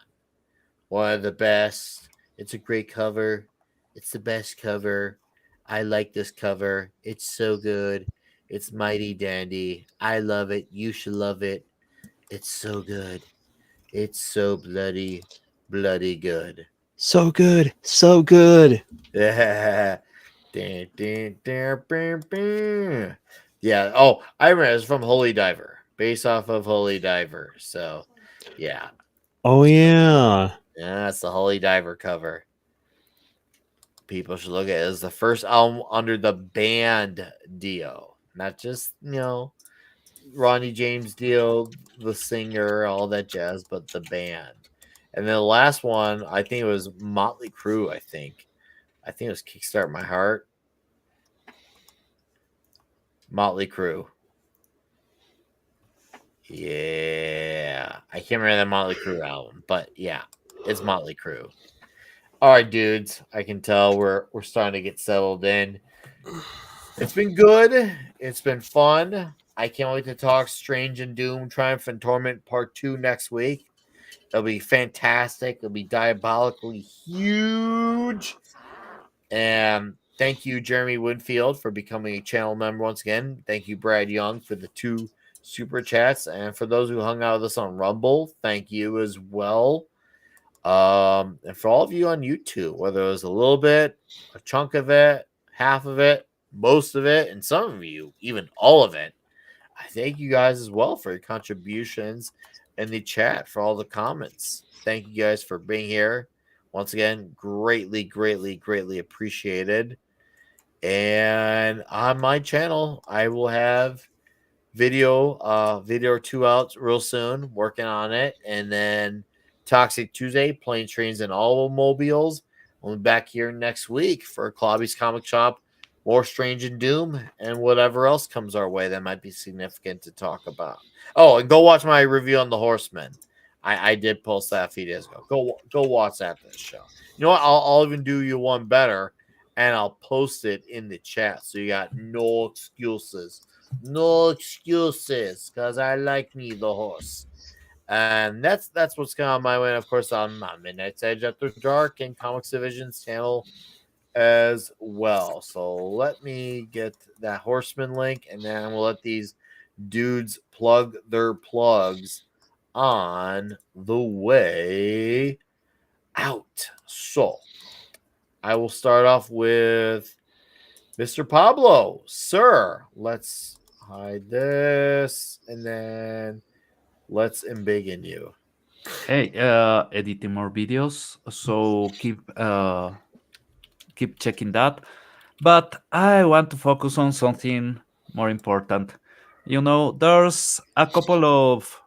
One of the best. It's a great cover. It's the best cover. I like this cover. It's so good. It's mighty dandy. I love it. You should love it. It's so good. It's so bloody, bloody good. So good, so good. Yeah. Yeah. Oh, I remember it's from Holy Diver, based off of Holy Diver. So, yeah. Oh yeah. Yeah, that's the Holy Diver cover. People should look at it as the first album under the band Dio, not just, Ronnie James Dio, the singer, all that jazz, but the band. And then the last one, I think it was Motley Crue, I think. I think it was Kickstart My Heart. Motley Crue. Yeah. I can't remember that Motley Crue album, but yeah, it's Motley Crue. All right, dudes. I can tell we're starting to get settled in. It's been good. It's been fun. I can't wait to talk Strange and Doom, Triumph and Torment Part 2 next week. It'll be fantastic. It'll be diabolically huge. And thank you, Jeremy Woodfield, for becoming a channel member once again. Thank you, Brad Young, for the 2 super chats. And for those who hung out with us on Rumble, thank you as well. And for all of you on YouTube, whether it was a little bit, a chunk of it, half of it, most of it, and some of you, even all of it, I thank you guys as well for your contributions in the chat, for all the comments. Thank you guys for being here. Once again, greatly, greatly, greatly appreciated. And on my channel, I will have video or two out real soon, working on it. And then Toxic Tuesday, Planes, Trains, and Automobiles. We'll be back here next week for Clobby's Comic Shop, more Strange and Doom, and whatever else comes our way that might be significant to talk about. Oh, and go watch my review on The Horseman. I did post that a few days ago. Go watch that this show. You know what? I'll even do you one better, and I'll post it in the chat, so you got no excuses. No excuses, because I like me the horse. And that's what's going on my way. And of course, on my Midnight's Edge After Dark and Comics Division's channel as well. So let me get that Horseman link, and then we'll let these dudes plug their plugs on the way out. So I will start off with Mr. Pablo. Sir, let's hide this, and then let's embiggen you. Hey, editing more videos, so keep checking that. But I want to focus on something more important. There's a couple of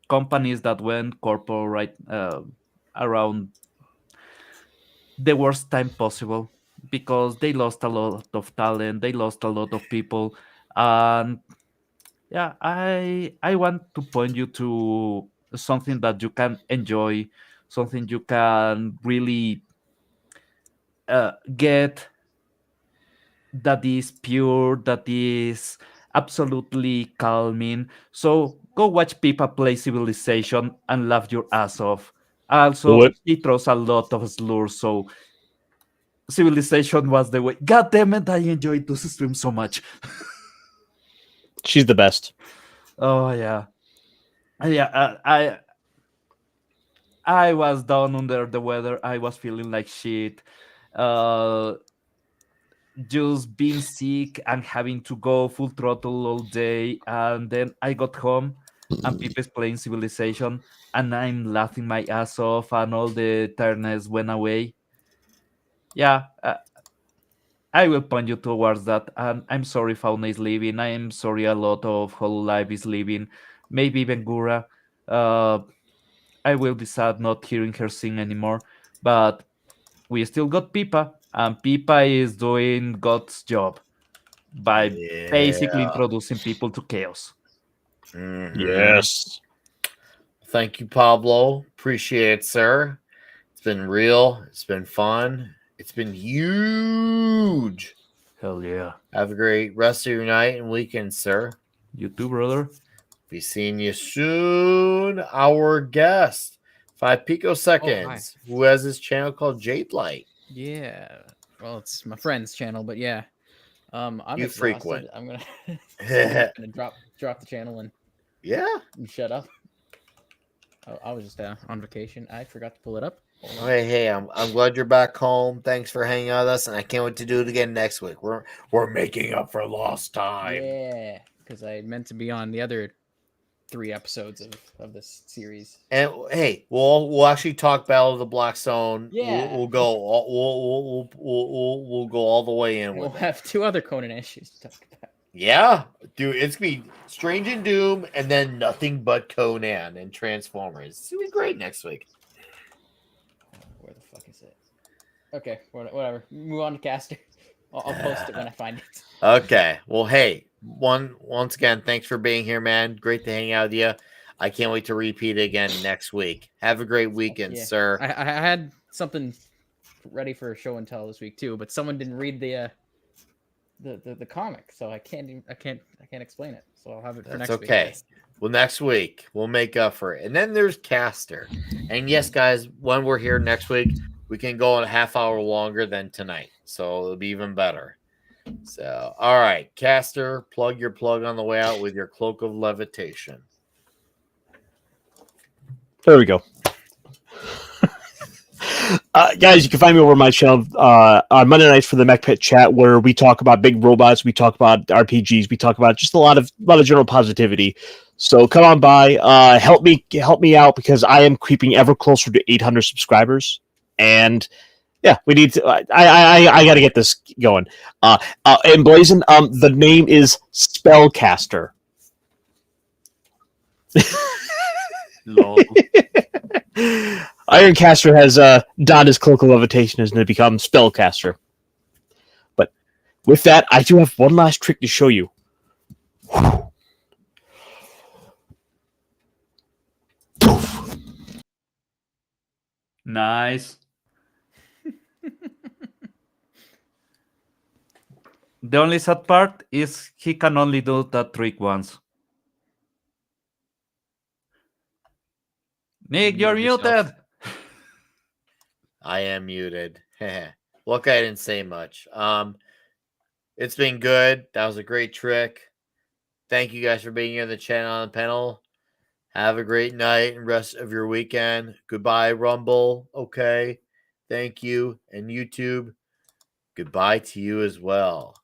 companies that went corporate around the worst time possible because they lost a lot of talent, they lost a lot of people, and yeah, I want to point you to something that you can enjoy, something you can really get, that is pure, that is absolutely calming. So go watch Pipa play Civilization and laugh your ass off. Do Also, it. he throws a lot of slurs, so Civilization was the way. God damn it, I enjoyed this stream so much. She's the best. Oh yeah, yeah. I was down under the weather. I was feeling like shit. Uh, just being sick and having to go full throttle all day. And then I got home and Pip is playing Civilization and I'm laughing my ass off and all the tiredness went away. Yeah, I will point you towards that. And I'm sorry Fauna is leaving. I am sorry a lot of Hololive is leaving. Maybe even Gura. Uh, I will be sad not hearing her sing anymore. But we still got Pipa, and Pipa is doing God's job by basically Yeah. introducing people to chaos. Mhm. Yes. Thank you, Pablo. Appreciate it, sir. It's been real. It's been fun. It's been huge. Hell yeah. Have a great rest of your night and weekend, sir. You too, brother. Be seeing you soon. Our guest, 5 picoseconds, who has his channel called Jade Light. Yeah. Well, it's my friend's channel, but yeah. I'm You exhausted. frequent. I'm gonna, so I'm just gonna drop the channel and Yeah. shut up. I was just on vacation. I forgot to pull it up. Hold on. Hey, I'm glad you're back home. Thanks for hanging out with us, and I can't wait to do it again next week. We're making up for lost time. Yeah, because I meant to be on the other 3 episodes of this series. And hey, we'll actually talk Battle of the Blackstone. Yeah. We'll go we'll go all the way in And with we'll it. have 2 other Conan issues to talk about. Yeah, dude, it's gonna be Strange and Doom, and then nothing but Conan and Transformers. It's gonna be great next week. Where the fuck is it? Okay, whatever. Move on to Caster. I'll post it when I find it. Okay. Well, hey, once again, thanks for being here, man. Great to hang out with you. I can't wait to repeat it again next week. Have a great weekend, Yeah. sir. I had something ready for show and tell this week too, but someone didn't read the comic, so I can't explain it. So I'll have it for That's next okay. week. Well, next week we'll make up for it. And then there's Caster. And yes, guys, when we're here next week, we can go a half hour longer than tonight. So it'll be even better. So, all right, Caster, plug your plug on the way out with your cloak of levitation. There we go. Guys, you can find me over my channel on Monday nights for the Mech Pit chat, where we talk about big robots, we talk about RPGs, we talk about just a lot of general positivity. So come on by, help me out, because I am creeping ever closer to 800 subscribers, and yeah, we need to. I got to get this going. And Blazon, the name is Spellcaster. Lol. Ironcaster has donned his cloak of levitation and become Spellcaster. But with that, I do have one last trick to show you. Nice. The only sad part is he can only do that trick once. Nick, you're Mute muted. yourself. I am muted. Look, I didn't say much. It's been good. That was a great trick. Thank you guys for being here on the channel on the panel. Have a great night and rest of your weekend. Goodbye, Rumble. Okay. Thank you. And YouTube, goodbye to you as well.